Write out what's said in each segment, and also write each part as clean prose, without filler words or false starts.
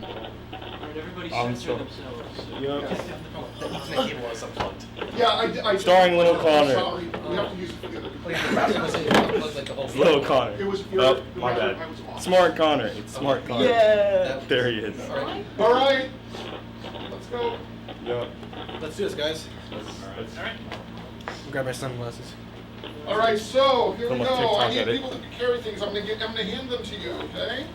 Everybody I'm censor sorry. themselves. Yeah, I Starring Little Connor. Sorry, we have to use it for the other people. It's Little Connor. It was Oh, my bad. I was off. Smart Connor. It's Smart Connor. Yeah. There he is. All right, let's go. Yep. Let's do this, guys. Alright. Grab my sunglasses. All right, so here we Almost go. I TikTok need edit. people that can carry things. I'm gonna hand them to you, okay?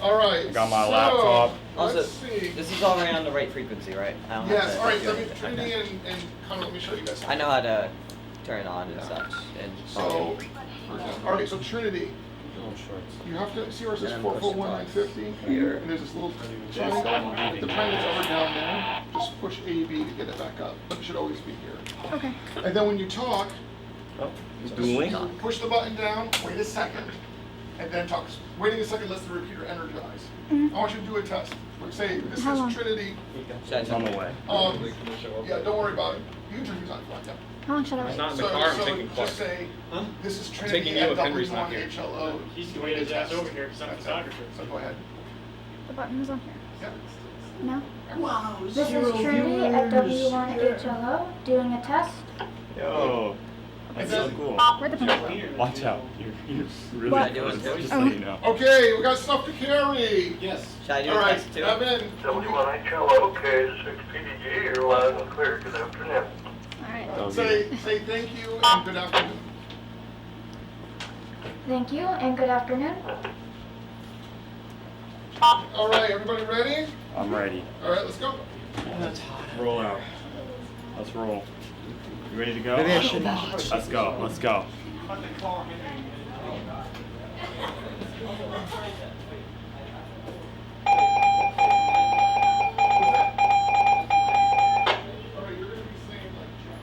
All right. I got my so, laptop. Also, Let's see. this is all ran on the right frequency, right? I don't have Yes. to All right. do Let me anything. Trinity Okay. and Connor. Let me show you guys. I know how to turn it on and such. And So, all right. So Trinity, Little shorts. you have to see where it says Then 4 push foot the 1,950, here. and there's this little This triangle. one. The triangle's over down there. Just push AB to get it back up. It should always be here. Okay. And then when you talk, Oh, dueling. push the button down. Wait a second, and then talk. Waiting a second lets the repeater energize. Mhm. I want you to do a test. Like say this How is long? Trinity. Should I It's on the way. Yeah, don't worry about it. You can turn these on if you want. Yeah. How long should I wait? Not in the car, I'm taking Clark. just say, Huh? this is taking Trinity you at if Henry's not here. W1HLO. He's waiting his ass over here because I'm a That's it. photographer. So go ahead. The button is on here. Yep. No? Wow, This is Trinity at W1HLO doing a test. Yo. That's so cool. Where'd the pencil go? Watch out. You're really What? close. Do it. Just so you know. Okay, we got stuff to carry. Yes. Should I do All a right, test too? Evan. W1HLO K6PDG, you're live and clear. Good afternoon. Alright. That'll be Say thank you and good afternoon. Thank you and good afternoon. All right, everybody ready? I'm ready. All right, let's go. Roll out. Let's roll. You ready to go? Maybe I should- Let's go. Let's go. All right, you're gonna be saying like jump.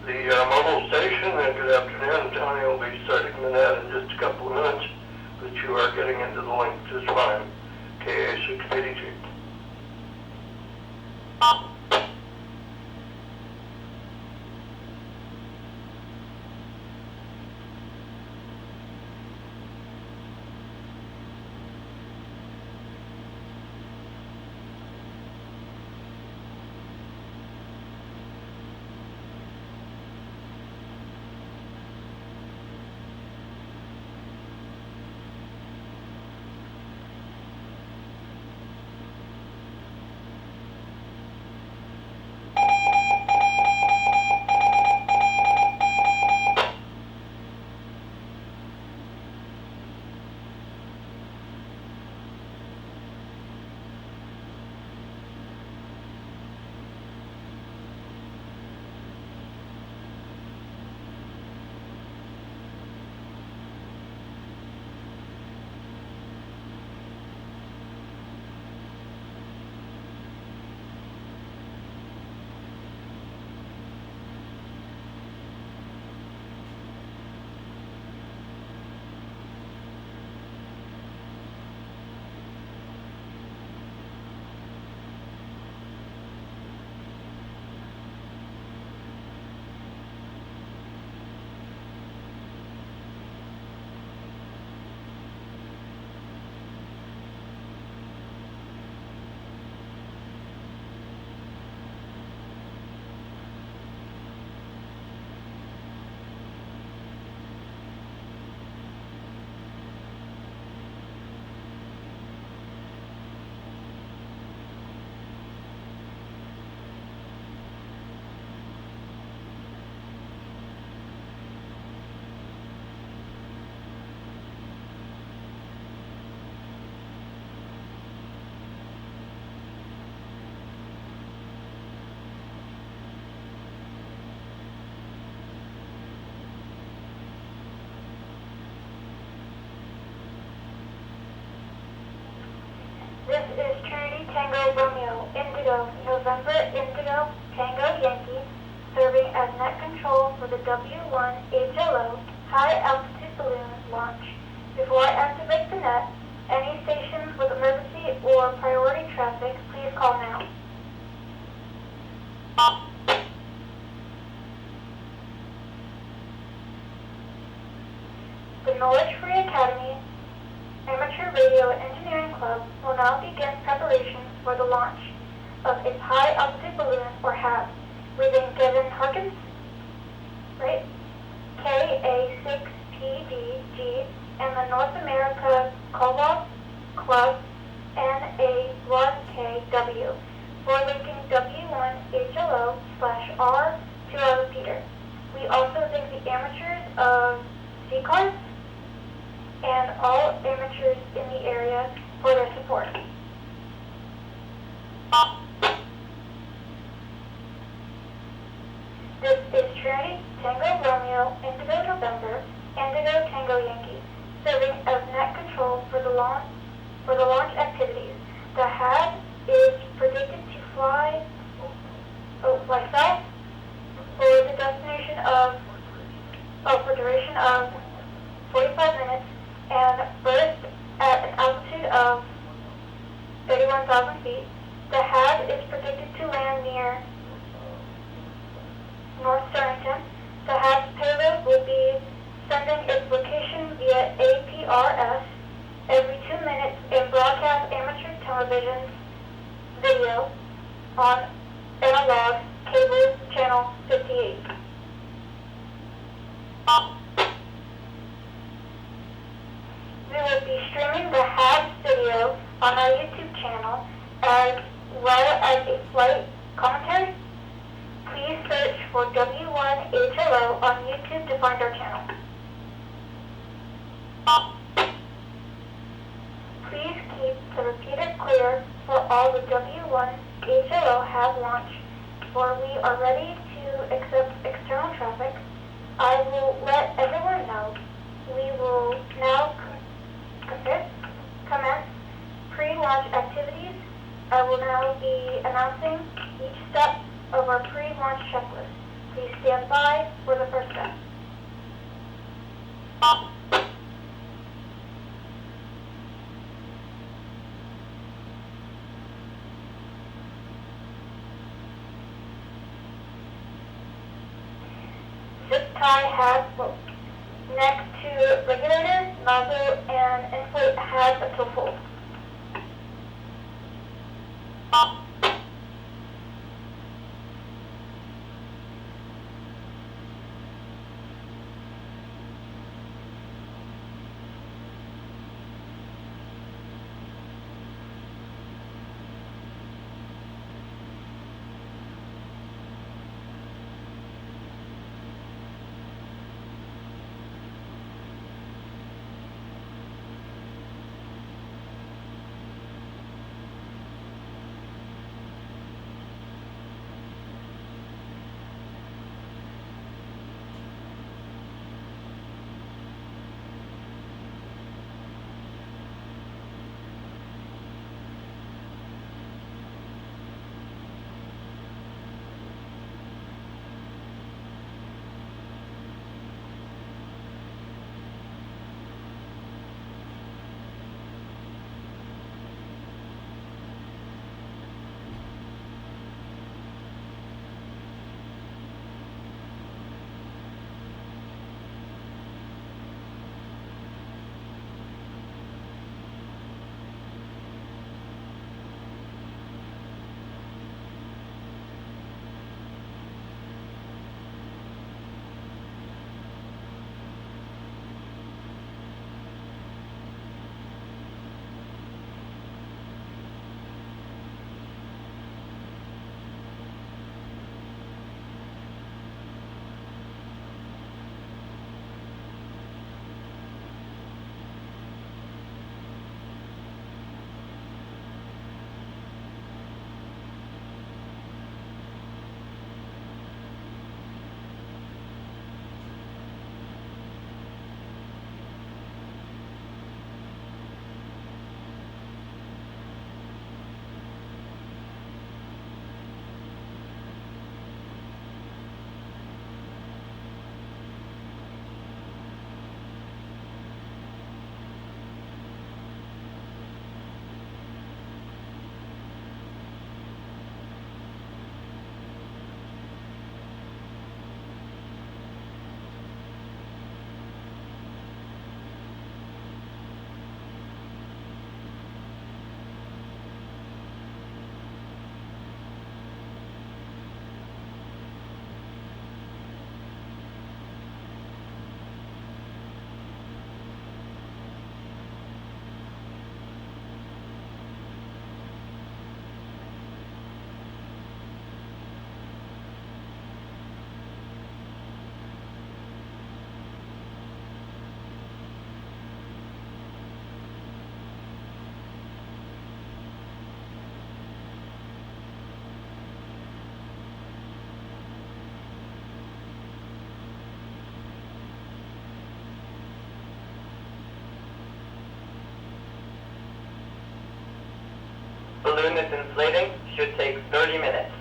the mobile station, and good afternoon. Tony will be setting that in just a couple of minutes, but you are getting into the link just fine. KA6PDG. This is Trinity Tango Romeo, Indigo, November Indigo Tango Yankee, serving as net control for the W1HLO high altitude balloon launch. Before I activate the net, any stations with emergency or priority traffic, please call now. The Knowledge Free Academy Amateur Radio Engineering Club will now begin preparations for the launch of its high altitude balloon, or HAB. We've been given Harkins, right? KA6PDG and the North America Cobalt Club NA1KW for linking W1HLO/R to our repeater. We also thank the amateurs of CCARS and all amateurs in the area for their support. This is Trinity Tango Romeo, Indigo November, Indigo Tango Yankee, serving as net control for the launch activities. The HAB is predicted to fly south for the destination for duration of 45 minutes and burst at an altitude of 31,000 feet. The HAB is predicted to land near North Surrington. The HAB's payload will be sending its location via APRS every 2 minutes and broadcast amateur television video on analog cable channel 58. We will be streaming the HAB video on our YouTube channel as well as a flight commentary. Please search for W1HLO on YouTube to find our channel. Please keep the repeater clear for all the W1HLO HAB launch, for we are ready to accept external traffic. I will let everyone know. We will now commence pre-launch activities. I will now be announcing each step of our pre-launch checklist. Please stand by for the first step. Zip tie HAB float. Next to regulator, nozzle, and inflate HAB until full. Balloon is inflating, should take 30 minutes.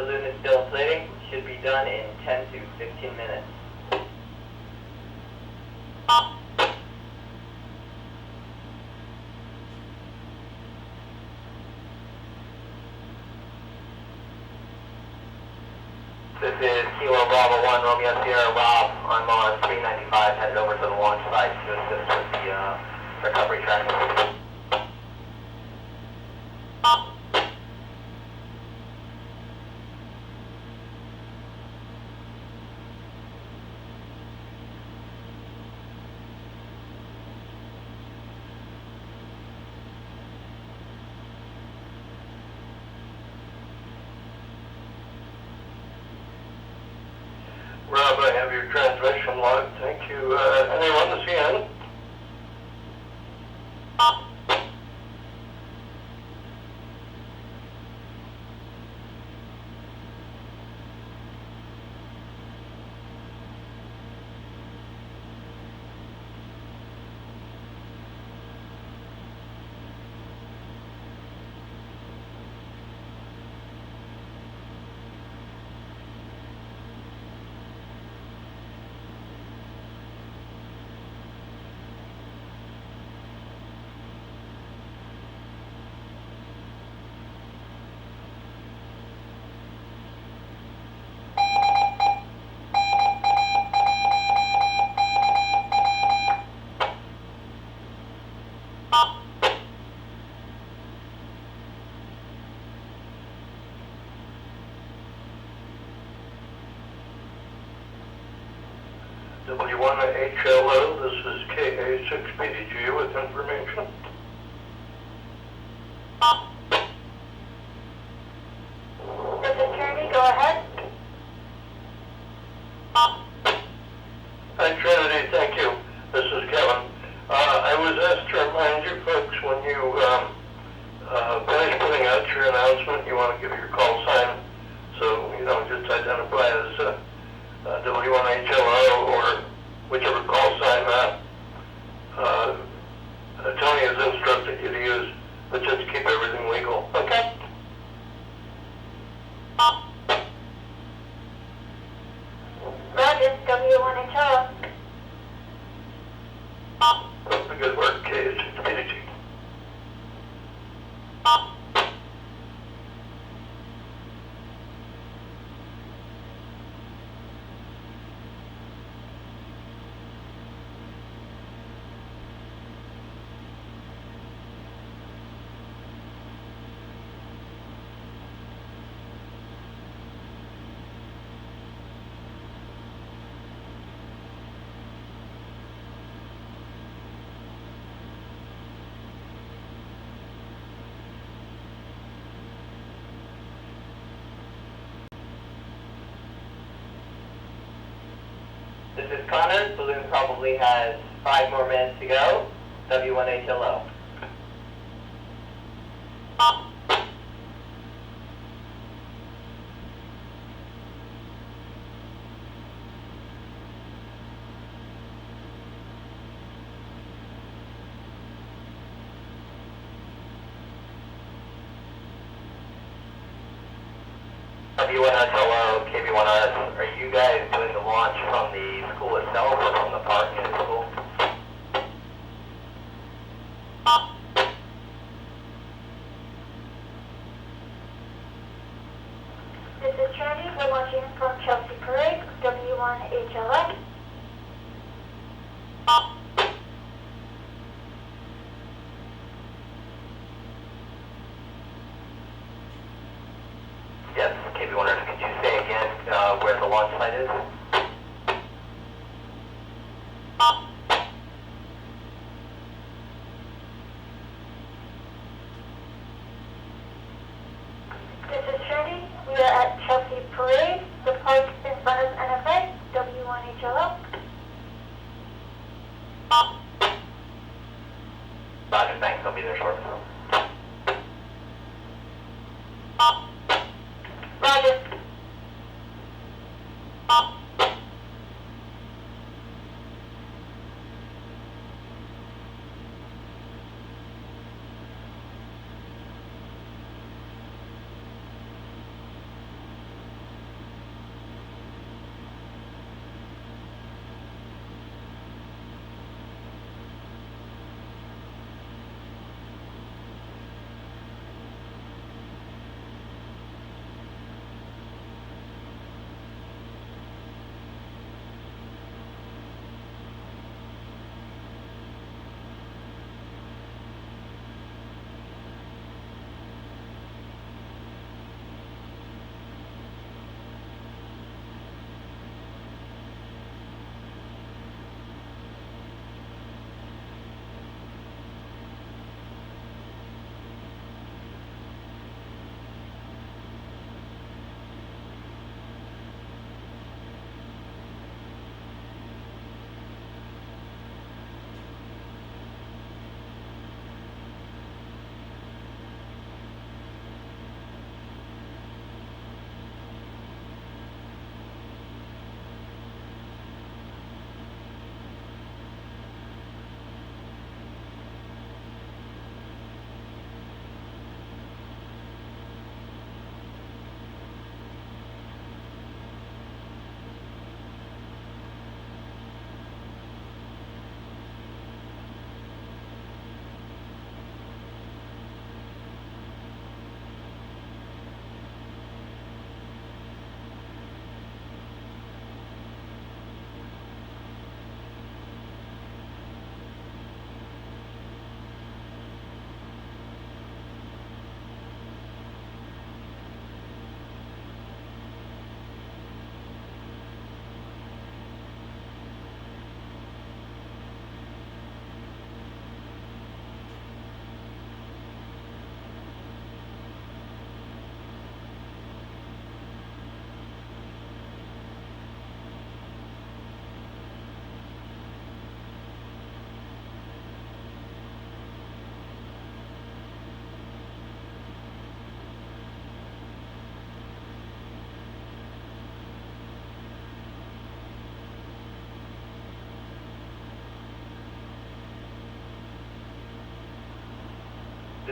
balloon is still inflating. Should be done in 10 to 15 minutes. This is Kilo Bravo 1, Romeo Sierra Rob. I'm on 395, headed over to the launch site to assist with the recovery tracking. Rob, I have your transmission log. Thank you. Anyone to see in? W1HLO, this is KA6PDG with information. This is Trinity, go ahead. Hi Trinity, thank you. This is Kevin. I was asked to remind you folks when you finish putting out your announcement, you want to give your call sign so you don't just identify as W1HLO or whichever call sign Tony has instructed you to use, but just keep everything legal, okay? Roger, W1HLO. That's the good work, KA6PDG. This is Connor. Balloon probably has 5 more minutes to go. W1HLO. W1HLO, KB1RS, are you guys doing the launch from the school itself or from the park near the school? This is Trinity, we're launching from Chelsea Parade, W1HLO. Yes, KB1RS, could you say again where the launch site is? This is Trinity, we are at Chelsea Parade, the park in front of NFA, W1HLO. Roger, thanks, I'll be there shortly. Roger.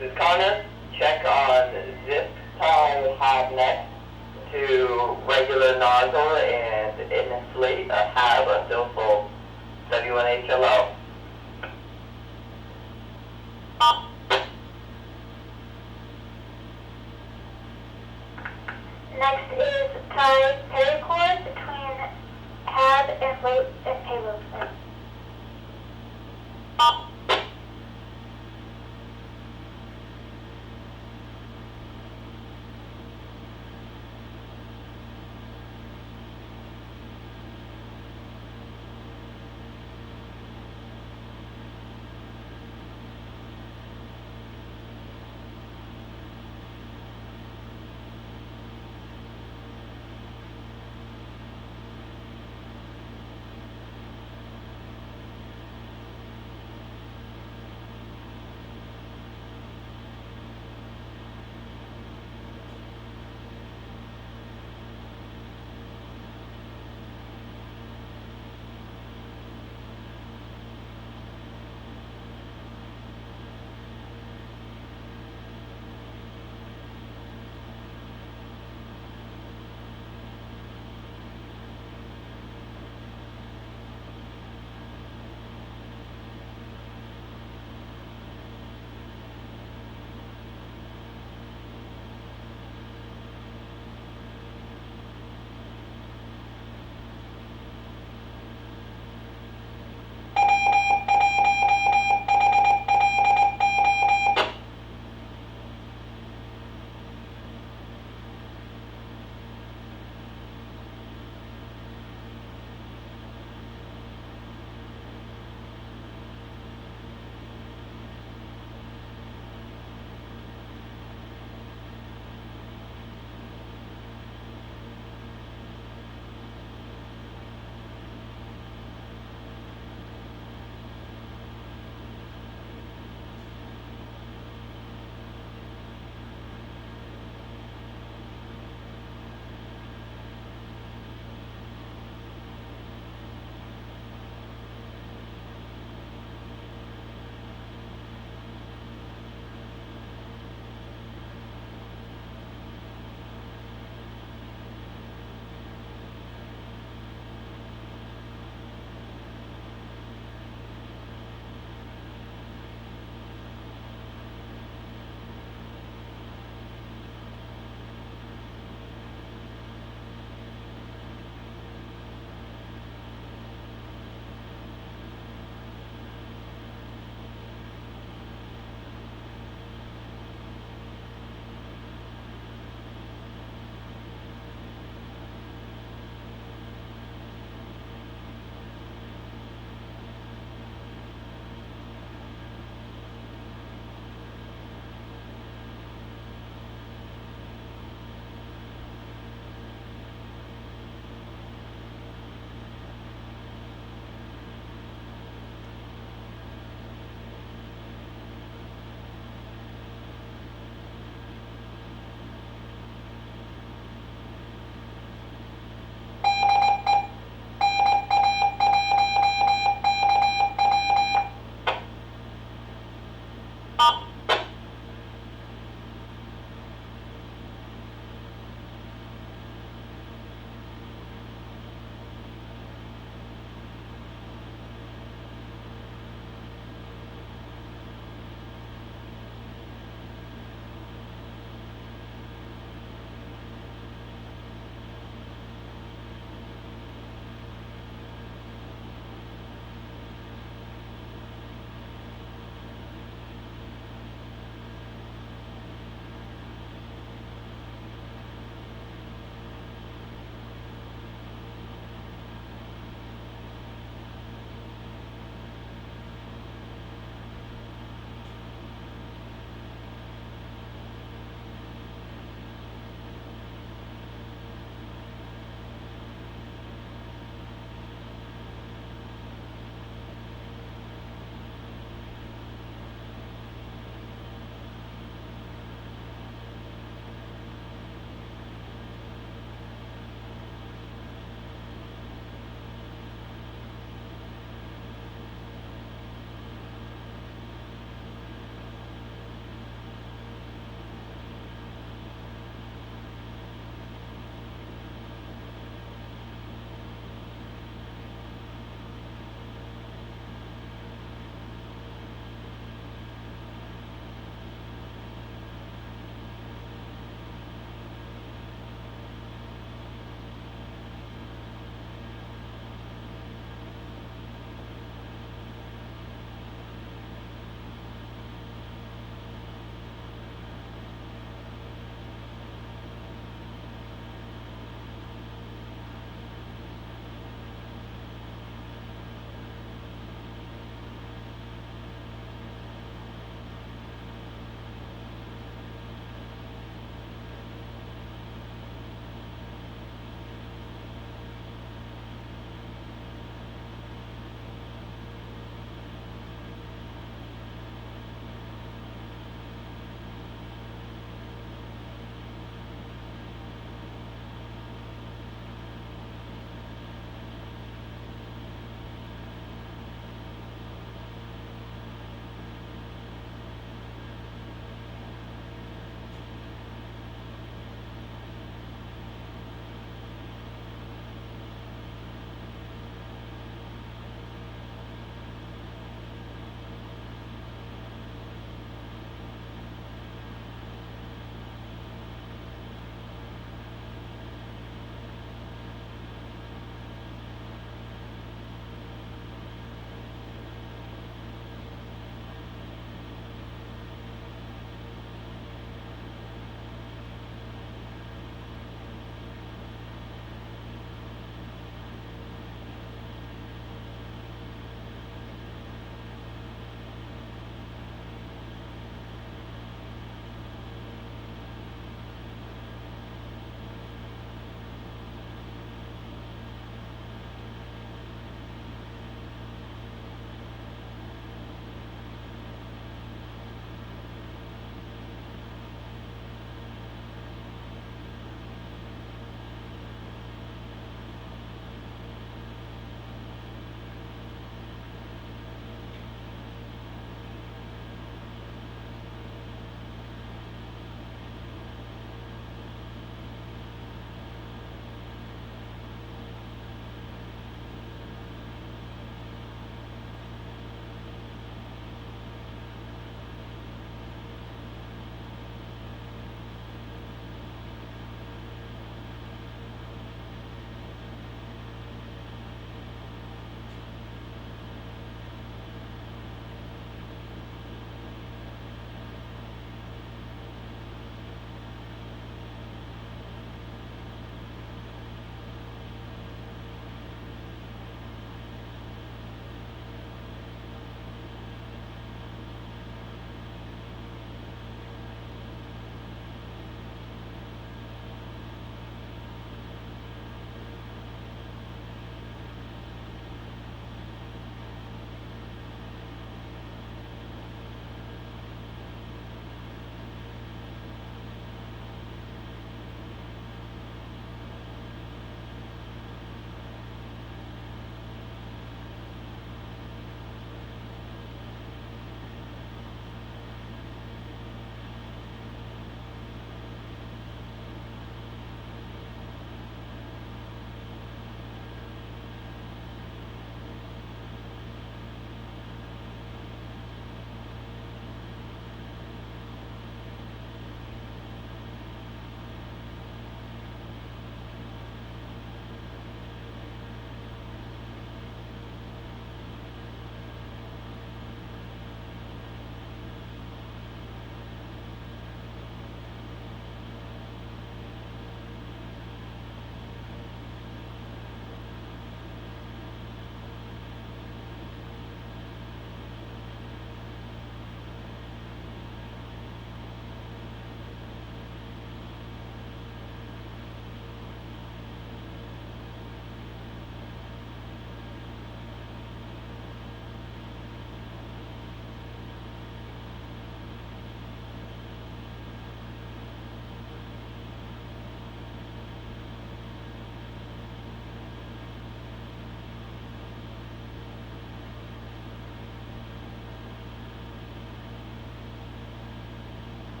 This is Connor. Check on zip tie HAB next to regular nozzle and inflate a HAB until full. W1HLO. Next is tie paracord between HAB and load and payload.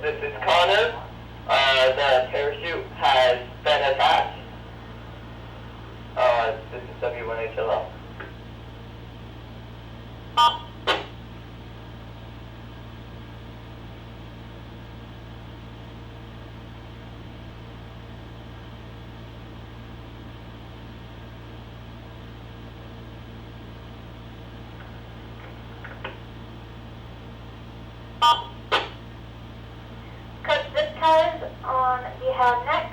This is Connor. The parachute has been attached. This is W1HLO. Cut zip ties on the HAB neck.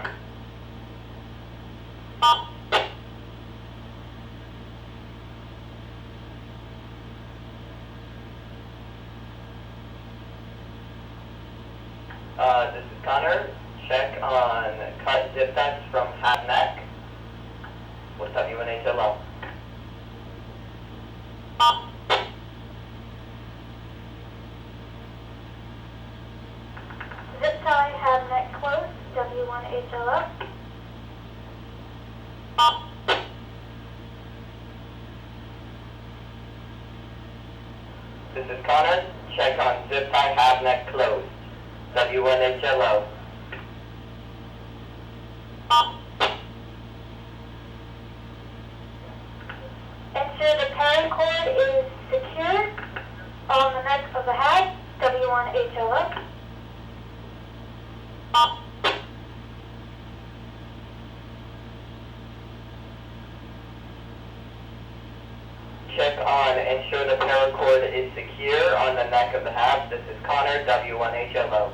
This is Connor. Check on cut zip ties from HAB neck with W1HLO. Zip tie HAB neck closed. W1HLO. This is Connor. Check on zip tie HAB neck closed. W1HLO. Ensure the paracord is secure on the neck of the HAB. W1HLO. Check on ensure the paracord is secure on the neck of the HAB. This is Connor, W1HLO.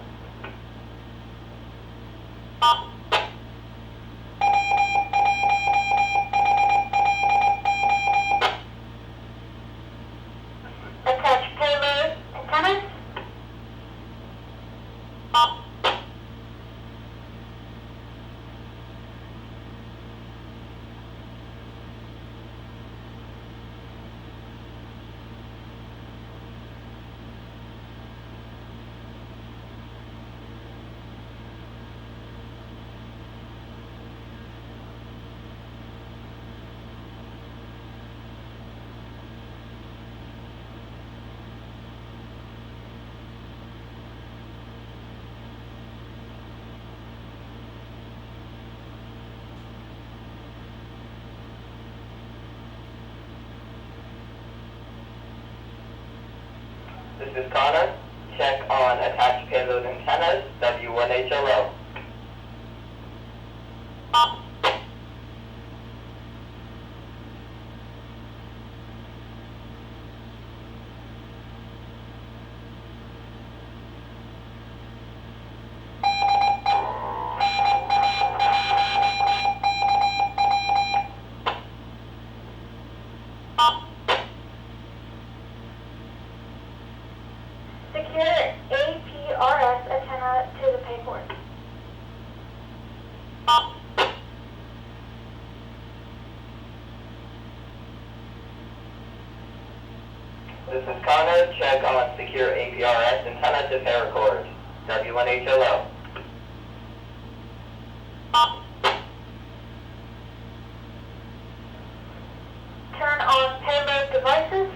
Attach payload antennas. This is Connor. Check on attached payload antennas, W1HLO. Secure APRS antenna to the paycord. This is Connor. Check on secure APRS antenna to paracord, W1HLO. Turn on payload devices.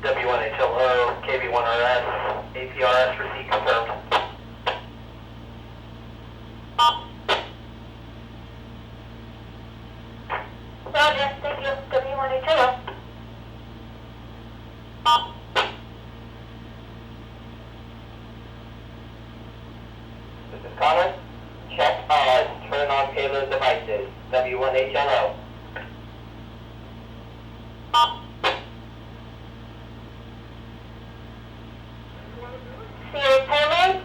W1HLO, KB1RS, APRS receipt confirmed. Roger, thank you. W1HLO. This is Connor. Check on turn on payload devices, W1HLO. Seal payload.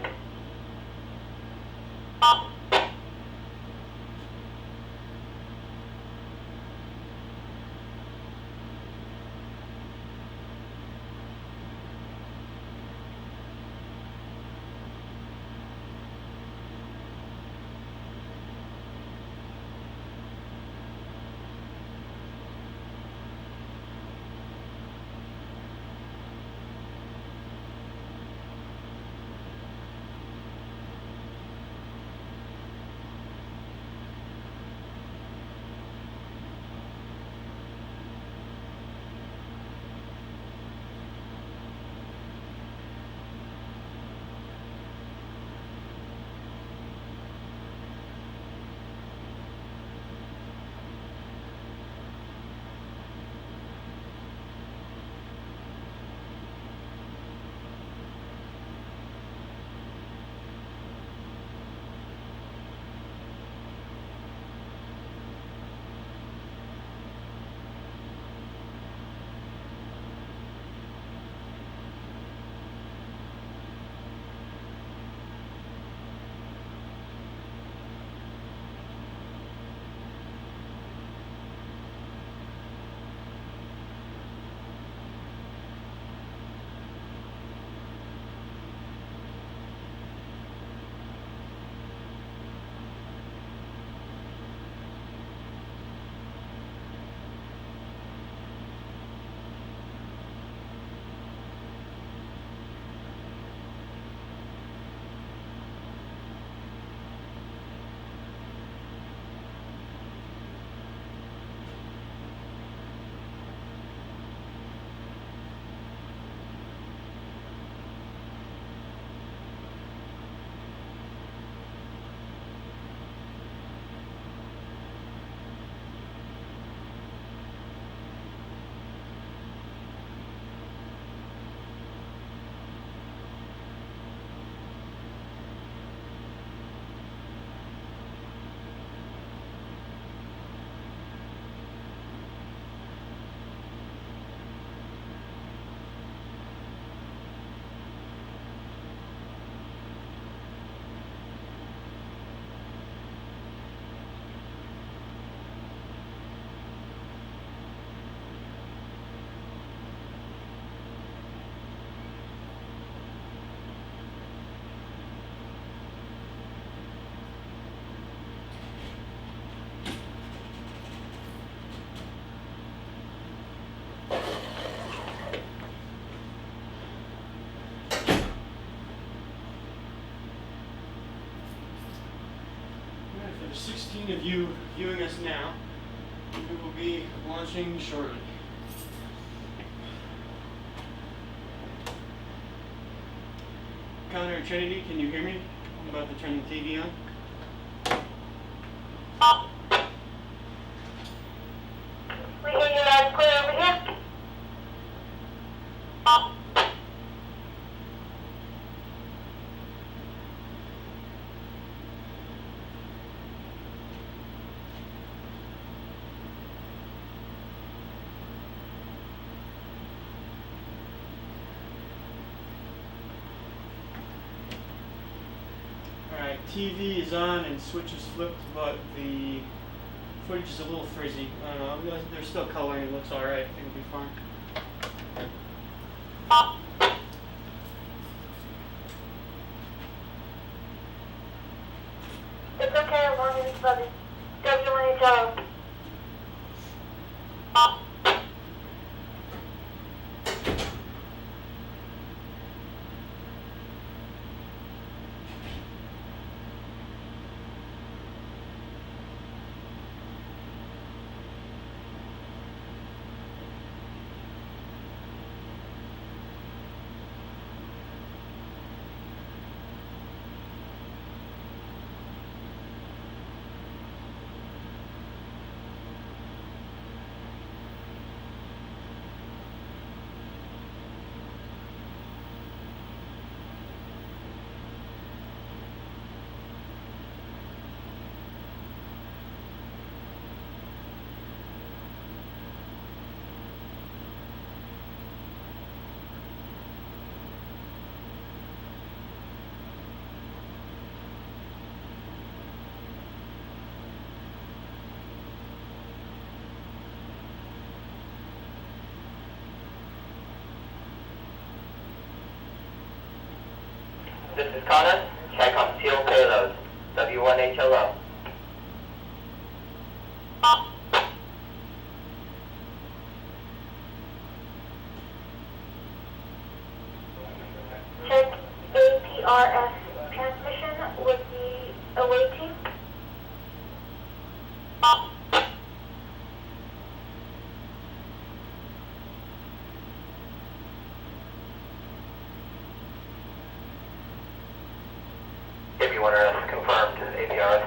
16 of you viewing us now. We will be launching shortly. Connor or Trinity, can you hear me? I'm about to turn the TV on. We hear you loud and clear over here. Alright, TV is on and switch is flipped, but the footage is a little frizzy. I don't know, they're still coloring, it looks alright, I think it'll be fine. It's okay, as long as it's fuzzy. W1HLO. This is Connor. Check on seal payload. W1HLO. Check APRS transmission with the awaiting. APRS confirmed. APRS.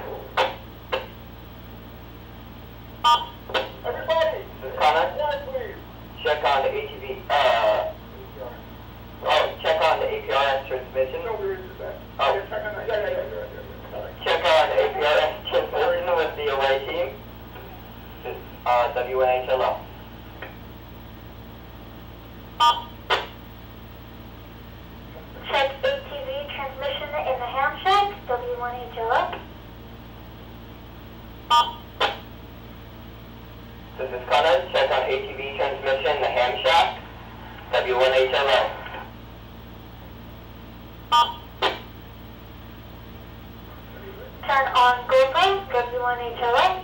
Everybody! This is Connor. Check on the ATV. Check on the APRS transmission. Oh. Check on the APRS transmission with the away team. This is W1HLO. Check ATV transmission in the ham shack, W1HLO. This is Connor. Check on ATV transmission in the ham shack. W1HLO. Turn on GoPro, W1HLO.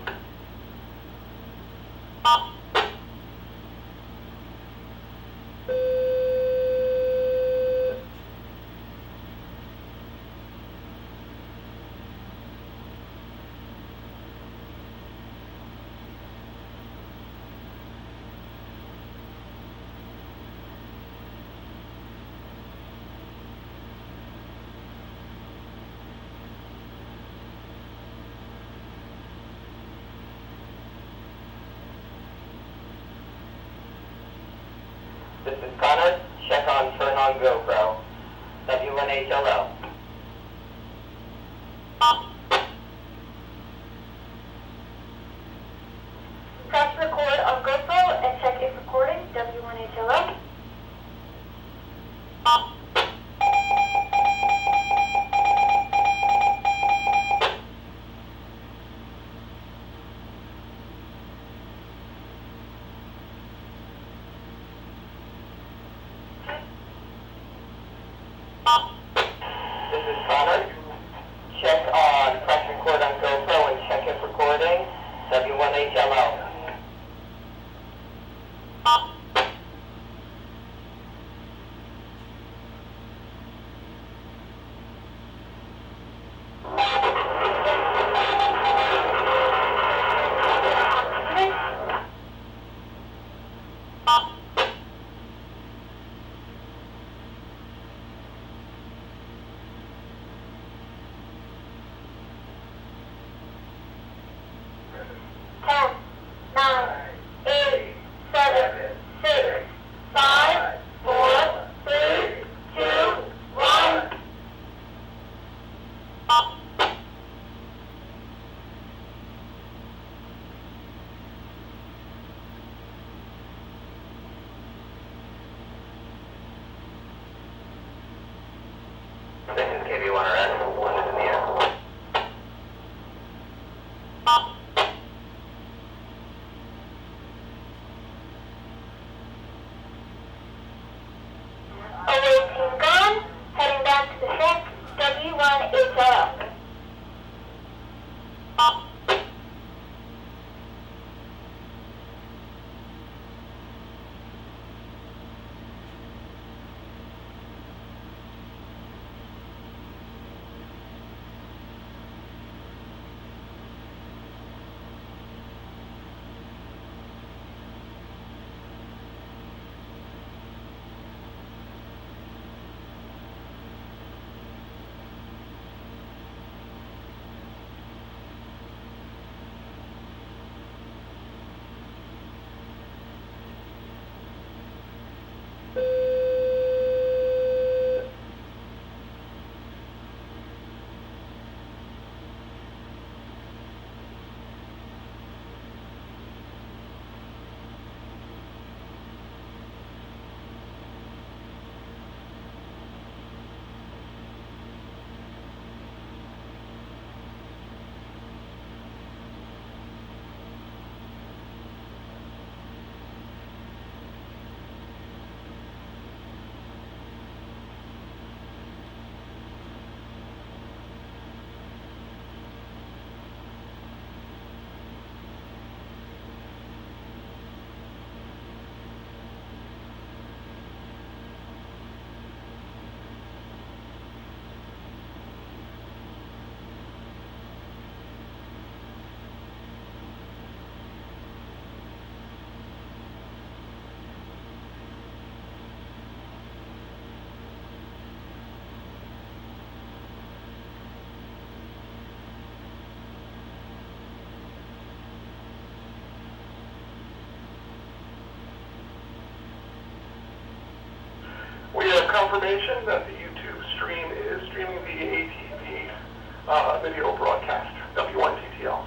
This is Connor. Check on turn on GoPro. W1HLO. Press record on GoPro and check if recording, W1HLO. This is Connor. Check on press record on GoPro and check if recording. W1HLO. This is KB1RS, London in the air. Awaiting gone, heading back to the ship, W1HLO. We have confirmation that the YouTube stream is streaming the ATV video broadcast, W1TTL.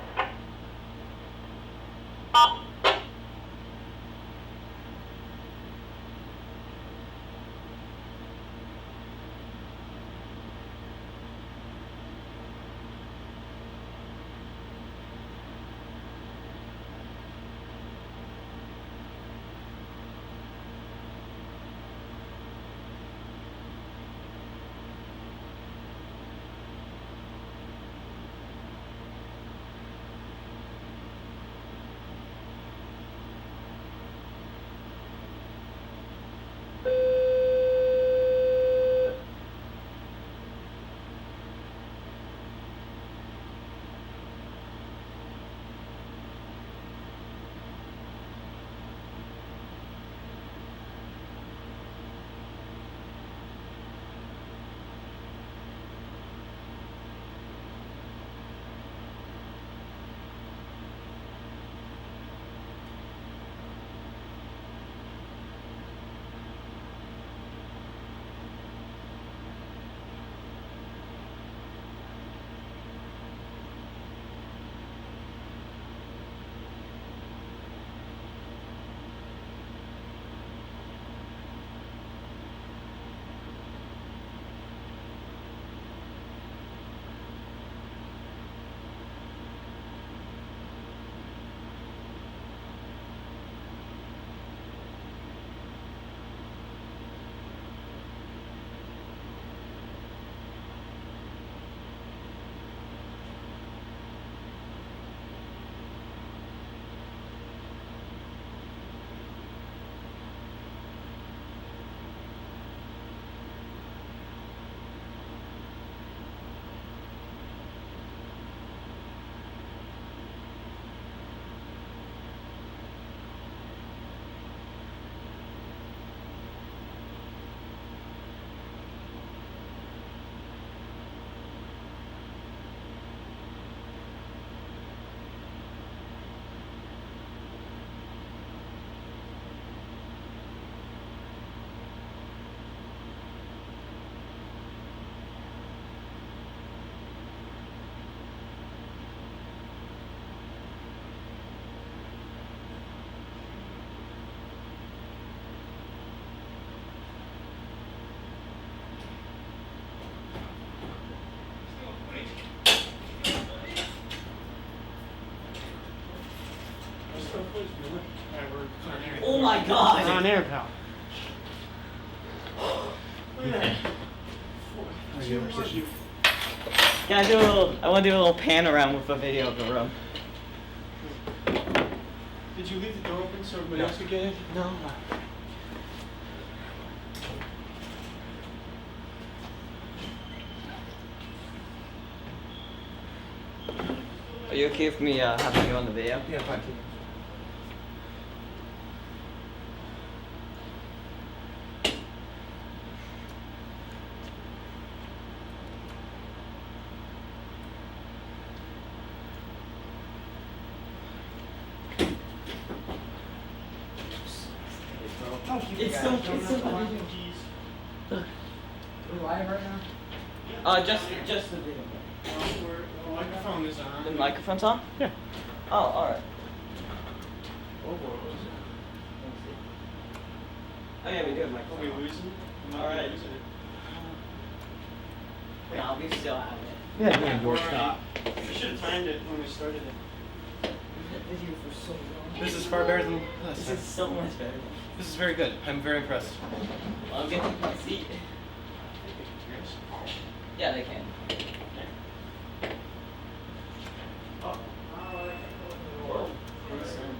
my god! On air, pal. Look at that. Can I do a little? I want to do a little pan around with a video of the room. Did you leave the door open so everybody else could get in? No. Are you okay with me having you on the video? Yeah, fine. It's still Jeez. We're live right now? just the video. The microphone is on. The microphone's on? Yeah. Oh, alright. Oh yeah, we do have Are we microphone. losing? All right. Losing it. No, we still have it. Yeah, we're stop. We should have timed it when we started it. That video for so long. This is far better than last This time. is so much better. This is very good. I'm very impressed. Well, I'm getting my seat. Yeah, they can.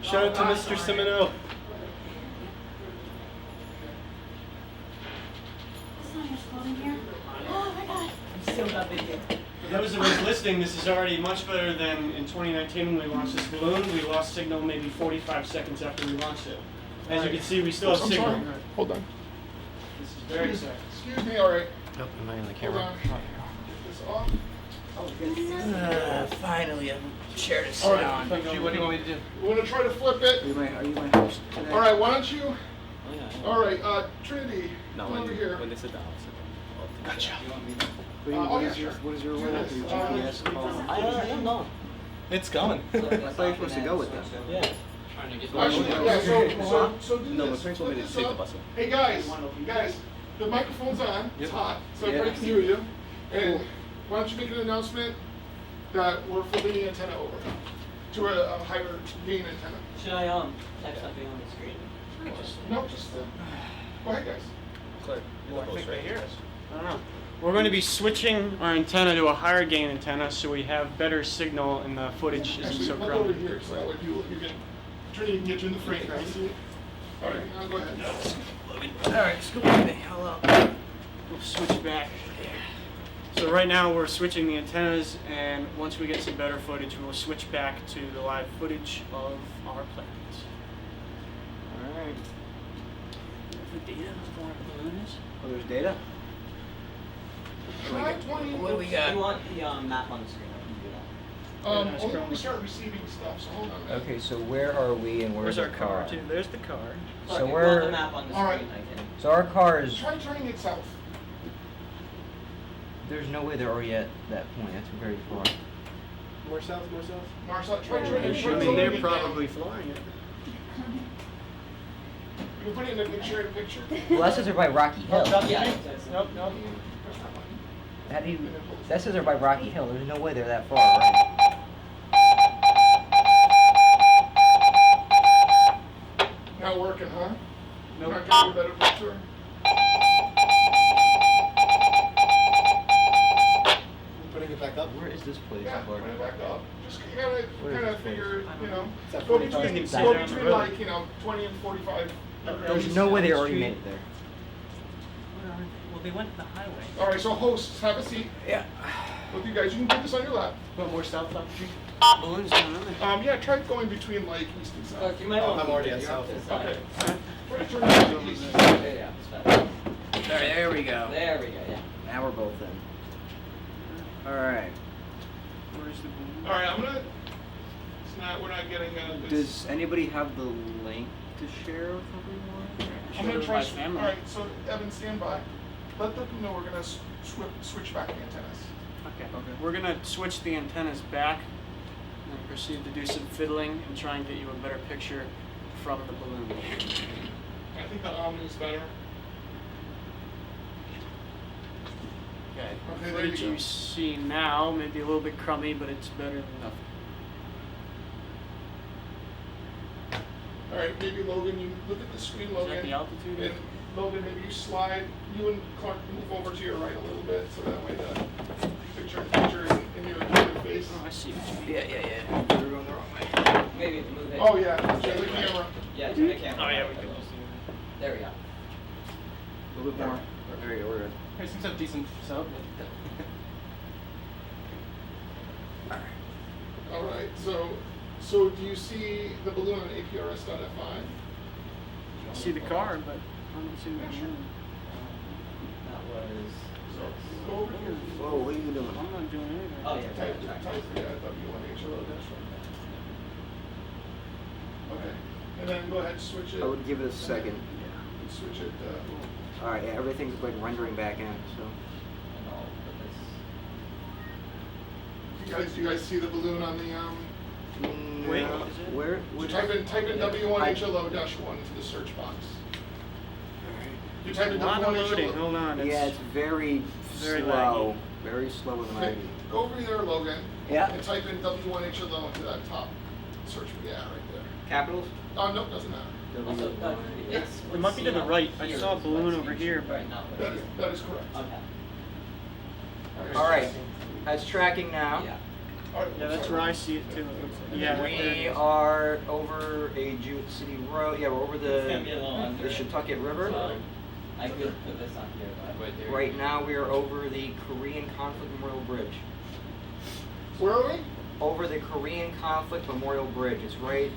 Shout out to Mr. Semino. Still got video. For those of us listening, this is already much better than in 2019 when we launched this balloon. We lost signal maybe 45 seconds after we launched it. As you can see, we still have I'm signal. sorry. Hold on. This is very exciting. Excuse me, all right. Oh, am I on the Hold camera? on. Get this off. Finally, a chair to sit All right. on. What do you want me to do? We're gonna try to flip it. Are you my host today? All right, why don't you? Oh, yeah. All right, Trinity, No, come over here. when they sit down. Gotcha. What yeah, is your sure. what is your Do role? this. Your GPS? I don't know. It's going. I thought you were supposed to go with them. Yeah. Actually, yeah. So do No, my this. parents want me to Flip take this the up. bus. Hey guys, the microphone's on. It's Yep. hot, so Yeah. everybody can hear you. And why don't you make an announcement that we're flipping the antenna over to a higher gain antenna? Should I type something on the screen? No, just go ahead, guys. Clark, I think they hear us. I don't know. We're going to be switching our antenna to a higher gain antenna so we have better signal and the footage isn't Actually, so look over crummy. here, so that way you can, Trinity can get you in the frame. Can you see it? All right, now go ahead. Alright, scoot with me. Hello. We'll switch back. So right now we're switching the antennas, and once we get some better footage, we'll switch back to the live footage of our plans. Alright. The data of where our balloon is? Oh, there's data? Try 20. What do we got? You want the map on the screen? I can do that. Only when we start receiving stuff, so hold on a minute. Okay, so where are we and where's Where's our our car? car too? There's the car. So Look, if you want we're- the map on the All right. screen, I can. So our car is, Try turning it south. there's no way they're already at that point, that's very far. More south, more south. Marcel, try turning I it. mean, they're probably flying it. You can put it in a picture. Well, that says they're by Rocky Hill. Yeah. Nope, nope. How do you, that says they're by Rocky Hill, there's no way they're that far, right? Not working, huh? Nope. Not getting a better picture. Putting it back up. Where is this place? Yeah, put it back up. Just kind of figure, you know, Is that go 45? between, It's down the road. like, you know, 20 and 45 degrees. There's no way they already made it there. Well, they went the highway. All right, so hosts, have a seat. Yeah. With you guys, you can put this on your lap. But more south longitude? Balloon's going on there. Yeah, try going between like east and south. Look, you might want I'm already at you're south. up to the side. Okay. Try to turn it to the east. Yeah, it's better. There we go. There we go, yeah. Now we're both in. Alright. Where's the balloon? All right, I'm gonna. It's not. We're not getting. Does anybody have the link to share with everyone? I'm gonna try. my family. All right, so Evan, stand by. Let them know we're gonna switch back the antennas. Okay. We're gonna switch the antennas back and proceed to do some fiddling and try and get you a better picture from the balloon. I think the Omni's better. Okay. Okay, The there you footage go. you see now may be a little bit crummy, but it's better than nothing. All right, maybe Logan, you look at the screen, Is Logan. that the altitude? And Logan, maybe you slide, you and Clark move over to your right a little bit, so that way the picture in your face. Oh, I see what you mean. Yeah. We're going the wrong way. Maybe move it. Oh, yeah, turn the camera. Yeah, turn the camera. Oh, yeah, we can just do There we go. A little bit more. There we go, we're good. Hey, seems to have decent sound. All right, so do you see the balloon on APRS.F5? that. I see the car, but I don't see the balloon. That was. Go over here. Whoa, what are you doing? I'm not doing anything. Oh, yeah. Type W1HLO -1. Okay, and then go ahead and switch it. I would give it a second. Switch it. Alright, yeah, everything's like rendering back in, so. And all of this. Do you guys see the balloon on the Wait, No. is it? Where? Type in W1HLO-1 into the search box. You type in Not loading. W1HLO. Hold on. Yeah, it's very very slow. Very slow and Okay, laggy. go over there, Logan. Yeah. And type in W1HLO into that top search. Yeah, right there. Capitals? Oh, no, doesn't matter. Also, it's It might be to the right. I here, saw a it's balloon what's over featured here, but- Right now. That is correct. Okay. Alright, that's tracking now. Yeah. All right, Yeah, that's sorry. where I see it too. It looks like. Yeah, right there it We is. are over a Jewett City Road. Yeah, we're over It's gonna be a little the under. Shutucket River. I could put this on here, but right there. Right now we are over the Korean Conflict Memorial Bridge. Where are we? Over the Korean Conflict Memorial Bridge. It's right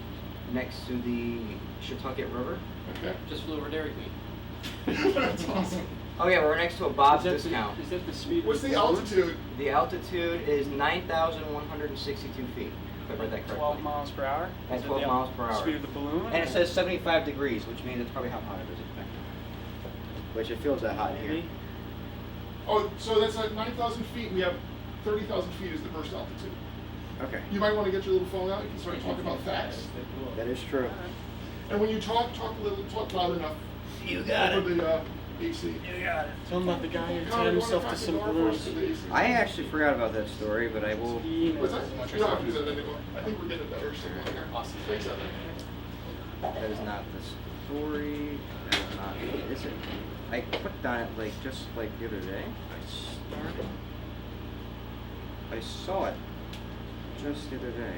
next to the Shutucket River. Okay. Just flew over Dairy Queen. That's awesome. Oh yeah, we're next to a Bob's Is that discount. is that the speed? What's of the balloon? altitude? The altitude is 9,162 feet, if I read that correctly. 12 miles per hour? At Is it 12 the miles per hour. Speed of the balloon? And it says 75 degrees, which means it's probably how hot it is expected. Which it feels that hot here. Maybe. Oh, so that's at 9,000 feet. We have 30,000 feet is the burst altitude. Okay. You might want to get your little phone out. You can start talking about facts. That is true. And when you talk loud enough. You got over it. the AC. You got it. Tell him about the guy who Connor, tied you himself wanna to talk some the door balloons. first or the AC? I actually forgot about that story, but I will. He emailed What's that? us. You don't have to do that anymore. I think we're getting a better signal here. Awesome. Thanks, Evan. That is not the story. That is not. Is it? I clicked on it like just like the other day. I saw it just the other day.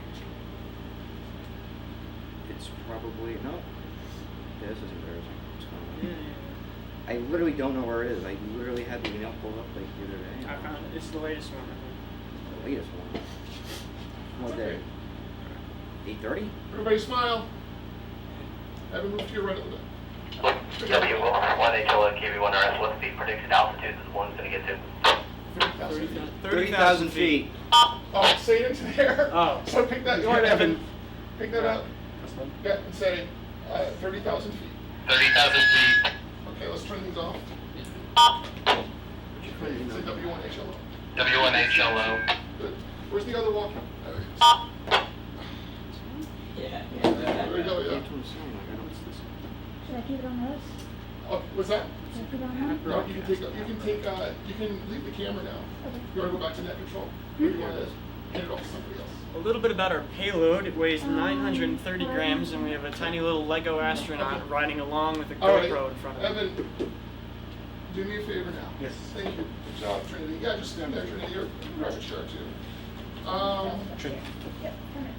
It's probably no. This is embarrassing. Yeah, I literally don't know where it is. I literally had the email pulled up like the other yeah. day. I found it. It's the latest one. I The latest one. What day? 8:30? Everybody smile. Evan, move to your right a little bit. W1HLO KB1RS, what's the predicted altitude that the balloon's gonna get to? think. 30,000 feet. Oh, say it into there. Oh. So pick that. Go ahead, Evan. Pick that up. Yeah, and say 30,000 feet. 30,000 feet. Okay, let's turn these off. Say W1HLO. W1HLO. Good. Where's the other walkie? There it is. Yeah. There we go, yeah. That's what I'm saying. Like, I don't. Should I keep it on this? Oh, what's that? Should I keep it on this? No, you can leave the camera now. You wanna go back to net control? Or you wanna hand it off to somebody else? A little bit about our payload. It weighs 930 grams, and we have a tiny little Lego astronaut riding along with a All right, GoPro in front of him. Evan, do me a favor now. Yes. Thank you. Good job, Trinity. Yeah, just stand there, Trinity. You can grab a chair too. Trinity. Yep, come here.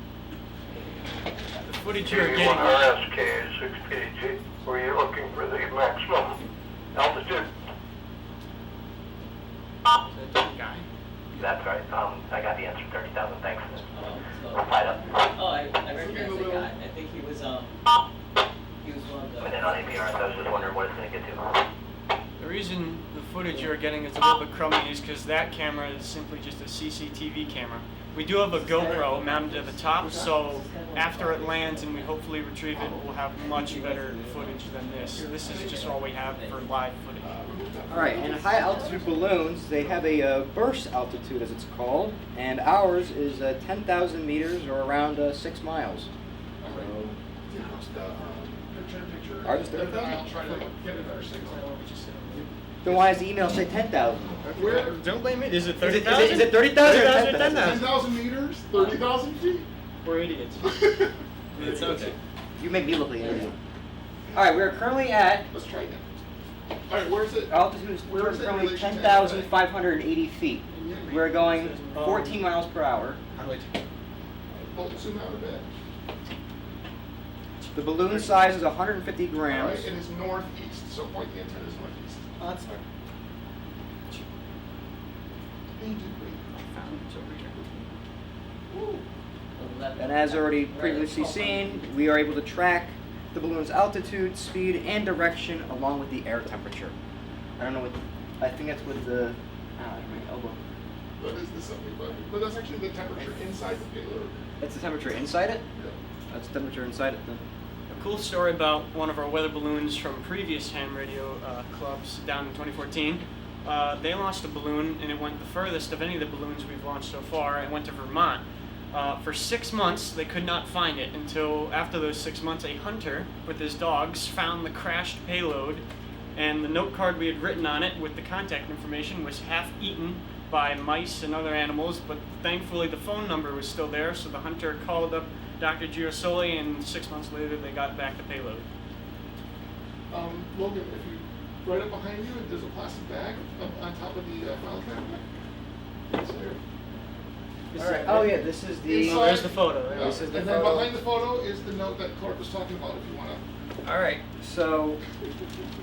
The footage you're getting. KB1RS K6KG, were you looking for the maximum altitude? That guy. That's right, I got the answer, 30,000, thanks. So, We're tied up. oh, I recognize the guy. I think he was one of Coming in on APRS, I was just wondering what it's gonna get to. The reason the footage you're getting is a little bit crummy is because that camera is simply just a CCTV camera. We do have a GoPro mounted at the top, so after it lands and we hopefully retrieve it, we'll have much better footage than this. This is just all we have for live footage. Alright, and high altitude balloons, they have a burst altitude as it's called, and ours is 10,000 meters or around 6 miles. Picture. Ours is And then 30,000? I'll try to get a better signal. Then why does the email say 10,000? Where? Don't blame me. Is it Is 30,000? it 30,000 or 30,000 or 10,000? 10,000 meters? 30,000 feet? We're idiots. It's okay. You make me look like an idiot. All right, we're currently at Let's try again. All right, where's it? altitude is Where is it in currently relation to 10,580 feet. We're going 14 miles per hour. How do I take it? Hold, zoom out a bit. The balloon size is 150 All grams. right, it is northeast, so point the antennas northeast. Oh, that's fine. You did great. And as already previously seen, we are able to track the balloon's altitude, speed, and direction along with the air temperature. I don't know what, I think that's with the, my elbow. That is the 75, but that's actually the temperature inside the payload. That's the temperature inside it? Yeah. That's the temperature inside it then. A cool story about one of our weather balloons from previous ham radio clubs down in 2014. They launched a balloon and it went the furthest of any of the balloons we've launched so far. It went to Vermont. For 6 months, they could not find it until after those 6 months, a hunter with his dogs found the crashed payload, and the note card we had written on it with the contact information was half eaten by mice and other animals, but thankfully the phone number was still there, so the hunter called up Dr. Giosoli, and 6 months later they got back the payload. Logan, if you, right up behind you, there's a plastic bag on top of the file cabinet. It's there. Alright, oh yeah, this is the... Oh, there's the photo. Yeah. This is the And then photo. behind the photo is the note that Clark was talking about, if you want to. Alright, so,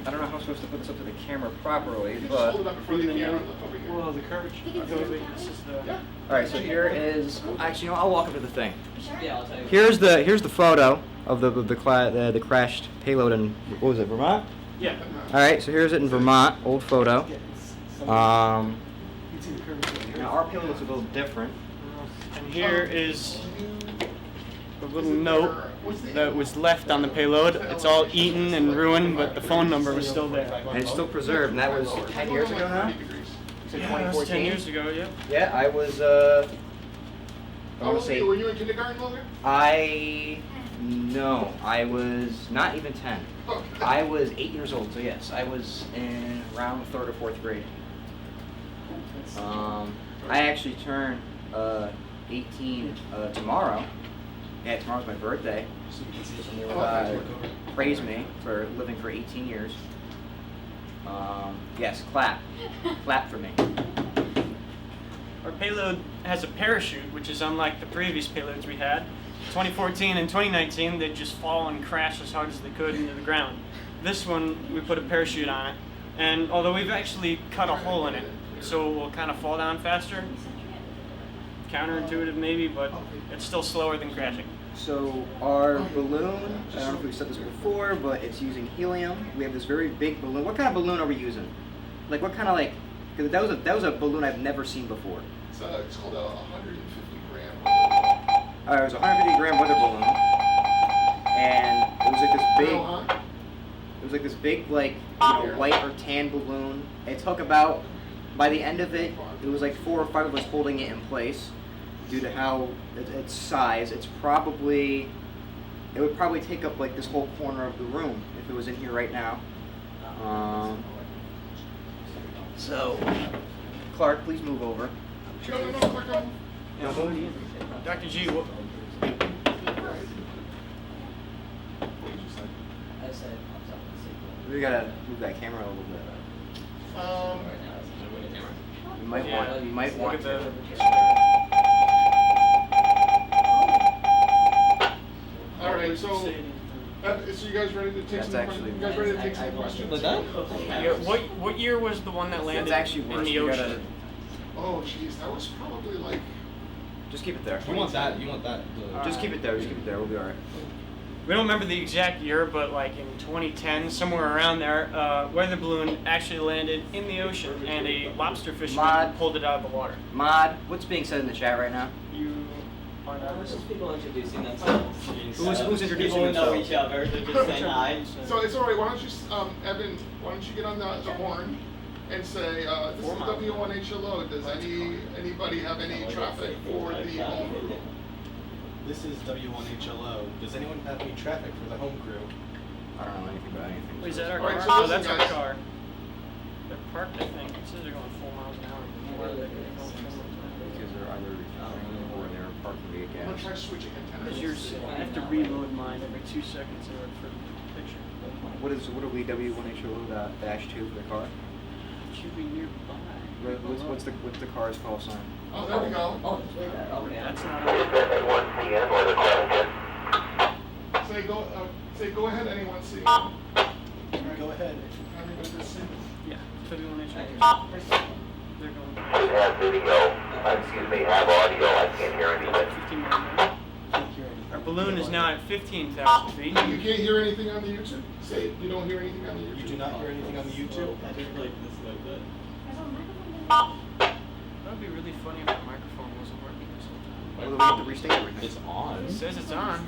I don't know how I'm supposed to put this up to the camera properly, You can just but... hold it up in front of the camera over here. Well, the curvature. This is the... Yeah. Alright, so here is, actually, no, I'll walk up to the thing. Yeah, I'll tell you. Here's the photo of the crashed payload in, what was it, Vermont? Yeah. Alright, so here's it in Vermont, old photo. Now our payload looks a little different. And here is the little note that was left on the payload. It's all eaten and ruined, but the phone number was still there. And it's still preserved, and that was 10 years ago now? You said Yeah, that was 10 years ago, yeah. Yeah, I was, I How want old to were say, you? Were you in kindergarten, Logan? no, I was not even 10. Oh. I was 8 years old, so yes, I was in around 3rd or 4th grade. I actually turn 18 tomorrow. Yeah, tomorrow's my birthday. Praise me for living for 18 years. Yes, clap. Clap for me. Our payload has a parachute, which is unlike the previous payloads we had. 2014 and 2019, they'd just fall and crash as hard as they could into the ground. This one, we put a parachute on it, and although we've actually cut a hole in it, so it will kind of fall down faster. Counterintuitive maybe, but it's still slower than crashing. So our balloon, I don't know if we've said this before, but it's using helium. We have this very big balloon. What kind of balloon are we using? Like what kind of like, because that was a balloon I've never seen before. It's called a 150 gram. It was a 150 gram weather balloon, and it was like this big. It was like this big, like, white or tan balloon. It took about, by the end of it, it was like 4 or 5 of us holding it in place, due to how its size. It would probably take up like this whole corner of the room if it was in here right now. So, Clark, please move over. No, Clark, no. No, move. Dr. G, what, We gotta move that camera a little bit. You might want look at to. All right, so you guys ready to take That's some? actually- You guys ready to take some questions? Like that? yeah, what year was the one that landed That's actually in worse. the We ocean? gotta Oh, jeez, that was probably like. just keep it there. You want that? You want that? Just keep it there. Just keep it there. We'll be all right. We don't remember the exact year, but like in 2010, somewhere around there, weather balloon actually landed in the ocean, and a lobster fisherman Mod. pulled it out of the water. Mod, what's being said in the chat right now? You are not This is people introducing themselves. Who's introducing People who know themselves? each other, they're just saying hi. So it's all right. Why don't you, Evan? Why don't you get on the horn and say, "This is W1HLO. Does anybody have any traffic for the home crew?" This is W1HLO. Does anyone have any traffic for the home crew? I don't know anything about anything. Wait, is that our Alright, car? so Oh, that's listen, our guys. car. They're parked, I think. It says they're going 4 miles an hour. Where are they going 4 miles an hour? Because are either training or they're parked for the I'm gonna try gas. switching antennas. As yours, I have to reload mine every 2 seconds in order for the picture. What are we W1HLO-2 for the car? Should be nearby. What's the car's call sign? Oh, there we go. Oh, it's way better. Oh, yeah. That's not Is on. that A1CN or the Crossing? Say go ahead, anyone see? Go ahead. Everybody just see. Yeah, W1HLO. They're going Should have video, excuse me, have audio, I can't hear anything. 15 miles an hour. Can't hear anything. Our balloon is now at 15,000 feet. You can't hear anything on the YouTube? Say you don't hear anything on the YouTube? You do not hear anything on the YouTube? That would be really funny if the microphone wasn't working this whole time. Well, then we have to restate everything. It's on. It says it's on.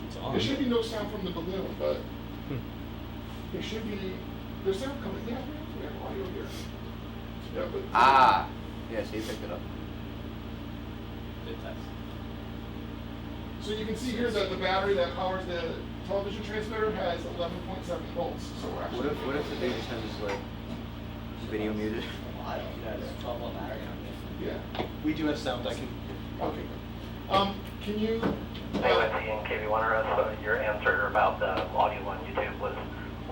It's on. There should be no sound from the balloon, but there should be, there's sound coming, yeah, we have audio here. Yeah, but. Ah, yes, he picked it up. So you can see here that the battery that powers the television transmitter has 11.7 volts, so we're actually. What if the thing just has this like video muted? Yeah, We do have sound. I can. okay, good. Can you? AOSC and KB1RS, your answer about the audio on YouTube was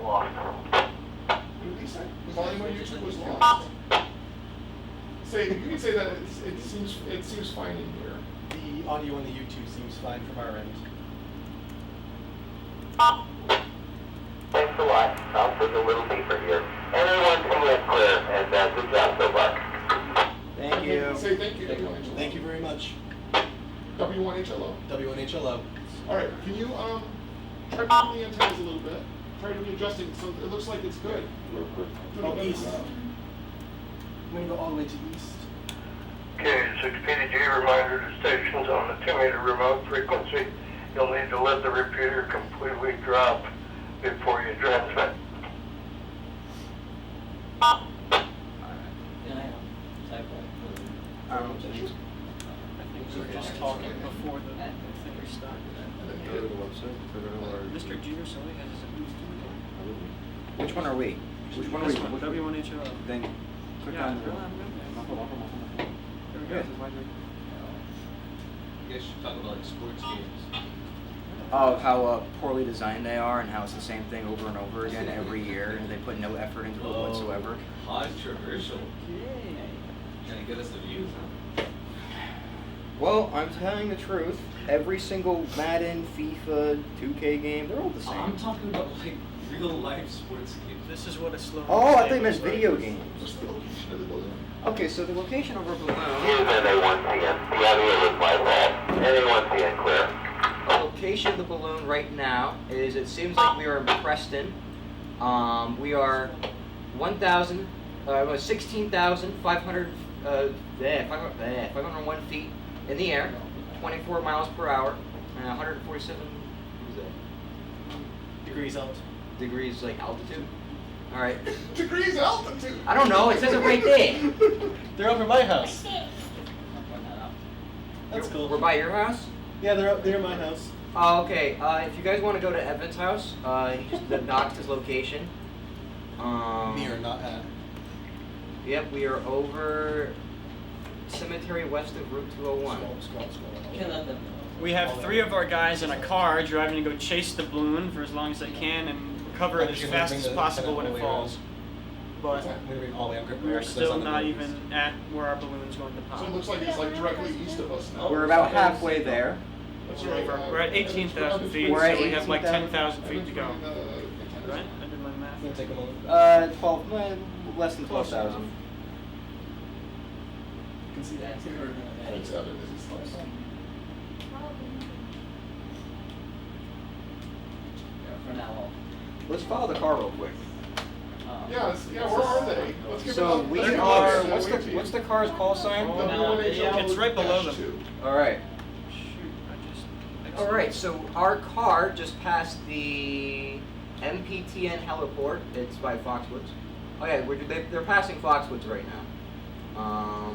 lost. What did he say? The volume on YouTube was lost. Say, you can say that it seems fine in here. The audio on the YouTube seems fine from our end. Thanks a lot. I'll dig a little deeper here. Everyone can live clear, and good job so far. Thank you. Say thank you, W1HLO. Thank you very much. W1HLO. W1HLO. All right, can you try moving the antennas a little bit? Try to readjust it so it looks like it's good. We're Oh, doing east. better. I'm gonna go all the way to east. Okay, 6PDG reminder to stations on the 2-meter remote frequency. You'll need to let the repeater completely drop before you transmit. I think we were just talking before the thing restarted. Go to the website. Mr. Jeter Sully has his own studio. Which one are we? Which one are we? This one, Which W1HLO. Then click Yeah, on. hold on. Hold on. There we go. Yeah. This is my drink. You guys should talk about like sports games. Oh, how poorly designed they are, and how it's the same thing over and over again every year, and they put no effort into it whatsoever. Controversial. Trying to get us the views, huh? Well, I'm telling the truth. Every single Madden, FIFA, 2K game, they're all the same. I'm talking about like real life sports games. This is what a slow. Oh, I thought you meant video games. What's the location of the balloon? Okay, so the location of our balloon. Here's an A1CN. The audio was my fault. An A1CN clear. The location of the balloon right now is, it seems like we are in Preston. We are 16,500, 501 feet in the air, 24 miles per hour, and 147 Degrees out. degrees like altitude. All right. Degrees altitude. I don't know. It says it right there. They're over my house. That's cool. We're by your house. Yeah, they're my house. Oh, okay. If you guys want to go to Evan's house, he just doxed his location. Me or not at. Yep, we are over cemetery west of Route 201. Scroll. We have 3 of our guys in a car driving to go chase the balloon for as long as they can and recover it as fast as possible when it falls. But I'm gonna bring all the way up. we are still not even at where our balloon is going to pop. So it looks like it's like directly east of us now. We're about halfway there. That's We're at 18,000 feet, We're so at we have like 18,000. 10,000 feet to go. Right? I did my It's math. gonna take a moment. 12, less than Close 12,000. enough. You can see that too. Let's follow the car real quick. Yeah, where are they? Let's give So it we up. are. What's the car's call sign? It's right below them. -2. All right. Shoot, I just. All right. So our car just passed the MPTN heliport. It's by Foxwoods. Oh yeah, they're passing Foxwoods right now.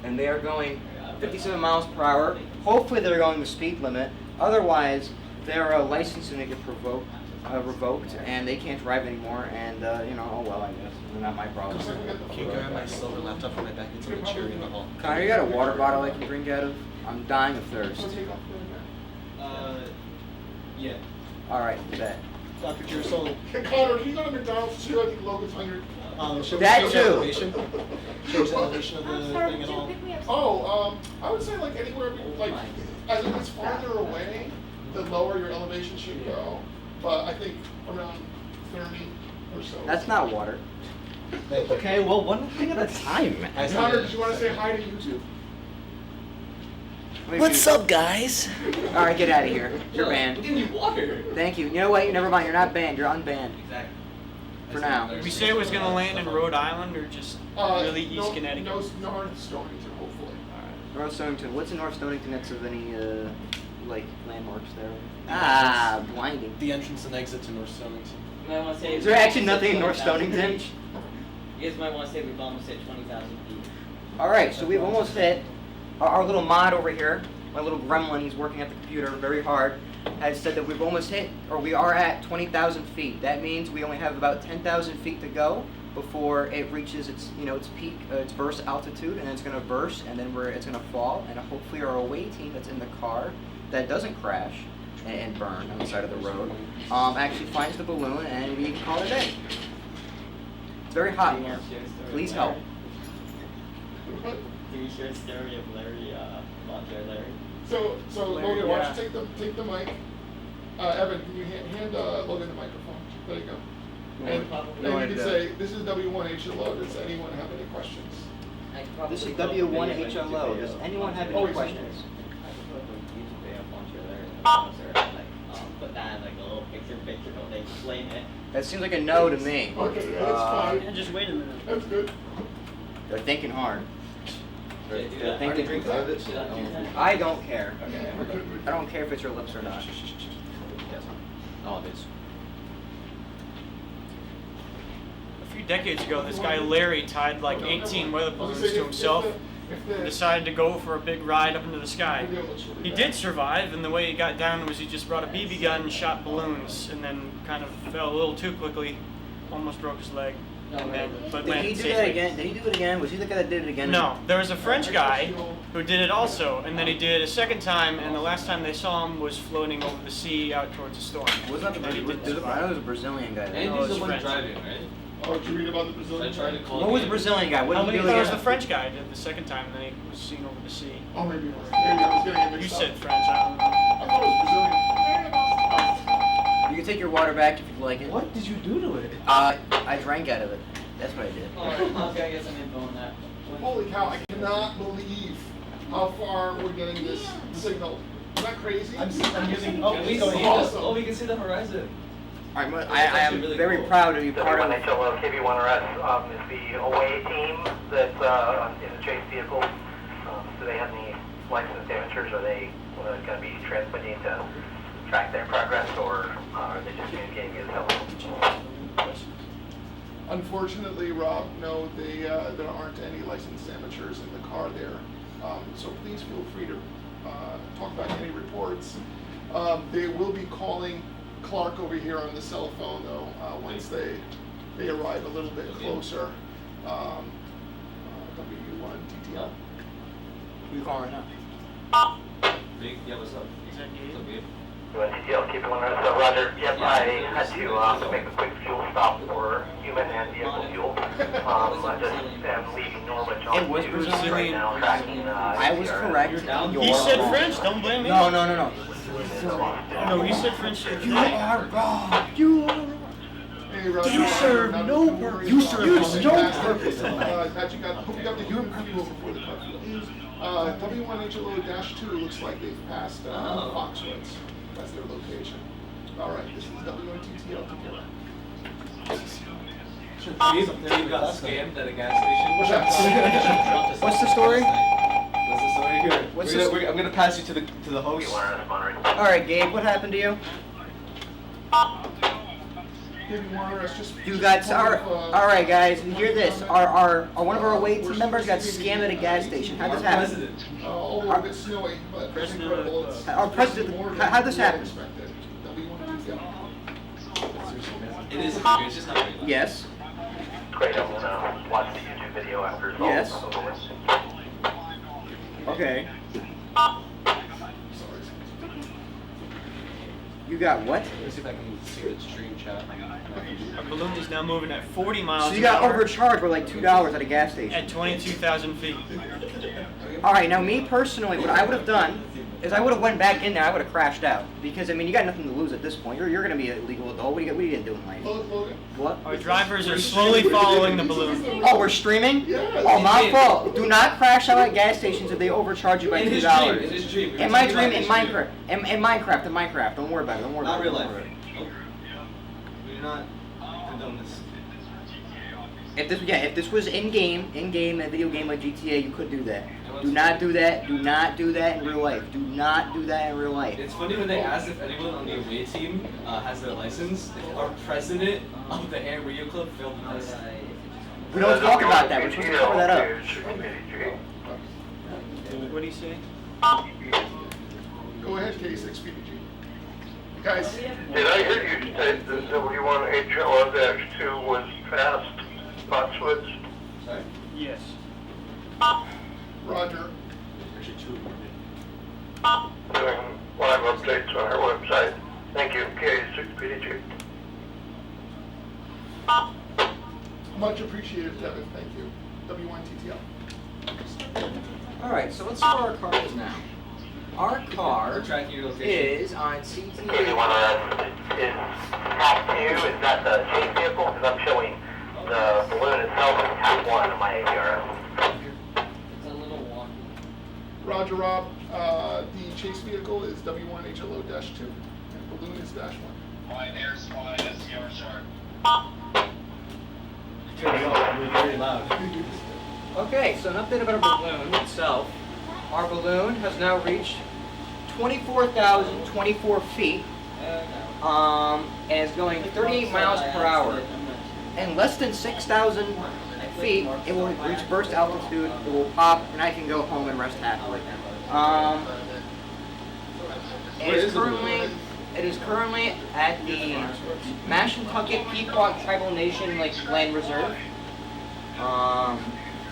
And they are going 57 miles per hour. Hopefully they're going the speed limit. Otherwise, their licensing they get provoked revoked, and they can't drive anymore. And you know, oh well, I guess not my problem. Can you grab my silver laptop from my back? It's on the chair in the hall. Connor, you got a water bottle I can drink out of? I'm dying of thirst. Yeah. All right, bet. Dr. Jersol. Connor, can you go to McDonald's too? I think Logan's hungry. Should we That change too. the elevation? Change the elevation of the thing at all? Oh, I would say like anywhere, like, as it gets farther away, the lower your elevation should go. But I think around 30 or so. That's not water. Okay, well, one thing at a time. Connor, did you want to say hi to YouTube? What's up, guys? All right, get out of here. You're banned. Give me water. Thank you. You know what? Never mind. You're not banned. You're unbanned. Exactly. For now. Did we say it was going to land in Rhode Island or just really East Connecticut? No, North Stonington, hopefully. North Stonington. What's in North Stonington next of any like landmarks there? Ah, blinding. The entrance and exit to North Stonington. You might want to say Is there actually nothing in North Stonington? You guys might want to say we've almost hit 20,000 feet. All right, so we've almost hit our little mod over here. My little gremlin, he's working at the computer very hard, has said that we've almost hit, or we are at 20,000 feet. That means we only have about 10,000 feet to go before it reaches its, its peak, its burst altitude, and then it's going to burst, and then it's going to fall, and hopefully our away team that's in the car that doesn't crash and burn on the side of the road actually finds the balloon, and we can call it a day. It's very hot in here. Please help. Can you share a story of Larry, Launcher Larry? So Larry, Logan, why yeah. don't you take the mic? Evan, can you hand Logan the microphone? There you go. And you can say, this is W1HLO. Does anyone have any questions? This is W1HLO. Does anyone have any questions? Put that like a little picture when they explain it. That seems like a no to me. Okay, that's fine. Yeah, just wait a minute. That's good. They're thinking hard. Yeah, Thinking. drink out of it? I don't care. Okay. I don't care if it's your lips or not. Oh, it is. A few decades ago, this guy Larry tied like 18 weather balloons to himself and decided to go for a big ride up into the sky. He did survive, and the way he got down was he just brought a BB gun and shot balloons, and then kind of fell a little too quickly, almost broke his leg. And then, but Did he landed do safely. that again? Did he do it again? Was he the guy that did it again? No, there was a French guy who did it also, and then he did it a second time, and the last time they saw him was floating over the sea out towards a storm. Was that And he did I know it was a Brazilian guy. And No, he's the it's one French. driving, right? Oh, did you read about the Brazilian? I tried to call What was the him. Brazilian guy? What How did he many do times again? the French guy did the second time, and then he was seen over the sea. Oh, maybe it was. Maybe I was getting it You mixed said up. French, I don't know. I thought it was Brazilian. You can take your water back if you'd like it. What did you do to it? I drank out of it. That's what I did. Okay, I get some info on that. Holy cow, I cannot believe how far we're getting this signal. Is that crazy? I'm using. Can we see awesome. oh, we can see the horizon. I am really very cool. proud to be part of. W1HLO KB1RS is the away team that's in the chase vehicle. Do they have any licensed amateurs? Are they going to be transmitting to track their progress, or are they just communicating via telephone? Unfortunately, Rob, no, there aren't any licensed amateurs in the car there. So please feel free to talk about any reports. They will be calling Clark over here on the cell phone, though, once they arrive a little bit closer. W1TTL. We call right now. Big, yeah, what's up? Is that What's up, you? Gabe? W1TTL, keep it 100. So Roger, yep, I had to make a quick fuel stop for human and vehicle fuel. I just am leaving Norwich on It was to Brazilian. right now, tracking I was APRS. correct. He said French, don't blame me. No. No, he said French. You are wrong. You are wrong. Hey, Roger, You serve Roger, no don't worry purpose. You about serve it. no purpose. Pat, hope you got the human fuel before the car fuel. W1HLO-2 looks like they've passed Foxwoods. That's their location. All right, this is W1TTL together. Gabe got scammed at a gas station. What's the story? What's the story here? What's We're this- gonna- I'm gonna pass you to the host. W1RS monitoring. All right, Gabe. What happened to you? You got all right, guys. Hear this. Our one of our away team members got scammed at a gas station. How'd this happen? President. A little bit snowy, but President incredible. of, It's our president- more how'd this than happen? expected. W1TTL. It is. It's just not very loud. Yes. Great, I'm gonna watch the YouTube video after it's Yes. over with. Okay. You got what? Let's see if I can see the stream chat. Our balloon is now moving at 40 miles So you an got hour overcharged by like $2 at a gas station. at 22,000 feet. All right, now me personally, what I would have done is I would have went back in there. I would have crashed out because I mean you got nothing to lose at this point. You're gonna be a legal adult. What are you gonna do in life? Logan? What? Our drivers are slowly following the balloon. Oh, we're streaming? Yes. Oh, my fault. Do not crash out at gas stations if they overcharge you by In his $2. dream, in his dream. In my dream, in Minecraft. In Minecraft. Don't worry about it. Don't worry Not about it. real Don't life. worry. We do not condone this. If this was in game, a video game like GTA, you could do that. Do not do that. Do not do that in real life. Do not do that in real life. It's funny when they asked if anyone on the away team has their license. Our president of the Air Radio Club failed the test. We don't talk about that. We're supposed to cover that up. What do you say? Go ahead, K6PDG. Guys, Did I hear you state that W1HLO-2 was past Spotswoods? Sorry? Yes. Roger. Actually, two of them. Doing live updates on our website. Thank you, K6PDG. Much appreciated, Devin. Thank you. W1TTL. All right, so let's see where our car is now. Our car We're tracking your location. is on If you CTA. want to, is HAB 2, is that the chase vehicle? Because I'm showing the balloon itself as HAB 1 on my APRS. Roger, Rob. The chase vehicle is W1HLO-2, and balloon is -1. Fine, air squad, SCR sharp. Very loud. Okay, so an update about our balloon itself. Our balloon has now reached 24,024 feet, and is going 38 miles per hour. In less than 6,000 feet, it will reach burst altitude, it will pop, and I can go home and rest happily. It is currently at the Mashantucket Pequot Tribal Nation Land Reserve.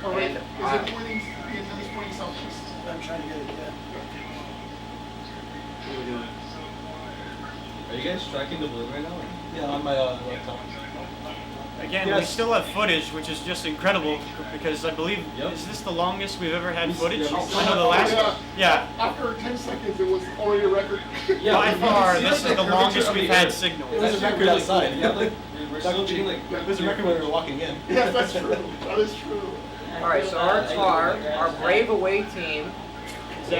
Correct. And, Is it pointing? He's pointing southeast. I'm trying to get it, yeah. Are you guys tracking the balloon right now? Yeah, on my laptop. Again, we Yes. still have footage, which is just incredible because I believe, Yep. is this the longest we've ever had footage? yeah, we I still know the Oh, last, yeah. yeah, After 10 seconds, it was already a record. by far, see, this like, is the the longest curvature of we've the had air. signal. It was a Actually record really outside. cool. Yeah, like, we're still getting like. It was a record when we were walking in. Yes, that's true. That is true. All right, so our car, our Brave Away team, Is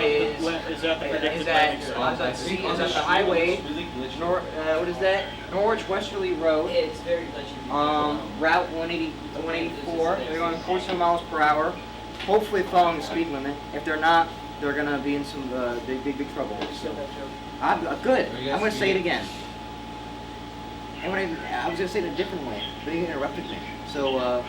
that the predicted is landing at zone? is at the highway, what is that? Norwich Westerly Road. It's very glitchy. Route 184. They're going 47 miles per hour. Hopefully following the speed limit. If they're not, they're gonna be in some big trouble. So, good. I'm gonna say it again. And when I was gonna say it a different way, but he interrupted me. So.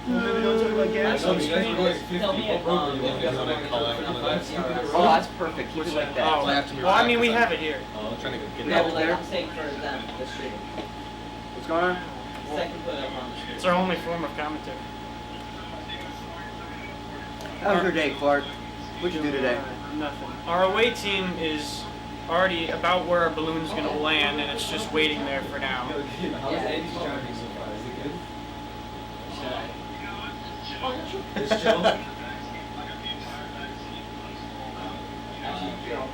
Maybe don't talk about gas So on you guys screen. were going 50 Tell me if, over, you guys want to call out on the left? Oh, that's perfect. Keep it like that. Oh, well, I mean, we have it here. Oh, I'm trying to get We have that. it there. I'm saying for them, the stream. What's going on? Second put up on the stream. It's our only form of commentary. How was your day, Clark? What'd you do today? Nothing. Our away team is already about where our balloon's gonna land, and it's just waiting there for now. How is Andy's driving so far? Is it good? It's chill.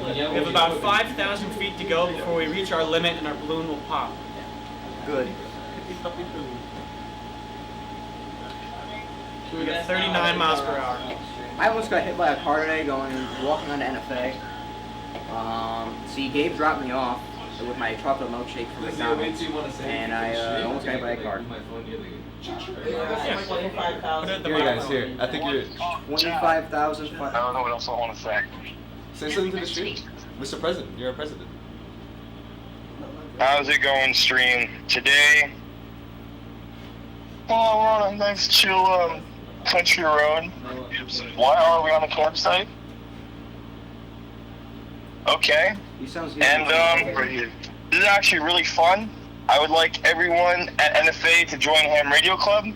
We have about 5,000 feet to go before we reach our limit, and our balloon will pop. Good. So we got 39 miles per hour. I almost got hit by a car today walking on the NFA. See, Gabe dropped me off with my chocolate milkshake from McDonald's, and I almost got hit by a car. Yeah. 25,000. the Here, guys, microphone. here. I think you're. 25,000. I don't know what else I want to say. Say something to the street. Mr. President, you're a president. How's it going, stream? Today, well, we're on a nice chill country road. Why are we on a campsite? Okay. You sounds And this is actually really fun. I would like everyone at NFA to join Ham Radio Club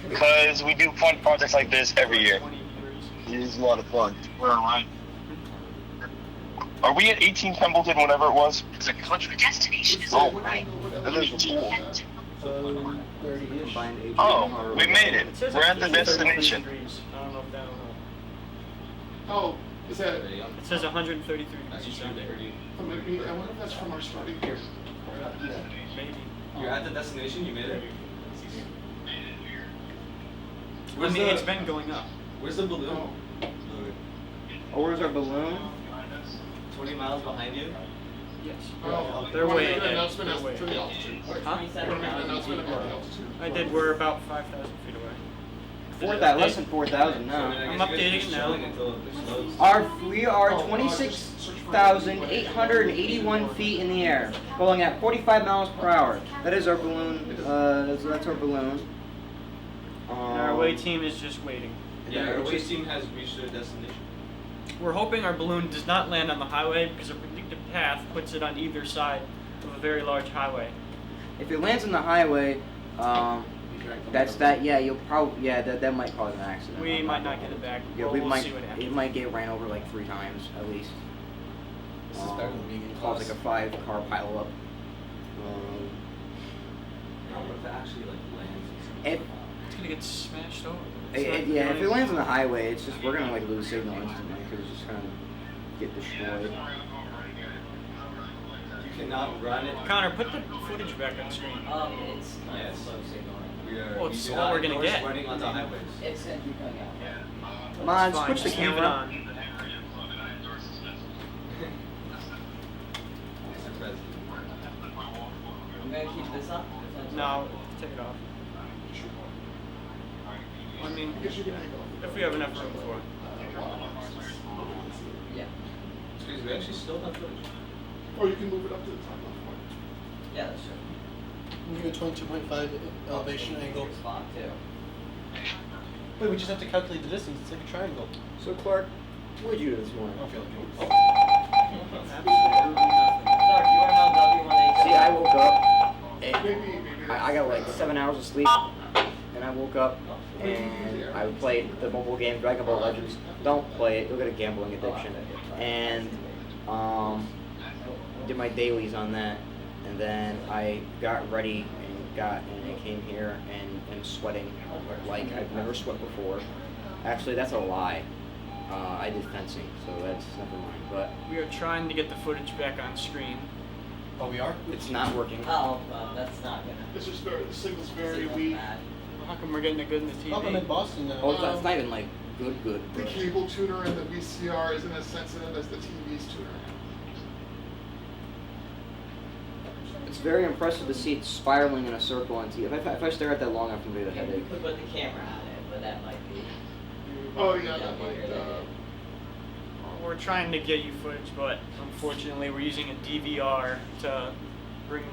because we do fun projects like this every year. It is a lot of fun. We're online. Are we at 18 Templeton, whatever it was? It's a country destination. Oh, right. That is cool. 30-ish. Oh, we made it. It says We're at the 133 destination. degrees. I don't know if that'll help. Oh, is that? It says 133 That's degrees. just down there. I wonder if that's from our starting here. Maybe. You're at the destination. You made it. I mean, it's been going up. Where's the balloon? Oh. Logan. Oh, where's our balloon? 20 miles behind you. Yes. Oh, They're wanna way make an ahead. announcement They're as way to the ahead. altitude. Huh? Make an announcement about the altitude. I did. We're about 5,000 feet away. 4,000, less than 4,000 So, I mean, now. I I'm guess you guys updating keep now. chilling until it slows. We are 26,881 feet in the air, going at 45 miles per hour. That is our balloon. That's our balloon. And our away team is just waiting. Yeah, our away team has reached their destination. We're hoping our balloon does not land on the highway because a predicted path puts it on either side of a very large highway. If it lands on the highway, that's that. Yeah, you'll probably. Yeah, that might cause an accident. We might not get it back. Yeah, Well, we we'll might. see what happens. It might get ran over like 3 times at least. This is better than being in Cause class. like a 5-car pileup. I don't know if it actually like lands. It, It's gonna get smashed over. It's not yeah, if going- it lands on the highway, it's just we're gonna like lose signal instantly because it's just gonna get destroyed. You cannot run it. Connor, put the footage back on screen. It's Yes. slow signal. We are. Well, it's we do all not we're gonna endorse get. running onto highways. It's gonna keep going out. Come on, It's fine, switch the just leave it camera. on. Mr. President. I'm gonna keep this up. No, take it off. I mean, I guess you can hang off. if we have enough room for it. Yeah. Excuse me, we actually still have footage. Or you can move it up to the top left one. Yeah, that's true. Give it 22.5 elevation angle. Spot too. Wait, we just have to calculate the distance. It's like a triangle. So Clark, what did you do this morning? I don't feel like it. Absolutely nothing. Clark, you are now W1HLO. See, I woke up. And Maybe I got like 7 hours of sleep, and I woke up and I played the mobile game Dragon Ball Legends. Don't play it; you'll get a gambling addiction. And did my dailies on that, and then I got ready and I came here and sweating like I've never sweat before. Actually, that's a lie. I did fencing, so that's never mind. But We are trying to get the footage back on screen. Oh, we are? it's not working. Oh, but that's not gonna. It's just very, the signal's very signal's weak. bad. How come we're getting it good in the Oh, I'm in TV? Boston now. Oh, that's not even like good. The But cable tuner and the VCR isn't as sensitive as the TV's tuner. it's very impressive to see it spiraling in a circle on TV. If I stare at that long enough, I'm gonna get a Yeah, we headache. could put the camera on it, but that might be. Oh yeah, that might. We're trying to get you footage, but unfortunately we're using a DVR to bring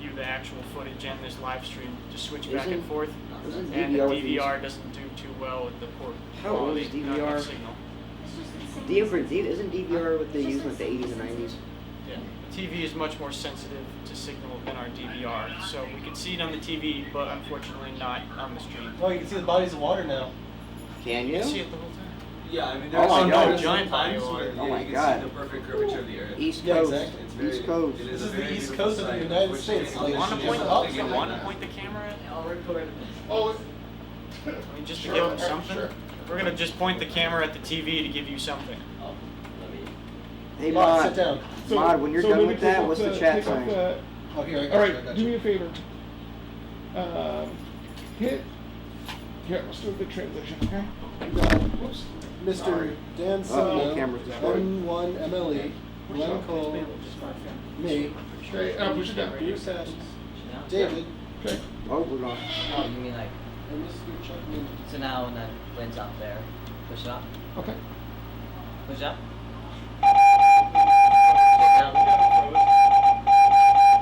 you the actual footage and this live stream to switch back and Isn't- forth. Isn't And the DVR with DVR doesn't do too well with the port. How old quality, is not enough DVR? signal. Isn't DVR what they used in like the 80s and 90s? Yeah. TV is much more sensitive to signal than our DVR, so we can see it on the TV, but unfortunately not on the stream. Oh, you can see the bodies of water now. Can You you? can see it the whole time. Yeah, I mean, Oh my some God. there's Giant some times body where of water. Oh my you can God. see the perfect curvature of the earth. East Yeah, Coast. exactly. It's very, East Coast. It This is is a the very East beautiful Coast of the sight, United unfortunately. States, You ladies want and to point? gentlemen. You want to point the camera at? I'll record it. Oh. I mean, just to Sure, give them something. sure. We're gonna just point the camera at the TV to give you something. Oh, let me. Hey, Mod, Mod. sit down. Mod, when you're done with that, what's the chat saying? Oh, here, I got All you, I right, got do you. me a favor. Hit. Here, let's do a good transition, okay? Whoops. Mr. Dan Uh-oh, camera's destroyed. N1MLE, Glenn Cole, me, Okay, push it down. Bruce Ashes, Now? David, Okay. Oh, we're gone. Oh, you mean like, and Mr. Chuck Newman. so now when that wind's up there, push it up, Okay. push it up.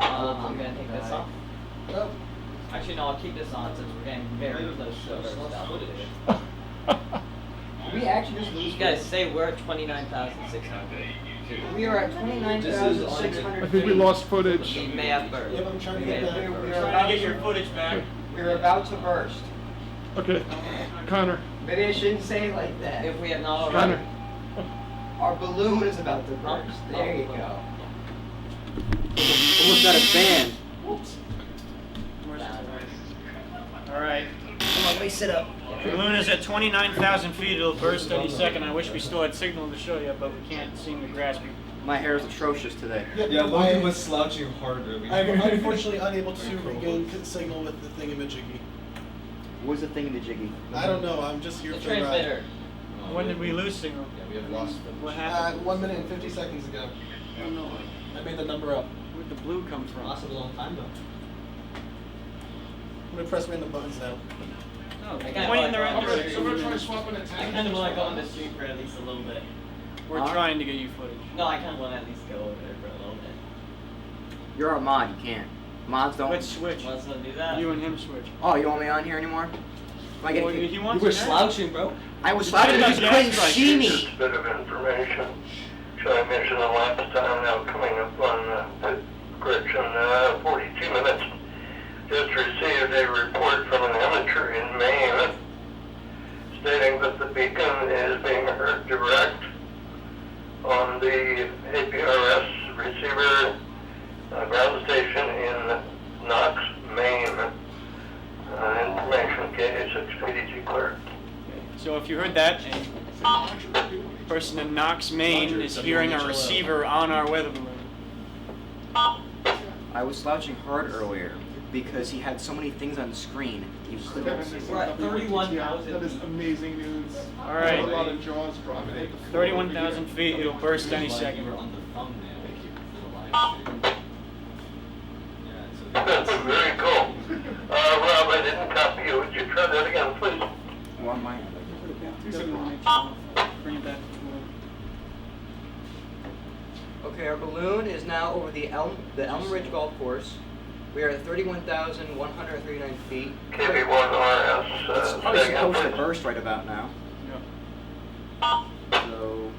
I'm gonna take this off. Oh, Actually, no, I'll keep this on since we're getting very close to the first elevation. We actually just You guys say we're at 29,600. We are at This is 29,600 I think we lost footage. It may have burst. Yeah, but I'm trying to get that. We're Trying about to get to- your footage back. We're about to burst. Okay, Connor. Maybe I shouldn't say it like that. If we have not already. Connor. Our balloon is about to burst. There you go. Almost got a band. All right. Come on, let me sit up. The balloon is at 29,000 feet. It'll burst any second. I wish we still had signal to show you, but we can't seem to grasp you. My hair is atrocious today. Yeah, Logan was slouching harder. I'm unfortunately unable to regain signal with the thingamajiggy. What's the thing in the jiggy? I don't know. I'm just here The for a ride. transmitter. When did we lose signal? Yeah, we have lost footage. What happened? 1 minute and 50 seconds ago. Oh, no. I made the number up. Where'd the blue come from? Lost it a long time though. I'm gonna press random buttons now. Oh, I kinda point in like the right that. direction. So we're trying to swap an I antenna. kind of want to go on the street for at least a little bit. We're trying to get you footage. No, I kind of want to at least go over there for a little bit. You're our mod, you can't. Mods don't. Let's switch. Want to do that? You and him switch. Oh, you want me on here anymore? Am I Well, getting... he wants You were to- slouching, bro. I was sliding because you couldn't see me. Just a bit of information. Should I mention the last time now coming up on the correction, 42 minutes. Just received a report from an amateur in Maine stating that the beacon is being heard direct on the APRS receiver ground station in Knox, Maine. Information K6PDG clear. So if you heard that, a person in Knox, Maine is hearing a receiver on our weather balloon. I was slouching hard earlier because he had so many things on the screen you couldn't see. We're at 31,000. That is amazing news. All right. A lot of jaws dropping. 31,000 feet, it'll burst any Like second. you were on the thumbnail for the live stream. Yeah, so Very cool. Rob, I didn't copy you. Would you try that again, please? What am I? Bring it back to Okay, our balloon is now over the Elm Ridge Golf Course. We are at 31,139 feet. KB1RS. It's probably second, supposed to please. burst right about now. So,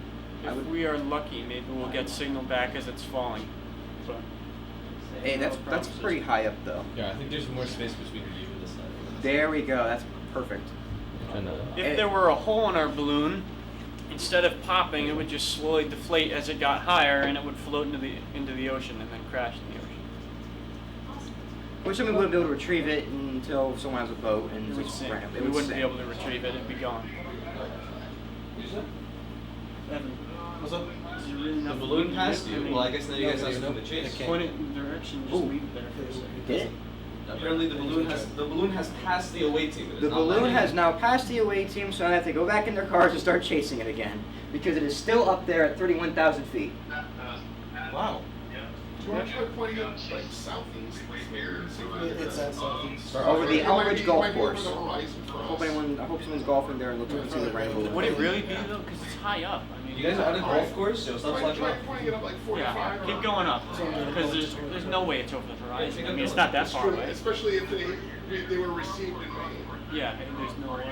I If would. we are lucky, maybe we'll get signal back as it's falling. But Hey, that's pretty high up though. Yeah, I think there's more space between you and this side. There we go. That's perfect. if there were a hole in our balloon, instead of popping, it would just slowly deflate as it got higher, and it would float into the ocean and then crash in the ocean. Which I mean, we wouldn't be able to retrieve it until someone has a boat and It would just sink. ran it. We wouldn't be able to retrieve it; it'd be gone. Evan, What's up? is there really The enough balloon passed I you? mean, Well, I guess now you guys No, have something to it chase. can't. point it in the direction, just Ooh. leave it there for a second. Did it? Apparently the balloon has passed the away team. It is The not balloon landing. has now passed the away team, so I have to go back in their cars and start chasing it again because it is still up there at 31,000 feet. Wow. Do you want to try pointing it like southeast? It's at southeast. Over the Elm Ridge Golf Course. I I hope someone's golfing there and looking to see the rainbow. Would it really be though? Because it's high up. I mean, You guys are on a golf course, so stop Try flying. pointing it up like 45. yeah, keep going up because there's no way it's over the horizon. I mean, it's not that It's far true, away. especially if they were received in Maine. Yeah, there's no way.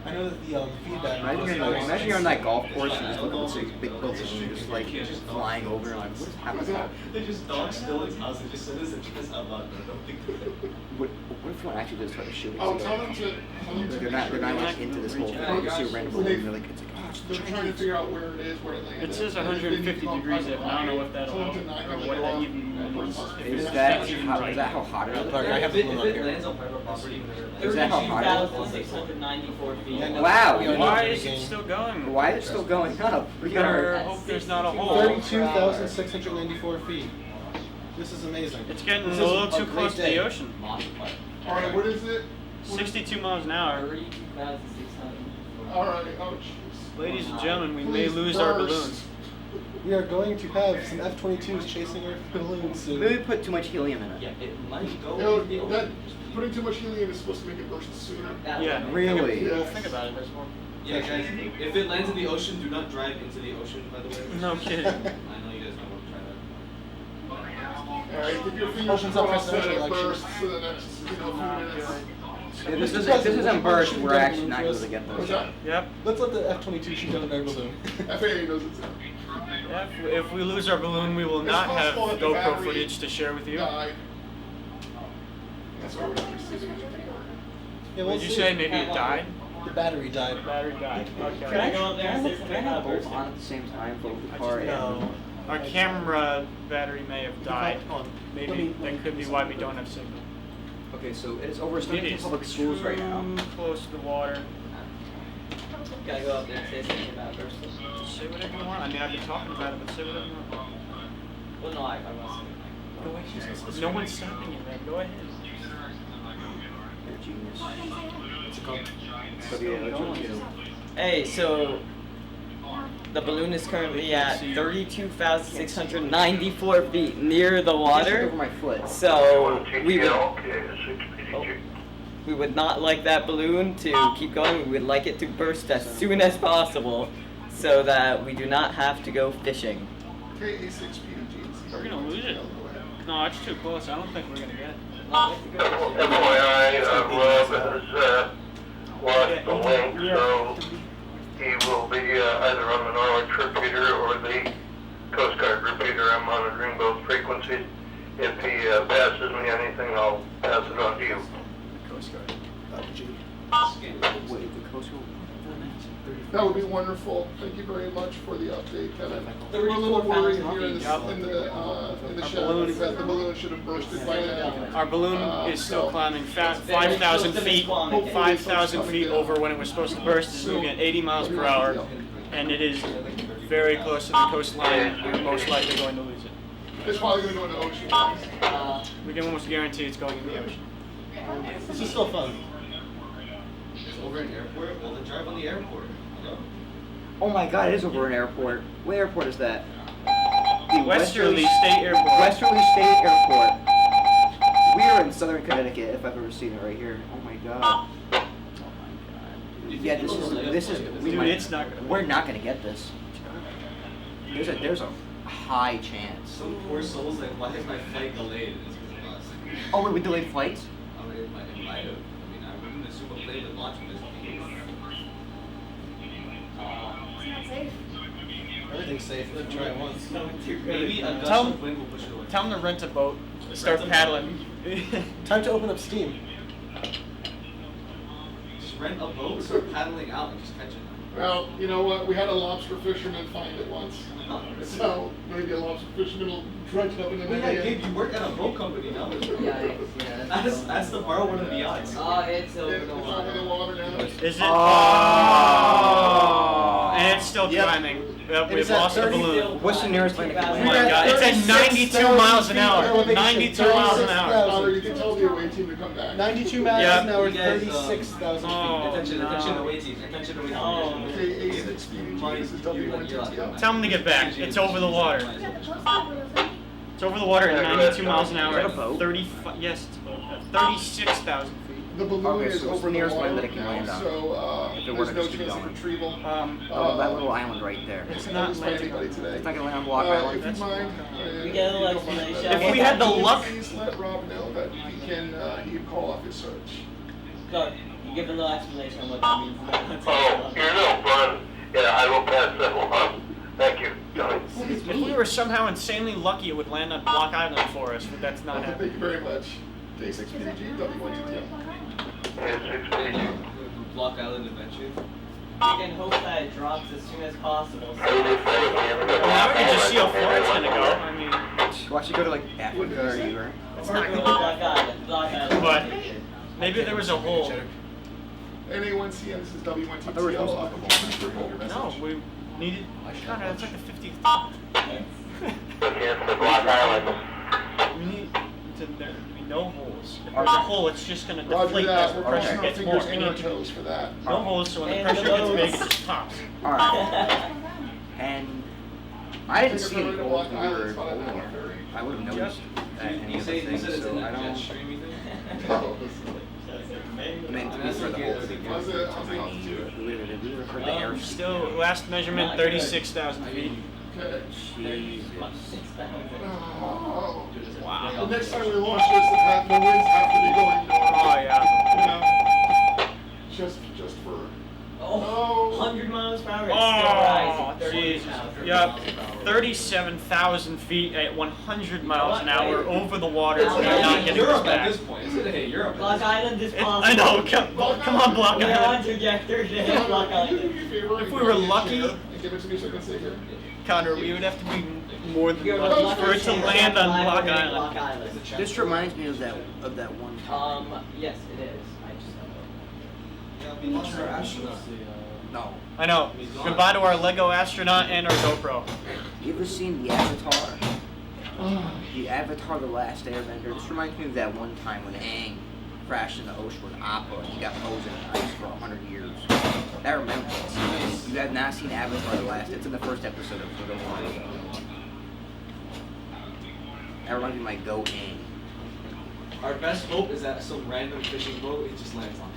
I know that the feedback. Imagine you're on that golf course and just looking at this big building and just like flying over and like, what is happening? They just dodged Dylan's house and just said this and just out loud. No, don't think of it. What if one actually just started shooting? Oh, tell them to. They're not like into this whole thing. You see a random balloon and they're like, it's like, oh, it's They're trying to figure out where it is, where it landed. It says 150 degrees F. I don't know if that'll Tell help them to or not what that even means. If Is it's that even how, right. is that how hot it is? Parker, I have If the balloon it up here. lands on private property, Is that how hot it is? 2,694 feet. Yeah, no, Wow. we are Why not is it regain- still going? Why is it still going up? We got Better our, hope there's not a hole. 32,694 feet. This is amazing. It's getting a This is little a too great close to day. the ocean. Alright, what is it? 62 miles an hour. 32,694. Alright, oh jeez. Ladies and gentlemen, we may Please lose our burst. balloons. We are going to have some F-22s chasing our balloons soon. maybe put too much helium in it. Yeah, it might go. You know, that, putting too much helium is supposed to make it burst sooner. Yeah. Really? Well, think about it. There's more. Yeah, guys, if it lands in the ocean, do not drive into the ocean, by the way. No kidding. I know you guys might want to try that. Alright, keep your fingers Opens up crossed that presidential it election. bursts for the next, few minutes. If this isn't burst, we're actually not going to get What's this. that? Yep. Let's let the F-22 shoot down our balloon. FAA knows it's there. Yeah, if we lose our balloon, we will not have possible that the GoPro battery footage to share with you. died. That's why we're not receiving it anymore. Yeah, What did you say? Maybe it died? The battery died. Battery died. Okay. Can I go up there and say Can something I have about both bursting? on at the same time for the I car? just know our camera battery may have died. Hold on. Maybe that could be why we don't have signal. Okay, so it's over It Stonington is Public Schools right now. too close to the water. Gotta go up there and say something about bursting. Just say whatever you want. I mean, I've been talking about it, but say whatever you want. Well, no, I want to. Go ahead. No one's stopping you, man. Go ahead. You're a genius. What's it called? Hey, so the balloon is currently at 32,694 feet near the water. Over my foot. So we would, Okay, 6PDG. we would not like that balloon to keep going. We would like it to burst as soon as possible so that we do not have to go fishing. KA6PDG. We're gonna lose it. No, it's too close. I don't think we're gonna get it. FYI, Rob has lost the link, so he will be either on the Norwich repeater or the Coast Guard repeater. I'm monitoring both frequencies. If he passes me anything, I'll pass it on to you. Coast Guard. Wait, the Coast Guard? That would be wonderful. Thank you very much for the update, Kevin. We're a little worried here in the shed that the balloon should have bursted by now. Our balloon is still climbing 5,000 feet, 5,000 feet over when it was supposed to burst. It's moving at 80 miles per hour, and it is very close to the coastline. We're most likely going to lose it. It's probably going to go in the ocean. We can almost guarantee it's going in the ocean. This is still fun. It's over an airport. Well, then drive on the airport. Oh my god, it is over an airport. What airport is that? The Westerly State Airport. Westerly State Airport. We are in southern Connecticut, if I've ever seen it right here. Oh my god. Yeah, this is. Dude, it's not gonna. We're not gonna get this. There's a high chance. Some poor soul's like, why is my flight delayed? It's because of us. Oh wait, we delayed flights? I mean, it might have. I mean, I wouldn't assume a plane would launch from this thing. Everything's safe. Let's try it once. Maybe a gust Tell of wind will push it away. them to rent a boat, start paddling. Time to open up Steam. Just rent a boat, start paddling out, and just catch it. Well, you know what? We had a lobster fisherman find it once. So maybe a lobster fisherman will dredge it up in the Well, yeah, Gabe, you work at a boat company now. That's the borrow one of the odds. Oh, it's It's over the over water. the water now. Is it? Oh. And it's still Yep. climbing. Yep, It we've is at lost the 30 balloon. What's the nearest landing? Oh We're my at god, it's at 92 miles an hour. 92 miles an hour. Connor, you can tell the away team to come back. 92 miles Yeah. an hour, You guys, 36,000 oh. feet. Attention, no. attention away team. Attention away team. Oh. KA6PDG, this is W1HLO. Tell them to get back. It's over the water. It's over the water at 92 miles an hour Is that a at boat? 35. Yes, it's a boat. At 36,000 feet. The balloon Okay, is so it's over the the nearest water one that it can now, land on. so If it were there's to no just keep chance of going. retrieval. Oh, that little island right there. It's Not not by landing. anybody today. It's not gonna land on Block If Island. you mind, We get a little explanation. If we had the luck. Please let Rob know that he can call off his search. Look, you give a little explanation on what that means. Oh, you're no fun. Yeah, I will pass that along. Thank you, Johnny. If we were somehow insanely lucky, it would land on Block Island for us, but that's not Thank happening. you very much. K6PDG, W1HLO. Block Island Adventure. We can hope that it drops as soon as possible. Well, now we can just see how far it's gonna go. I mean, Why should you go to like Africa or anywhere? It's not going to Block Island. Block Island. but maybe there was a hole. NA1CN, this is thought we were W1TTL. No, we needed. God, that's like the 50th. Against the Block Island. We need to there to be no holes. If there's a hole, it's just gonna Roger deflate as that, the we're pressure crossing our gets more. fingers We and our need toes for that. no holes, so when the And pressure the gets big, it nose. just pops. Alright. And I didn't see any Fingers are holes right when to we Block were Island, it's about an over hour there. 30. I would have noticed that any You of say the you things, said it's so in I a jet don't. streamy thing? Meant to be for the whole thing. How's it- how's it- We would have heard the air. Still, last measurement, 36,000 feet. Okay. Jesus. Oh. Wow. The next time we launch this, the winds have to be going north. Oh yeah. You know, just for Oh. 100 miles per hour. It's still Oh, rising. Jesus. 30 Yep. miles per hour. 37,000 feet at 100 miles an hour over the water. It's We're like not getting Europe this at back. this point. It's gonna hit Europe. Block Island is possible. I know. Come on, Block We're on Island. trajectory to hit Connor, Block can you do Island. me a favor? If we and were give me a lucky- chair and give it to me so I can sit here. Connor, we would have to be more than You're lucky lucky for it to land on Block Block Island. Island. This reminds me of that one time. Yes, it is. I just No. I know. Goodbye to our Lego astronaut and our GoPro. You ever seen the Avatar? The Avatar: The Last Airbender. This reminds me of that one time when Aang crashed in the ocean with Appa and he got frozen in ice for 100 years. I remember this. You have not seen Avatar: The Last. It's in the first episode of the one. That reminds me of my Go Aang. Our best hope is that some random fishing boat it just lands on.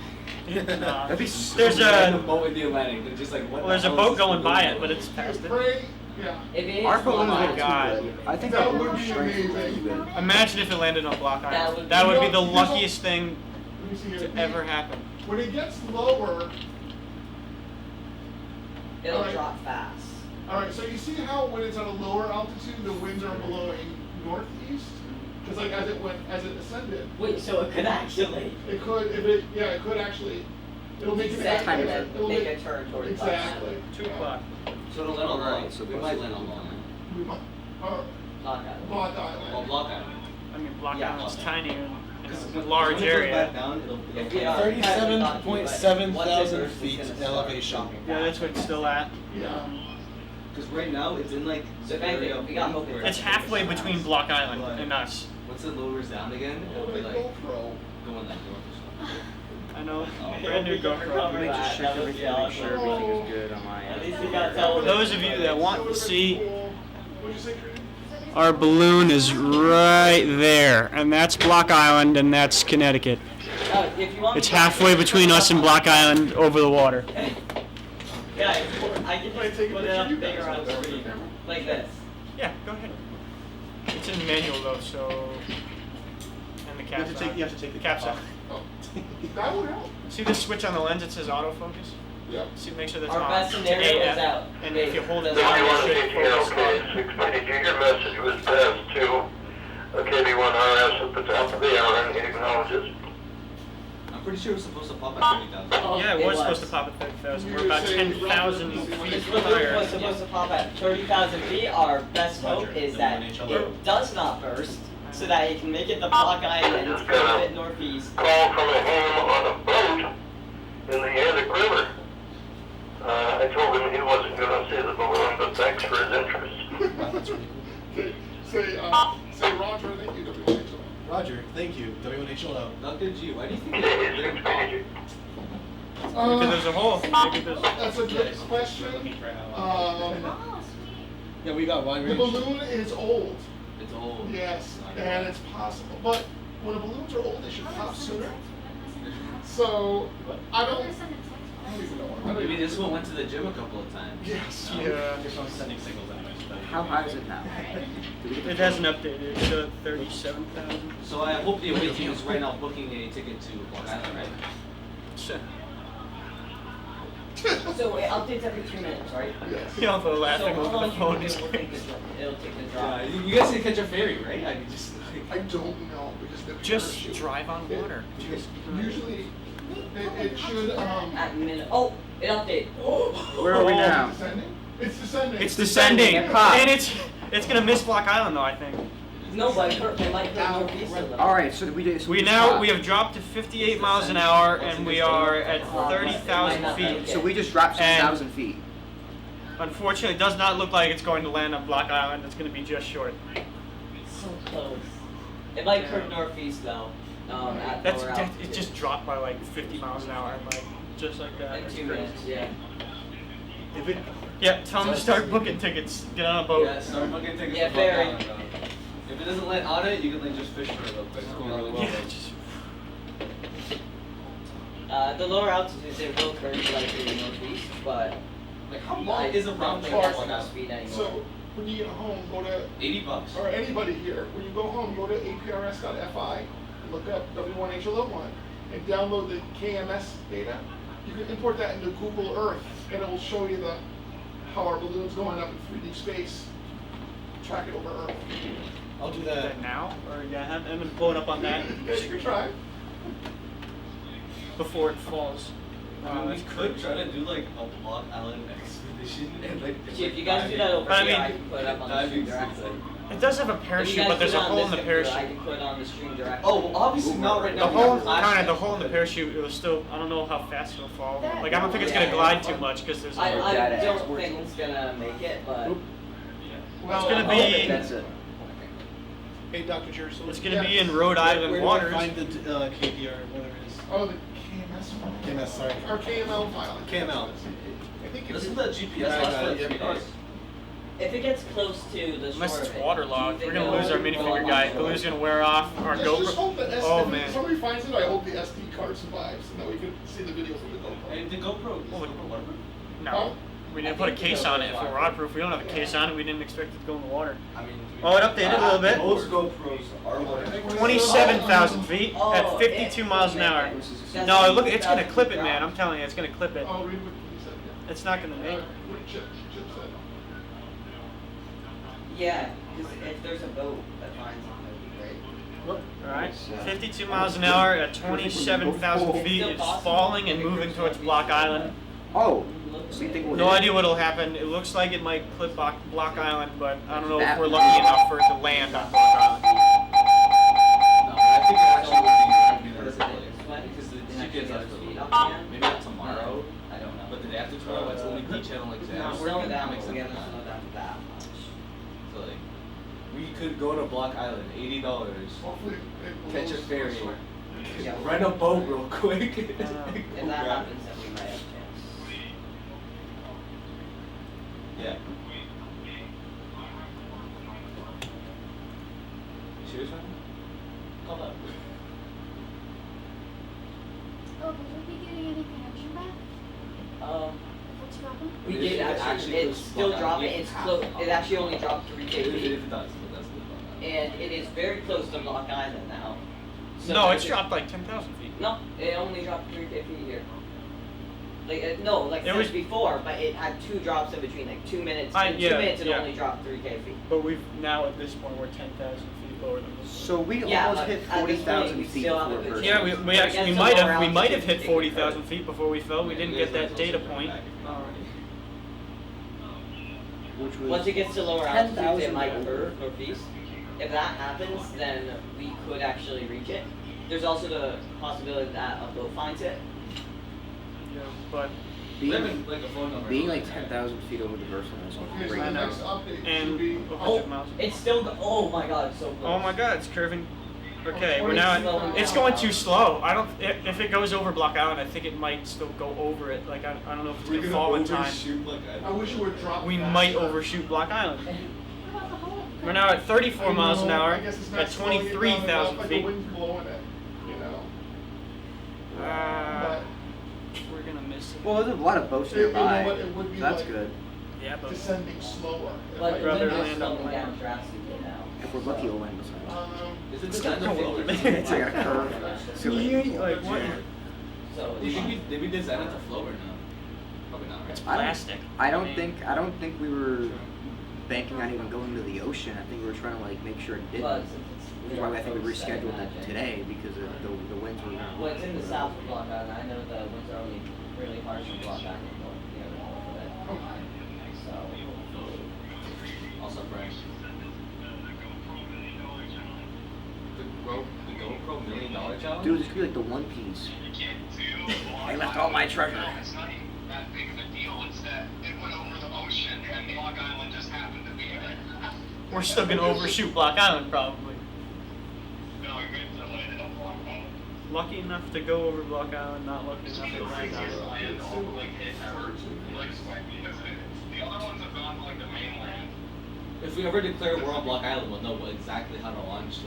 There's Some random boat in the Atlantic. They're just like, what? Well, there's a the hell boat is this going by boat? it, but it's past it. Pray, yeah. If it Our hits balloon Block went Oh too Island, good. I think That our would balloon be strength was amazing. too good. Imagine if it landed on Block Island. would That be- would be the You know- luckiest thing Let me see here. to ever happen. When it gets lower, it'll Alright. drop fast. alright, so you see how when it's at a lower altitude, the winds are blowing northeast? Because like as it ascended, Wait, so it could actually it could, it could actually, it'll make it set time and is then make a turn towards Block Exactly. Island. 2 o'clock. So it'll land on Alright, Long. so We what's might the- land on Long. We might, Block Island. Block Well, Island. Block Island. I mean, Block Yeah. Island's tiny and it's a When large it goes back area. down, it'll If we are 37.7 once it thousand bursts, it's feet gonna start elevation. dropping Yeah, fast. that's what it's still at. Yeah. Because right now it's in like So the thank area you. of We got wind hope. where It's halfway between Block Island and us. once it lowers down again, it'll With be a like GoPro. going like north or something. I know. Oh. Brand new Cover GoPro. Let me just check that would everything, be make sure awesome. everything is good on my At end. least we got tell For those of you that want to see, What'd you say, Trudy? our balloon is right there, and that's Block Island, and that's Connecticut. If you want It's halfway between us and Block Island over the water. Guys, I can Might just take a put it picture up of you bigger guys on the screen. Like this. Yeah, go ahead. It's in manual though, so. And the cap's on. You have to take the cap's cap on. Oh, that would help. See this switch on the lens? It says autofocus. Yep. See, make sure that's Our on. best to scenario AF, is out. And if you hold it Doesn't down, matter. it should focus on. Explained to you, your message was passed to KB1RS at the top of the hour, and he acknowledges. I'm pretty sure it was supposed to pop at 30,000. Yeah, it was supposed to pop at 30,000. We're about 10,000 This feet balloon higher. was supposed to pop at 30,000 feet. Our best hope Roger. is that W1HLO. it does not burst, so that it can make it to Block Island and go a bit northeast. Call from a ham on a boat in the Atlantic River. I told him he wasn't going to say the balloon, but thanks for his interest. That's right. Okay. Say Roger, thank you, WHLO. Roger, thank you. W1HLO. Dr. G, why do you think it Today's didn't pop? expenditure. Because there's a hole. Maybe there's. That's a good question. Yeah, we got wide The range. balloon is old. It's old. Yes, and it's possible. But when the balloons are old, they should pop sooner. So I don't even know. I don't Maybe even this one went to the gym a couple of times. Yes. Yeah. Your phone's sending signals anyways. But How high is it now? Did we get the It hasn't updated. It's 37,000. So I hope the away team is right now booking a ticket to Block Island, right? So it updates every 2 minutes, right? Yes. You know, the laughing So how over long the do you phone think is it'll take to- it'll take to drop? You guys can catch a ferry, right? I mean, just I don't know because the just parachute- drive on water. Just Usually, it should At minute. Oh, it updated. Where are we now? Descending? It's descending. It's descending, It popped. and it's gonna miss Block Island though. I think. No, but it might go northeast a little. All right, so we did. So We just now dropped. we have dropped to 58 miles an hour, and we are at 30,000 feet. So we just dropped And- 6,000 feet. Unfortunately, it does not look like it's going to land on Block Island. It's going to be just short. So close. It might curve northeast though. At That's lower it altitude. just dropped by like 50 miles an hour, like just like that. In It's 2 crazy. minutes, yeah. if it. Yeah, tell them to start booking tickets. Get on a boat. Yeah, start booking tickets Yeah, to Block ferry. Island, bro. If it doesn't land on it, you can like just fish for it real quick. It's going really well. Yeah, just The lower altitudes it will curve likely to northeast, but Like how I long is a don't round think trip that's on enough that? speed anymore. So when you get home, go to $80. or anybody here, when you go home, go to APRS.fi and look up W1HLO1 and download the KMS data You can import that into Google Earth, and it will show you how our balloon's going up in 3D space. Track it over Earth. I'll do Is that. that now? Or yeah, I'm gonna blow it up on that Yeah, you can try. before it falls. We That's could crazy. try to do like a Block Island expedition and like. See, if you guys do that over I here, mean- I can put it up on the Diving stream directly. It does have a If you parachute, guys but there's do a it on hole in this the computer, I parachute. can put it on the stream directly. Oh, well, obviously not right The now. hole, we have kind of flashlights. the hole in the parachute. It was still. I don't know how fast it'll fall. That- Like I don't think it's gonna Yeah. glide too much because there's. I Data don't exports. think it's gonna make it, but Well, gonna I'll- be- That's it. Hey, Dr. Jersey. It's gonna be in Rhode Island Where waters. do I find the KDR, whatever it is? Oh, the KMS file. KMS, sorry. Or KML file. KML. I think it's. Listen to the GPS Yeah, I last got for it. 3 days. if it gets close to the shore Unless it's of it, waterlogged, do you we're think gonna lose it'll our go minifinger up guy. on shore? Glue's gonna wear off. Our Just hope that GoPro. Oh if man. somebody finds it, I hope the SD card survives, and that we can see the video from the GoPro. And the GoPro, is Oh, the GoPro waterproof? No. We didn't I put a think case the on it. If GoPro we're waterproof, we don't have a case on it. We didn't expect it to go in the water. I mean, Oh, it updated a little bit. Most GoPros are waterproof. 27,000 feet Oh, at 52 miles an hour. That's No, look, it's gonna 50,000 clip it, man. drops. I'm telling you, it's gonna clip it. Oh, read what he said, yeah. It's not gonna make it. What Chip said. Yeah, because if there's a boat that finds it, that'd be great. Alright, 52 miles an hour at 27,000 feet. It's falling and moving towards Block Island. Oh, so you think we'll No hit it? idea what'll happen. It looks like it might clip Block Island, but I don't know if That- we're lucky enough for it to land on Block Island. No, but I think it actually would be there Because early. Because the GPS actually, maybe not tomorrow, I don't know. but the day after tomorrow, it's only D channel exams. We're slowing down, Makes but we sense. haven't slowed down that much. So like, we could go to Block Island, $80, Hopefully it will catch a lose ferry, this way. Yeah. rent a boat real quick. If that happens, then we might have a chance. Yeah. Serious man? Call up. Oh, will we be getting any connection back? What's happening? We It did actually actually, it's goes still Block dropping, Island. it's close, it actually only dropped 3 If kb. it does, but that's the And it is very close to Block Island now. So No, it's that's- dropped like 10,000 feet. No, it only dropped 3 kb here. Like, no, like It since was- before, but it had 2 drops in between, like 2 minutes. In 2 yeah, minutes it yeah. only dropped 3 kb. But we've now at this point we're 10,000 feet lower than this. So we Yeah, almost but hit at this point, 40,000 we feet still have before a good first. Yeah, we Against actually the might lower have hit altitude, 40,000 feet before we fell. We didn't get that data point. Which was Once it gets to lower altitudes, 10,000 it might over. curve northeast. If that happens, then we could actually reach it. There's also the possibility that a boat finds it. Yeah, but being, like a phone number. being like 10,000 feet over the Versal is Okay, so great. the know. next update and should be. 100 miles. It's still, oh my god, it's so close. Oh my God, it's curving. Okay, Oh, we're now. It's going too down. slow. I don't. If it goes over Block Island, I think it might still go over it. Like I don't know if it's We're gonna gonna fall in time. overshoot Block Island. I wish it would drop. We faster. might overshoot Block Island. What about the hole? We're now at 34 miles an hour I guess it's not at slowing it down 23,000 enough, like feet. the wind's blowing it, you know. Uh, we're gonna miss it. Well, there's a lot of boats You know nearby. what, it would be so that's like- good. Yeah, but Descending slower. But If the I- rather wind is land on slowing land. down drastically now. If we're lucky, we'll land beside us. Is it It's the gonna end go of over float? there. It's like a curve. So Like what? So Do you think did we design it to float or no? Probably not, right? It's I don't- plastic. I don't think we were banking on even going to the ocean. I think we were trying to like make sure it didn't. but Which is why I think we rescheduled it today because of the winds were Well, gonna. it's in the south of Block Island. I know the winds are only really harsh in Block Island, but the other half of it. So hopefully. Also, Frank. The GoPro $1 million challenge? Dude, this could be like the One Piece. I left all my treasure. It's not even that big of a deal. It's that it went over the ocean and Block Island just happened to be there. We're still gonna overshoot Block Island probably. No, we went to land on Block Island. Lucky enough to go over Block Island, not lucky enough to land on it. And all the like hit efforts like because the other ones have gone to like the mainland. If we ever declare war on Block Island, we'll know exactly how to launch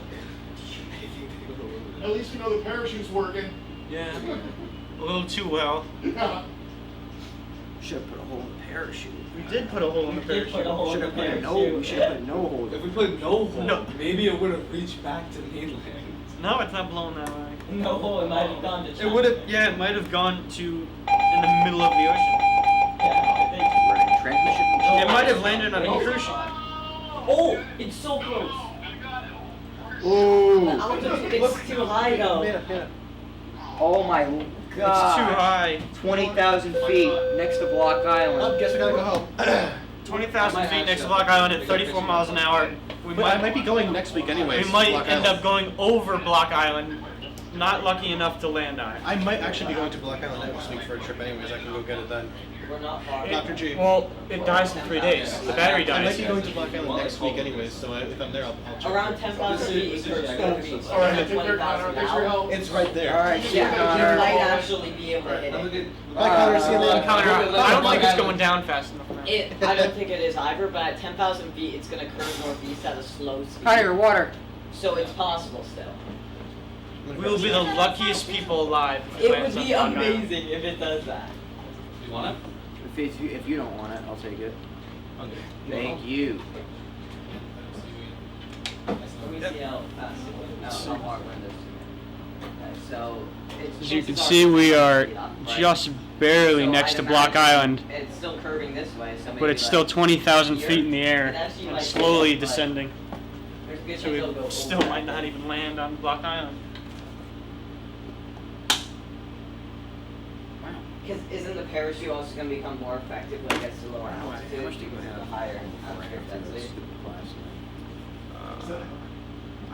At least you know the parachute's working. Yeah. A little too well. Yeah. Should have put a hole in the parachute. We did put a hole in the We did put a parachute. hole in Should the have put a no. parachute. We should have put a no hole. If we put no hole, No. maybe it would have reached back to mainland. No, it's not blown that way. No hole, it might have gone to China. It would have, yeah, it might have gone to the middle of the ocean. Yeah, Transmission from It might have landed on a cruise ship. Oh, it's so close. Ooh. It's too high though. Oh my god. It's too high. 20,000 feet next to Block Island. Guess I gotta go home. 20,000 feet next to Block Island at 34 miles an hour. We But I might be going next week anyways. We might Block end Island. up going over Block Island. Not lucky enough to land on it. I might actually be going to Block Island next week for a trip anyways. I can go get it then. We're not far. Dr. G. Well, it dies in 3 days. The battery I might dies. be going to Block Island next week anyways, so if I'm there, I'll check. Around 10,000 feet, it curves north east. Alright, Around 20,000 now. It's right there. Alright, Yeah, you Connor. might actually be able to hit it. Bye, Connor. See you later. Connor, I don't think it's going down fast enough. Man. I don't think it is either, but at 10,000 feet, it's gonna curve northeast at a slow speed. Connor, water. So it's possible still. We will be the luckiest people alive. If It lands would on be Block Island. amazing if it does that. You want it? If you don't want it, I'll take it. Okay. Thank you. Let me see how fast it goes. How hard windows. Okay, so it's As you can chances see, we are speed up, right? just barely So next I'd to Block imagine Island, It's still curving this way, so maybe but it's like still 20,000 here. feet in the air It actually and might slowly be, but descending. There's a good So chance it'll go we still over might that. not even land on Block Island. Because isn't the parachute also going to become more effective when it gets to lower How altitude? much do you Because of have? the higher altitude density.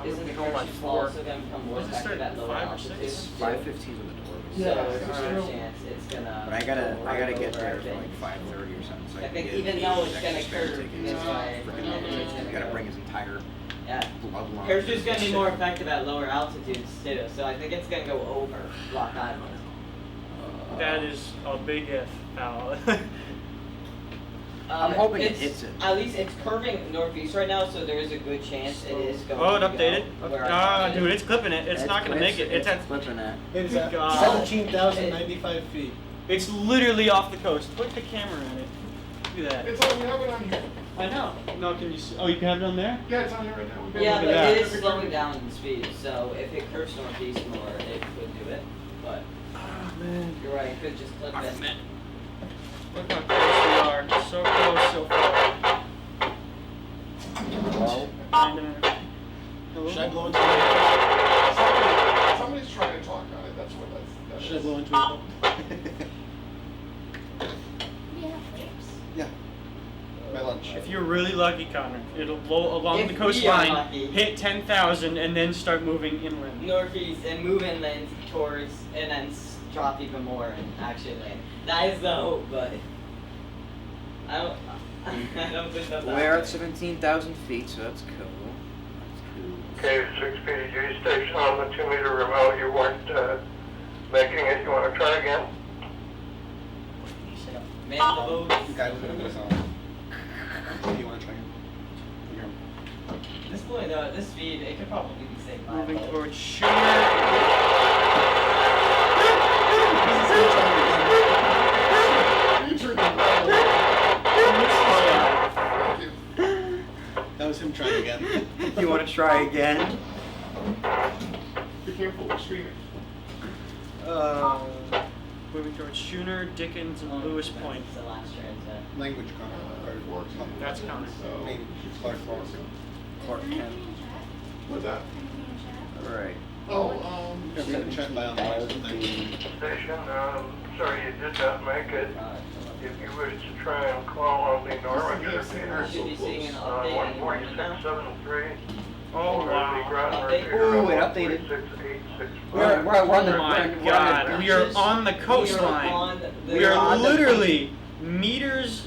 Isn't the parachute also going to become more Does it effective start at lower 5 or altitude? 6? 5:15 when the door was. So Yeah, there's a it's good true. chance it's going to. But I gotta get there for like 5:30 or something. So I can think get even the though it's extra gonna spare curve tickets. this way, Freaking it's idiots. gonna You gotta go- bring his entire Yeah. blood line. Parachute's going to be more effective at lower altitudes too, so I think it's going to go over Block Island. That is a big if, pal. I'm hoping it it's- hits it. At least it's curving northeast right now, so there is a good chance it is going Oh, it to updated. go where I Ah, want it. dude, it's clipping it. It's not gonna make it. It's at. flipping it. It is Good at God. 17,095 feet. It's literally off the coast. Put the camera in it. Look at that. It's on, we have it on here. I know. No, can you see? Oh, you can have it on there? Yeah, it's on here right now. We've got Yeah, it. Look but at it that. is slowing down in speed, so if it curves northeast more, it could do it. But Oh, man. you're right, it could just clip it. Look how close we are. So close, so far. Hello? Hello? Should I blow into it? Somebody's trying to talk on it, that's what that Should I is. blow into it? Yeah. My lunch. If you're really lucky, Connor, it'll blow along If the we are coastline, lucky. hit 10,000, and then start moving inland. Northeast and move inland towards, and then drop even more and actually land. That is the hope, but I don't. I don't think that's. We're at happening. 17,000 feet, so that's cool. Okay, 6 PDG station on the 2 meter remote, you weren't making it, you wanna try again? Man the boat. Guys, we're gonna do this on. Do you want to try it? Here. This point, this speed, it could probably be saved by a Moving boat. towards shore. You turned it down. Thank you. That was him trying again. You want to try again? Be careful, we're streaming. Moving towards Schooner, Dickens, and Lewis Point. It's the last transit. Language Connor. That's Connor. So, Name Clark Clark. Clark Kent. what's that? Alright. Oh, Here, we can check by on the license thing. Station, sorry you did not make it. If you wish to try and call on the Norwich Should be seeing an on update any moment now. 14673. Oh, wow. Ooh, it updated. We're on the Oh my we're on god, the- we are on the coastline. We are literally meters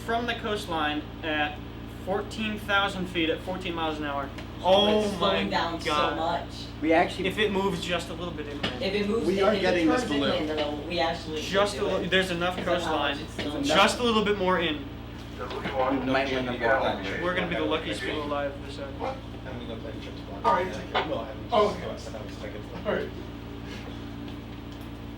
from the coastline at 14,000 feet at 14 miles an hour. Oh It's my slowing down so god. much. We actually. If it moves just a little bit inland. If it moves, We if are it getting this turns balloon. inland, though, we actually Just a could do little, it. there's enough Because of how much coastline. it's still- Just a little bit more in. We might win the ball. We're gonna be the luckiest people alive this side. what? I'm gonna go play the chips. Alright. Well, I haven't. Oh, just- okay. I said I was thinking. Alright.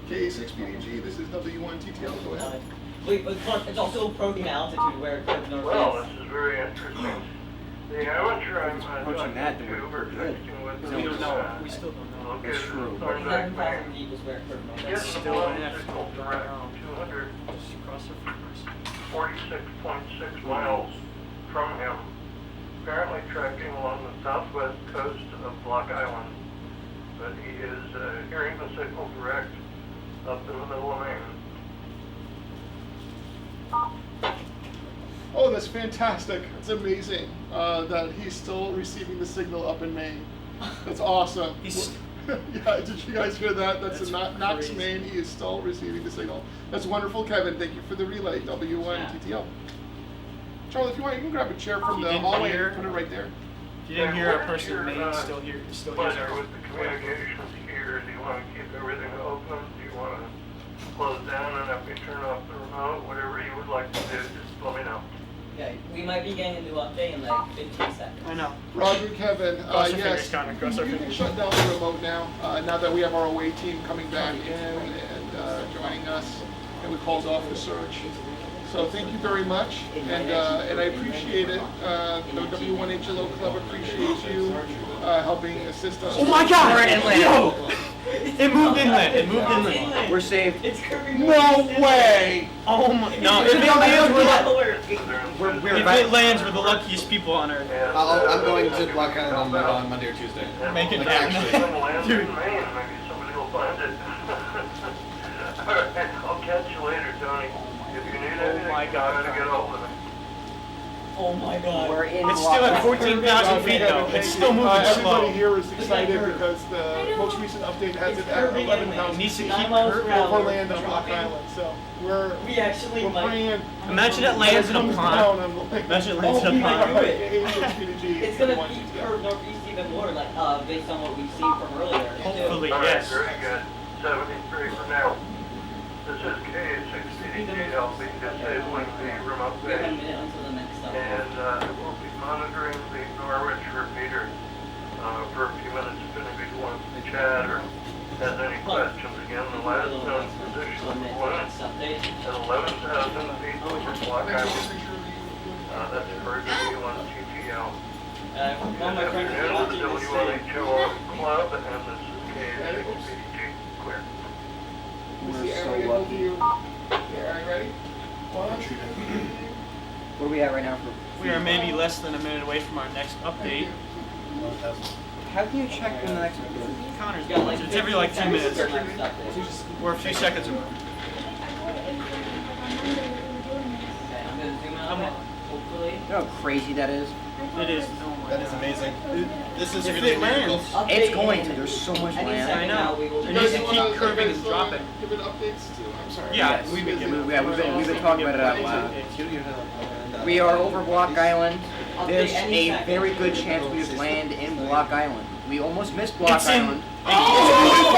K6PDG, this is W1TTL, go ahead. Wait, but Clark, it's also approaching altitude where it curves Well, northeast. this is very interesting. The amateur I'm Approaching talking that, then to, we're we're good. texting with We don't know. We still don't know. located That's true. in 11,000 Thorndike, Maine. feet is where it could He go. gets That's a still blow an F. signal direct 246.6 Just cross our fingers. miles from him, apparently tracking along the southwest coast of Block Island, but he is hearing the signal direct up in the middle of Maine. Oh, that's fantastic. It's amazing that he's still receiving the signal up in Maine. That's awesome. He's- Yeah, did you guys hear that? That's in That's Knox, crazy. Maine. He is still receiving the signal. That's wonderful, Kevin. Thank you for the relay, W1TTL. Charlie, if you want, you can grab a chair from You the didn't hallway hear- and put it right there. If you didn't hear our And person in what is Maine your, still hears pleasure our. with the communications here? Do you want to keep everything open? Do you want to close down and have me turn off the remote? Whatever you would like to do, just let me know. Okay, we might be getting a new update in like 15 seconds. I know. Roger, Kevin. Cross our Yes, fingers, Connor, cross our you can fingers. shut down the remote now. Now that we have our away team coming back in and joining us, and we called off the search. So thank you very much, and I appreciate it. The W1HLO Club appreciates you helping assist us. Oh my God! We're in inland. Yo! It moved inland. It moved inland. We're saved. It's curving No way! Oh my! No, if it lands, We're if back. it lands, we're the luckiest people on earth. And, I'm going to Block Island on Monday or Tuesday. Make it Like, happen. actually, when it lands Dude. in Maine, maybe somebody will find it. All right, I'll catch you later, Tony. If you need anything, my God. try to get hold of me. Oh my god. We're in. It's still at 14,000 feet though. It's still moving Everybody slow. here is excited curve. because the most recent update has It's it at curving 11,000 It needs to feet keep 9 miles per curving. hour. overland on Block Dropping. Island. So we're We actually we're might. praying. Imagine it lands in a comes pond. down, I'm like, Imagine it lands in a oh, pond. my God, AHSPDG, It's gonna 21, be yeah. curved northeast even more, like based on what we've seen from earlier. too. Hopefully, All right, yes. very good. 73 for now. This is K6PDG. I'll be disabling the remote We have a base. minute until the next stop. And we'll be monitoring the Norwich repeater for a few minutes if anybody wants to chat or has any questions. Again, the last known position of the balloon at 11,000 feet over Block Island. That's for W1TTL. One of my Good friends is afternoon, watching this this is thing. W1HLO Club, and this is K6PDG. Clear. Is We're the so area able lucky. to- Yeah, are you ready? One, What are we at right now for? We are maybe less than a minute away from our next update. How can you check when the next one is? Connor's We got like it's every like 2 15 minutes. seconds for the next update. We're a few seconds away. Okay, I'm gonna zoom out a bit, hopefully. You know how crazy that is? It is. Oh my That is God. amazing. This is If really it lands. miracle. Update It's going to. in There's so much any land. second I know. now, we will It be needs to doing keep it. curving and dropping. Give it updates to, I'm sorry. Yeah, Yes. we've been giving. Yeah, we've been talking about it out loud. Uh, We are over Block Island. There's Update any a second. very good chance we just land in Block Island. We almost missed Block It's in. Island. Oh!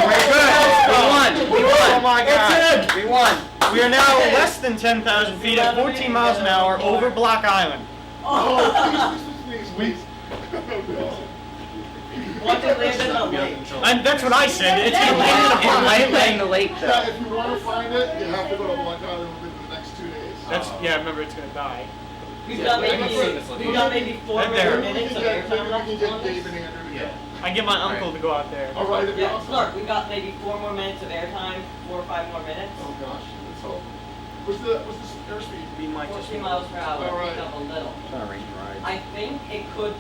We're good. We won. We won. Oh my God. It's in. We won. We are now less than 10,000 feet at 14 miles an hour over Block Island. Oh, please, please, please. Watch it land in the lake. And that's what I said. It's gonna land in a It pond. might land in the lake Yeah, though. if you want to find it, you have to go to Block Island within the next 2 days. That's yeah. Remember, it's gonna die. We've got maybe four Right there. more We minutes can of get, airtime maybe we left can get on Dave this. and Andrew to go. I get my uncle to go out there. All right, it'd be Yeah, awesome. look, we got maybe 4 more minutes of airtime, 4 or 5 more minutes. Oh gosh, let's hope. What's the airspeed? We might just. 14 miles per hour, All right. pick up a little. It's not a range ride. I think it could.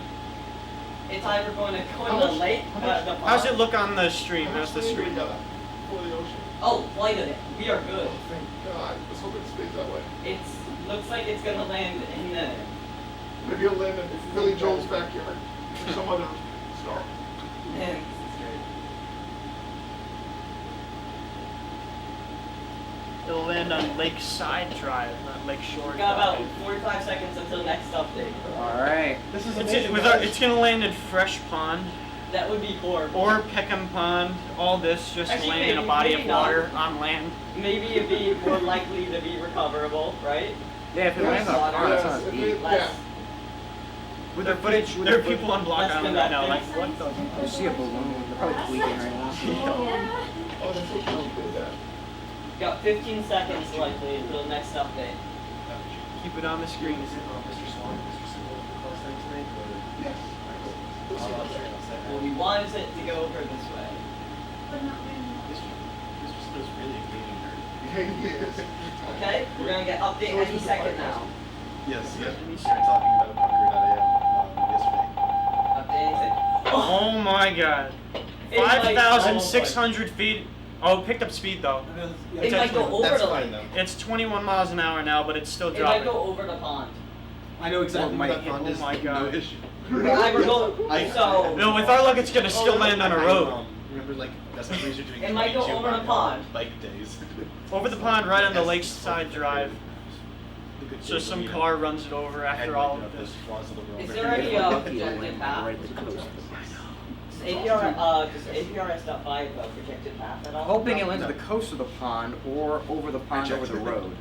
It's either going to go in How the much- lake, how much- the How's pond. it look on the stream? How How's the much speed we stream? got for the ocean? Oh, flight of it. We are good. Oh, thank God. Let's hope it stays that way. It's looks like it's gonna land in the. Maybe it'll land in Billy Joel's backyard or some other star. Man, It'll land on Lakeside Drive, not Lakeshore we got about Drive. 45 seconds until next update. All right. This is It's, amazing. it's gonna land in Fresh Pond That would be horrible. or Peckham Pond. All this just Actually, land in a maybe- body maybe of not. water on land. Maybe it'd be more likely to be recoverable, right? Yeah, if it lands on a pond, it's not as deep. Less. With the footage, with There are the people on Block Let's Island conduct right now. Like, it. what the? You see a balloon? They're probably tweaking right now. Oh, that's what Joel did that. Got 15 seconds likely until the next update. Keep it on the screen. turn tonight, or? Yes. Well, we wanted it to go over this way. This was supposed to really be nerd. Yeah, he is. Okay, we're gonna get update So it's any just a second podcast. now. Yes, yeah. We started talking about Punker.am yesterday. Update anything. Oh my god. It might- 5,600 feet. Oh, picked up speed though. It might go over That's the fine lake. though. It's 21 miles an hour now, but it's still It might dropping. go over the pond. I know exactly Oh my- what that pond oh is. my No God. issue. I we're going, so No, with our luck, it's gonna still land on a road. Remember, like, that's what we're doing. It might go 22 over the mile pond. Bike days. Over the pond, right on the lakeside drive. Look at So you, some you know, car runs it over after headlight all up of those this. flaws of the world. is there any projected path? Does APRS.5 projected path at all? Hoping it lands at the coast of the pond or over the pond over the road.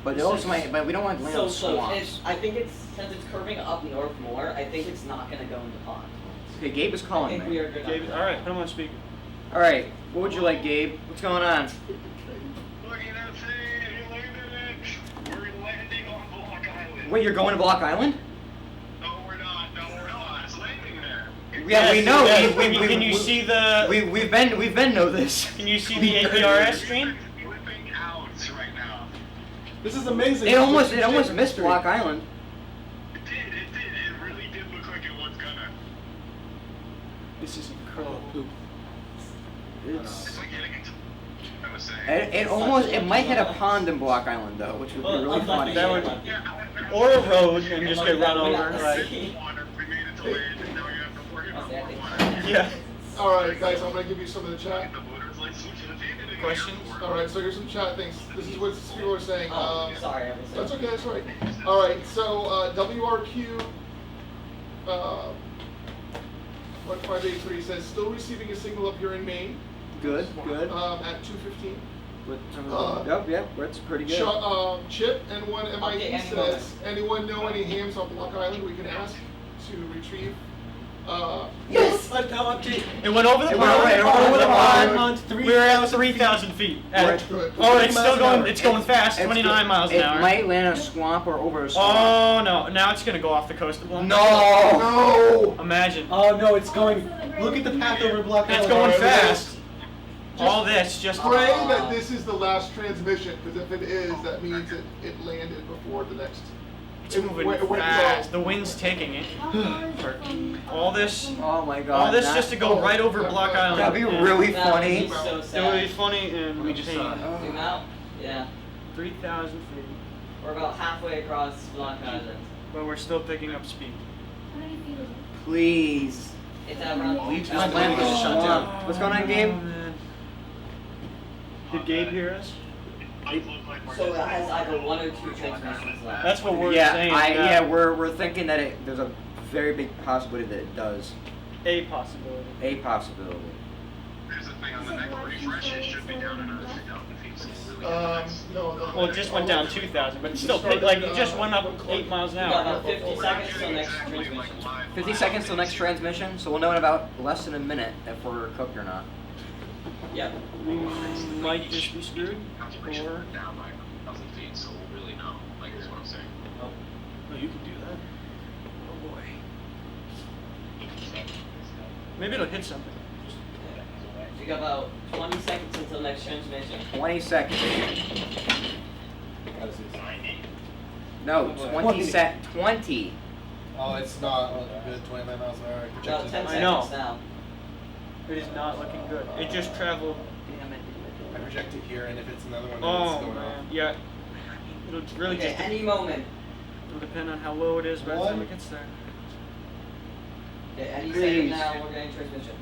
But it also might, but we don't want to land So on close. swamps. I think it's, since it's curving up north more, I think it's not gonna go in the pond. Okay, Gabe is I calling think we me. are good. Gabe, all right, put him on speaker. All right, what would you like, Gabe? What's going on? Looking at say, you landed it. We're landing on Block Island. Wait, you're going to Block Island? No, we're not. No, we're not. It's landing there. Yeah, we know. Yes, We can you see the? we've been know this. Can you see the APRS screen? Flipping out right now. This is amazing. It almost missed Block Island. It did. It really did look like it was gonna. This is incredible. It's like hitting into. I was saying. It might hit a pond in Block Island though, which would be really funny. That would, Yeah, or a road and just get run over. Right. water. We made it to land, and now you have to worry about Okay, I more think- water. Yeah. All right, guys, I'm gonna give you some of the chat. The motor's like switching the pin in Questions? All right, so here's some chat things. This is what people are saying. Oh, sorry, I was. That's okay, that's right. All right, so WRQ 1583 says still receiving a signal up here in Maine Good, good. at 2:15. Yep, that's pretty good. Chip N1 MIE Okay, says anyone know any hams on Block Island we can ask to retrieve? Yes! Let's go up to. It went over the It pond. went over the pond. We're at 3,000 feet. Good. Oh, it's still going. It's going fast. 29 miles an It hour. might land in a swamp or over a swamp. Oh no! Now it's gonna go off the coast of Long. No! No! Imagine. Oh no, it's going. Look at the path over Block Island. It's going Alright, fast. All this just. Pray that this is the last transmission, because if it is, that means it landed before the next. It's moving fast. The wind's taking it. All this. Oh my god. All this not- just to go right over Block Island. That'd be Yeah. really That would funny. be so It would sad. be funny and We just saw it. Zoom out? Yeah. 3,000 feet. We're about halfway across Block Island. But we're still picking up speed. Please. It's at around. Just land in the swamp. What's going on, Gabe? Oh, man. Did Gabe hear us? So it has either one or two transmissions left. That's what we're Yeah, saying. yeah, we're thinking that there's a very big possibility that it does. A possibility. A possibility. There's a thing on the next refresh. It should be down another 3,000 feet. So it's really No. Well, it just went down 2,000, but it still like it just went up 8 miles an We got hour. about 50 seconds till next exactly like transmission. live. 50 seconds till next transmission, so we'll know in about less than a minute if we're cooked or not. Yep. We might just be screwed. Calculation Or down by 1,000 feet, so we'll really know. Like, is what I'm saying. oh, you can do that. Oh boy. Maybe it'll hit something. We got about 20 seconds until next transmission. 20 seconds. Gotta see this. No, 20. Oh, it's not good. 29 miles an hour. About Projected. 10 I know. seconds now. It is not looking good. It just traveled. I project it here, and if it's another one, then Oh it's going man. off. Yeah. It'll really Okay, just. any moment. It'll depend on how low it is by the time it gets there. Okay, any Please. second now, we're getting transmission.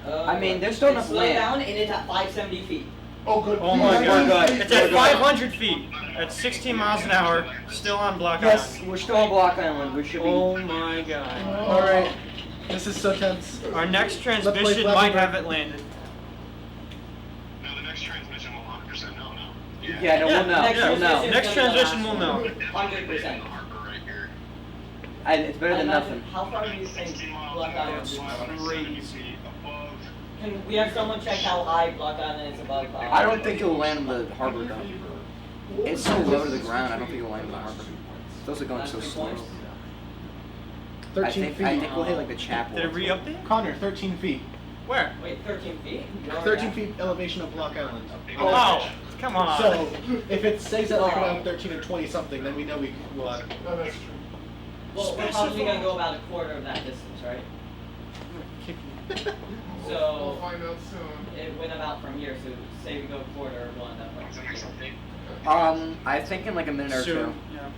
I mean, there's still enough slow land. down, and it's at 570 feet. Oh, good. Oh my Please, god. please, It's at please. 500 feet. At 16 miles an hour. Still on Block Yes, Island. we're still on Block Island. We should be. Oh my god. Alright. This is so tense. Our next play transmission Flappy might Bird. have it landed. No, the next transmission will 100% know now. Yeah, no, we'll know. Next We'll know. transmission- Next transmission we'll know. 100%. Harbor right here. It's better than Imagine, nothing. How far do you think 16 miles Block an hour, Island is? 570 feet above. Can we have someone check how high Block Island is above? I don't think it'll land in the harbor though. It's so low to the ground. I don't think it'll land in the harbor. Those are going so slow. 13 feet. I think we'll hit like the chapel. Did it re-update? Connor, 13 feet. Where? Wait, 13 feet? 13 feet elevation of Block Island. Oh, come on. So, if it stays at like around 13 or 20 something, then we know we will. No, that's true. Well, we're probably gonna go about a quarter of that distance, right? We'll So find out soon. it went about from here. So say we go quarter, we'll end up What's the next update? I think in like a minute or two. Soon. Yeah.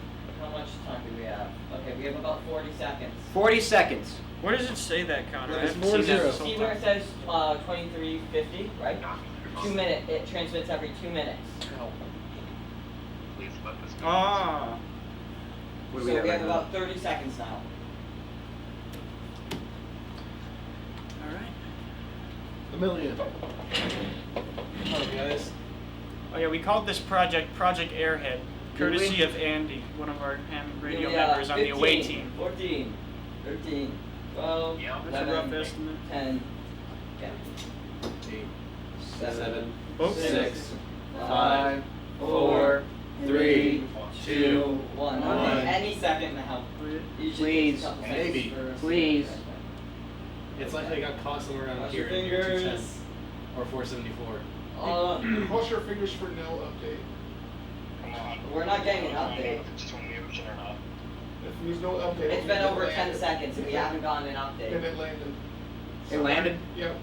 How much time do we have? Okay, we have about 40 seconds. 40 seconds. Where does it say that, Connor? I There's haven't 4 seen that zeros. this whole See where time. it says 2350, right? 2 minute. It transmits every 2 minutes. Please let this go. Ah. What So do we have we right have now? about 30 seconds now. All right. A million. Oh, guys. Oh yeah, we called this project Project Airhead, courtesy of Andy, one of our ham radio members on the away 15, team. 14, 13, 12, Yeah. That's a rough 11, estimate. 10, 7, Oops. 6, 5, 4, 3, 2, 1. One. Okay, any second now. Usually Please. takes a couple seconds Maybe. for us to Please. get It's likely got caught somewhere around Cross here your in year 210 fingers. or 474. Cross your fingers for no update. We're not getting an update. If it's between the ocean or not. If there's no update. It's been it over landed. 10 seconds and we haven't gotten an And update. it landed. It landed? Yep.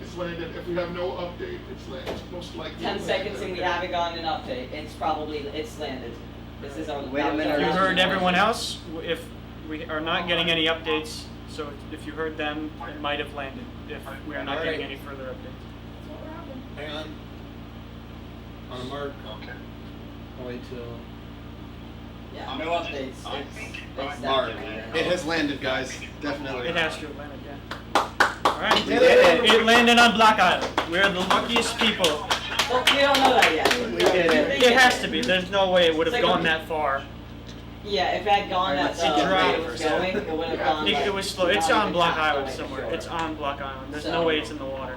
It's landed. If we have no update, it's landed. It's most likely. 10 seconds and we haven't gotten an update. It's landed. This is our. Wait a that was minute, our You Just heard last everyone one. else? If we are not getting any updates, so if you heard them, it might have landed. If we are not getting any further updates. Hang on. On the mark. Okay. I'll wait till. Yeah, no updates. I It's think definitely Mark. landed. It has landed, guys. Definitely. It has to have landed, yeah. All right, We did it. It landed on Block Island. We're the luckiest people. Well, we don't know that yet. We did it. It has to be. There's no way it would have gone that far. Yeah, if it had gone that It dropped. way it was going, it would have gone. It was slow. It's not on even Block half Island way somewhere. short. It's on Block Island. There's So- no way it's in the water.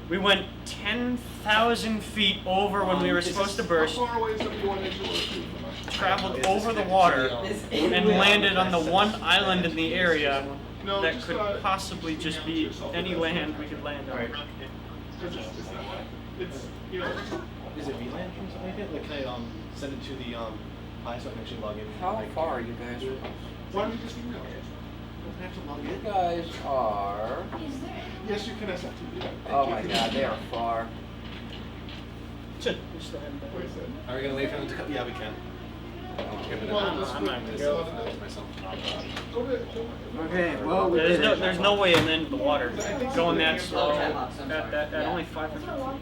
We went 10,000 feet over when we were supposed to burst, How far away is W1HLO from us? traveled over the water, This- and landed on the one island in the area No, that just, could possibly just be any land we could land on. It's not like, it's, you know, Is it VLAN or something like that? Like, can I send it to the pi so I can actually log in? How like, far are you guys from? why don't you just email it? Don't have to log You in. guys are. Yes, you can SFTP. Oh my god, they are far. Wait a second. Are we gonna wait for them to come? Yeah, we can. Well, let's I'm not wait. gonna Let's go. let it- myself. Go to. Okay, well, we There's did no, it. there's no way in the water going that slow Oh, Chatbox, I'm sorry. at Yeah. only 500 feet.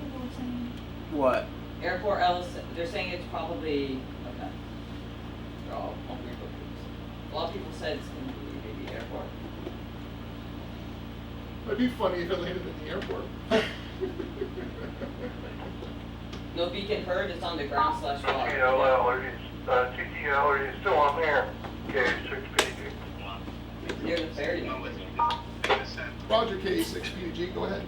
What? Airport Ellis, they're saying it's probably, okay. They're all Google. A lot of people said it's gonna be maybe airport. It'd be funny if it landed in the airport. No beacon heard, it's on the ground / water. TTL, are you still on there? Okay, 6PG. Near the ferry. Roger K6PG, go ahead.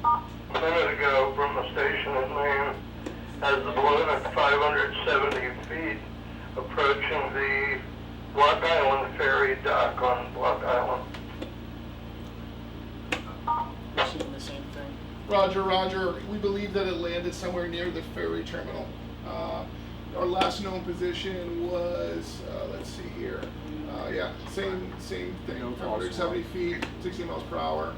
A minute ago, from the station in Maine, has the balloon at 570 feet approaching the Block Island ferry dock on Block Island. We're seeing the same thing. Roger. We believe that it landed somewhere near the ferry terminal. Our last known position was, let's see here. Yeah, same thing. 570 feet, 60 miles per hour.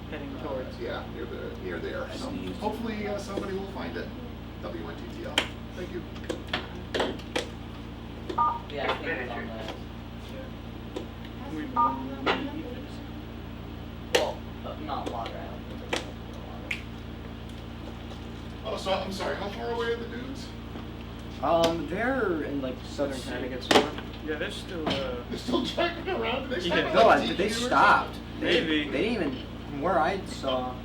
Heading towards. Yeah, near there. So hopefully somebody will find it. W1TTL. Thank you. Yeah, I think it's on the, well, not water, I don't think it's Oh, so I'm sorry. How far away are the dudes? They're in like southern Connecticut somewhere. Yeah, there's still. They're still driving around. Did they Yeah. stop at No, like they DQ or stopped. Maybe. They didn't even. From where I saw. something?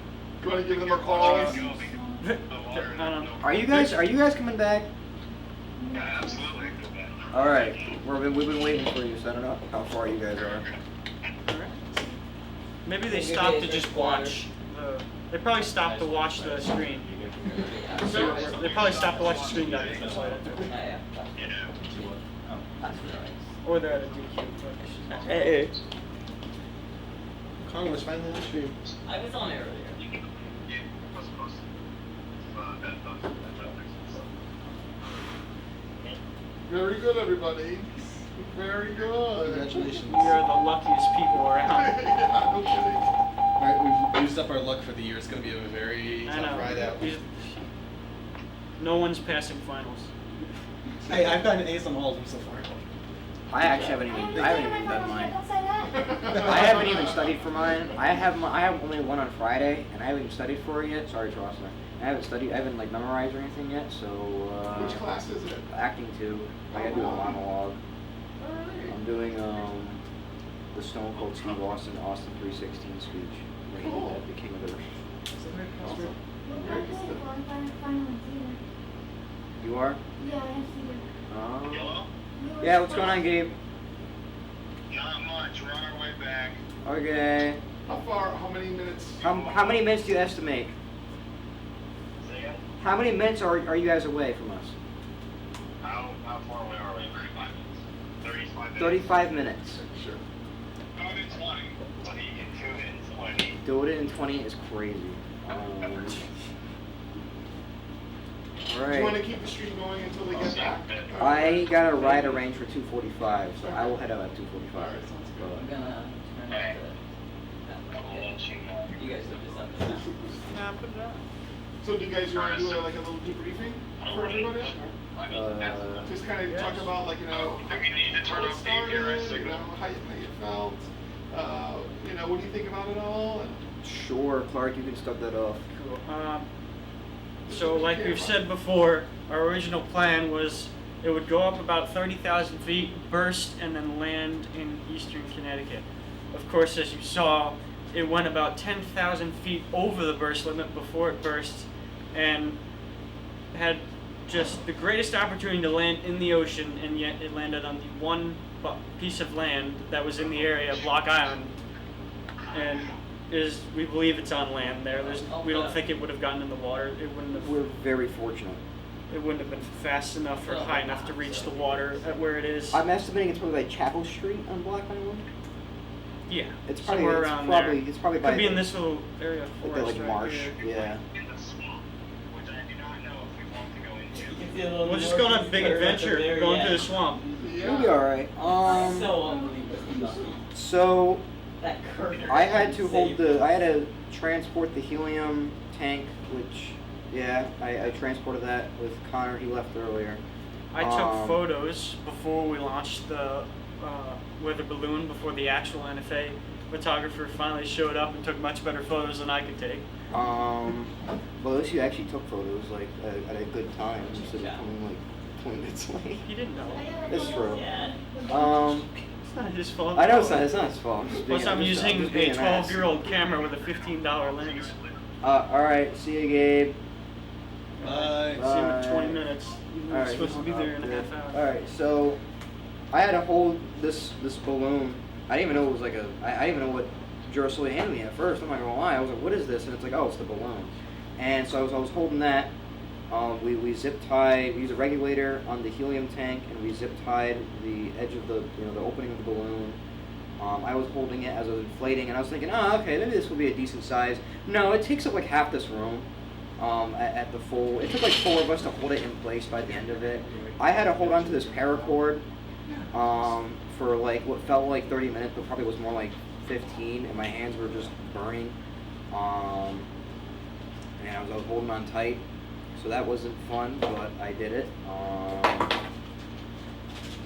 You want to give them a call? Are you guys coming back? Yeah, absolutely. All right. We've been waiting for you, so I don't know how far you guys are. Maybe they Maybe stopped they to just drink water. watch the. They probably stopped to watch the screen. They probably stopped to watch the screen down. yeah. Oh, that's right. Or they're at a DQ. But Hey. Connor was finally on stream. I was on it earlier. Yeah, what's supposed to Very good, everybody. Very good. Congratulations. we are the luckiest people around. Yeah, no kidding. Alright, we've used up our luck for the year. It's gonna be a very I tough know. ride out. No one's passing finals. Hey, I've gotten A's on all of them so far. I actually haven't even done mine. I haven't even studied for mine. I have only one on Friday, and I haven't even studied for it yet. Sorry, Trostler. I haven't like memorized or anything yet. So. Which class is it? Acting 2. I gotta do a monologue. Alright. I'm doing the Stone Cold Steve Austin 316 speech. Where he Cool. did the King of the Ring. Awesome. Very good. You are? Yeah, I have to. Oh. Yeah, what's going on, Gabe? Not much. We're on our way back. Okay. How many minutes? How many minutes do you estimate? Say again? How many minutes are you guys away from us? How far away are we? 35 minutes. 35 minutes. 35 minutes. Sure. Go to 20. But you can do it in 20. Do it in 20 is crazy. Do you want to Alright. keep the stream going until they get back? I got a ride arranged for 2:45, so I will head out at 2:45. Alright, sounds good. I'm gonna turn Hey. off I'll let you know. the. You guys will just let me know. Nah, put it out. So do you guys want to do like a little debriefing for everybody? Just kind of talk about like, Do we need to turn how it off the APRS started, signal? how you felt, what do you think about it all? And Sure, Clark, you can start that off. Cool. So like we've said before, our original plan was it would go up about 30,000 feet, burst, and then land in eastern Connecticut. Of course, as you saw, it went about 10,000 feet over the burst limit before it burst, and had just the greatest opportunity to land in the ocean, and yet it landed on the one piece of land that was in the area of Block Island, and we believe it's on land there. We don't think it would have gotten in the water. It wouldn't have. We're very fortunate. It wouldn't have been fast enough or high enough to reach the water at where it is. I'm estimating it's probably by Chapel Street on Block Island. Yeah, It's probably somewhere it's around probably there. it's probably by Could be in the- this little area of like forest the right marsh. here. Yeah. In the swamp, which I do not know if we want to go into. You can see a little We'll just go on a big adventure, going through the swamp. You'll be all right. So unbelievable. So That curve. I had to transport the helium tank, which, yeah, I transported that with Connor. He left earlier. I took photos before we launched the weather balloon, before the actual NFA photographer finally showed up and took much better photos than I could take. Well, at least you actually took photos like at a good time instead of coming like 20 minutes late. He didn't know. That's true. Yeah. It's not his fault. I know it's not his fault. Plus, I'm using just a being an ass. 12-year-old camera with a $15 lens. All right, see you, Gabe. Bye. See him in 20 minutes. We're Alright, supposed to be there in a half hour. Alright, so I had to hold this balloon. I didn't even know it was like I didn't even know what Jerusalem handed me at first. I'm not gonna lie. I was like, what is this? And it's like, oh, it's the balloon. And so I was holding that. We zip tied. We used a regulator on the helium tank, and we zip tied the edge of the opening of the balloon. I was holding it as I was inflating, and I was thinking, oh, okay, maybe this will be a decent size. No, it takes up like half this room. At the full, it took like 4 of us to hold it in place by the end of it. I had to hold on to this paracord for like what felt like 30 minutes, but probably was more like 15, and my hands were just burning. And I was holding on tight, so that wasn't fun, but I did it.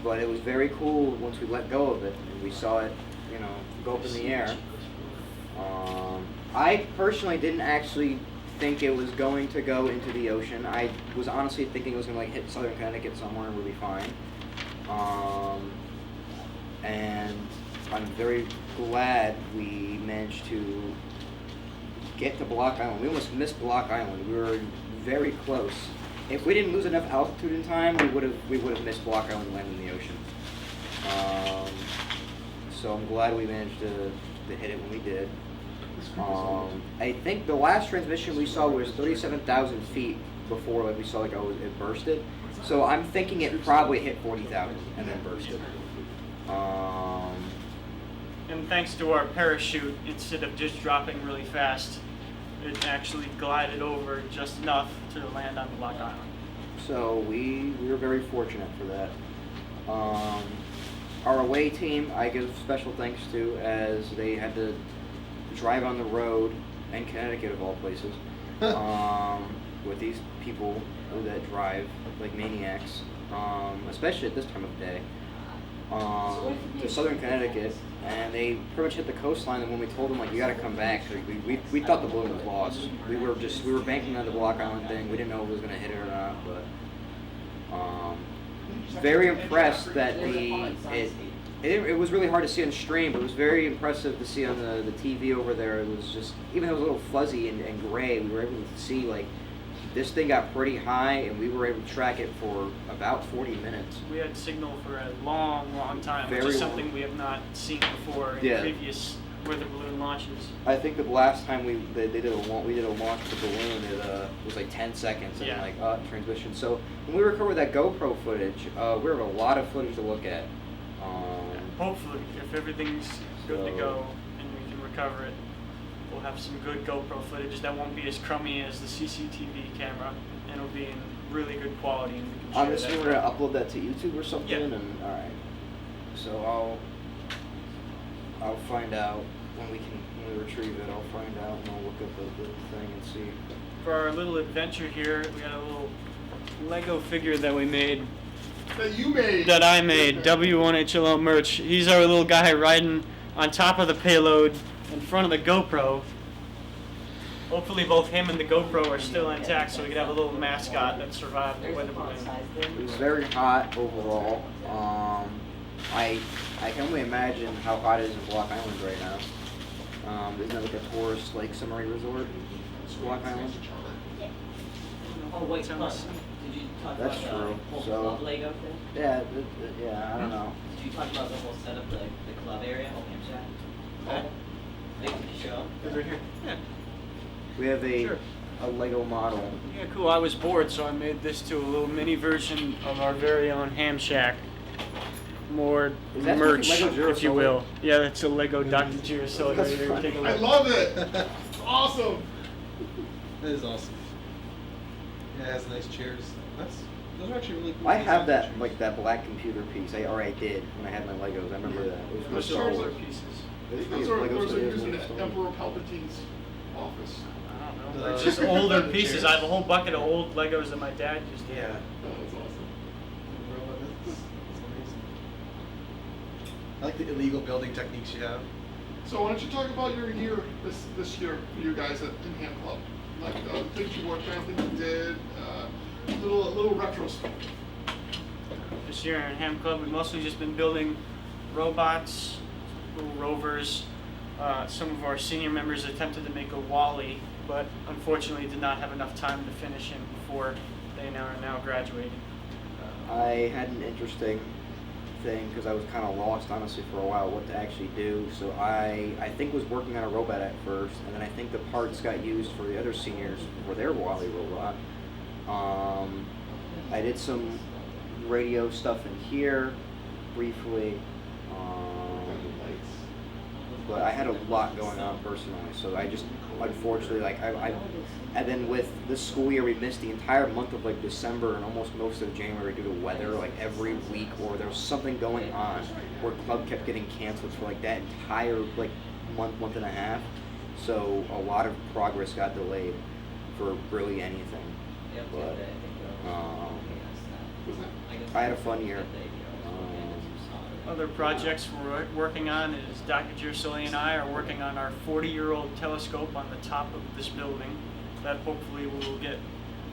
But it was very cool once we let go of it and we saw it, go up in the air. I personally didn't actually think it was going to go into the ocean. I was honestly thinking it was going to hit southern Connecticut somewhere and we'll be fine. And I'm very glad we managed to get to Block Island. We almost missed Block Island. We were very close. If we didn't lose enough altitude in time, we would have missed Block Island and landed in the ocean. So I'm glad we managed to hit it when we did. I think the last transmission we saw was 37,000 feet before, like we saw, like it bursted. So I'm thinking it probably hit 40,000 and then bursted. And thanks to our parachute, instead of just dropping really fast, it actually glided over just enough to land on the Lock Island. So we were very fortunate for that. Our away team, I give special thanks to, as they had to drive on the road in Connecticut of all places, with these people that drive like maniacs, especially at this time of day, to southern Connecticut, and they pretty much hit the coastline. And when we told them, like, you got to come back, like, we thought the balloon was lost. We were banking on the Block Island thing. We didn't know if it was going to hit it or not, but very impressed that it was really hard to see on stream, but it was very impressive to see on the TV over there. It was just, even though it was a little fuzzy and gray, we were able to see, like, this thing got pretty high, and we were able to track it for about 40 minutes. We had signal for a long, long time, which is something we have not seen before in previous weather balloon launches. I think the last time we did a launch with the balloon, it was like 10 seconds and transmission. So when we recovered that GoPro footage, we have a lot of footage to look at. Hopefully, if everything's good to go and we can recover it, we'll have some good GoPro footage that won't be as crummy as the CCTV camera, and it'll be in really good quality. And we can I'm assuming we're gonna upload that to YouTube or something. Yeah. And all right. So I'll find out when we retrieve it. I'll find out and I'll look up the thing and see. For our little adventure here, we got a little Lego figure that we made. That you made. That I made. W1HLO merch. He's our little guy riding on top of the payload in front of the GoPro. Hopefully both him and the GoPro are still intact, so we could have a little mascot that survived the weather balloon. It was very hot overall. I can only imagine how hot it is in Block Island right now. Isn't that like a tourist like summer resort? Block Island. Oh wait, did you talk That's about true. the whole So, club Lego thing? Yeah, I don't know. Did you talk about the whole setup, the club area, whole MFJ? Okay. Like, did you show? It's right here. Yeah. We have a Lego model. Yeah, cool. I was bored, so I made this to a little mini version of our very own ham shack. More merch, if you will. Yeah, that's a Lego Dr. Girasoli right here. Take a look. I love it. It's awesome. That is awesome. Yeah, it has nice chairs. Those are actually really cool. I have that that black computer piece. I did when I had my Legos. I remember that. It was Those Star chairs Wars. are pieces. Those Those are Legos used in Emperor Palpatine's office. I don't know. It's just older pieces. I have a whole bucket of old Legos that my dad used to have. Oh, that's awesome. That's amazing. I like the illegal building techniques you have. So why don't you talk about your year this year for you guys in Ham Club? Like things you worked on, things you did, a little retrospect. This year in Ham Club, we've mostly just been building robots, little rovers. Some of our senior members attempted to make a Wally, but unfortunately did not have enough time to finish him before they are now graduating. I had an interesting thing because I was kind of lost, honestly, for a while what to actually do. So I think was working on a robot at first, and then I think the parts got used for the other seniors for their Wally robot. I did some radio stuff in here briefly, but I had a lot going on personally, so I just unfortunately and then with this school year we missed the entire month of like December and almost most of January due to weather. Like every week or there was something going on where club kept getting canceled for like that entire like month and a half. So a lot of progress got delayed for really anything. But I had a fun year. Other projects we're working on is Dr. Girasoli and I are working on our 40-year-old telescope on the top of this building that hopefully we will get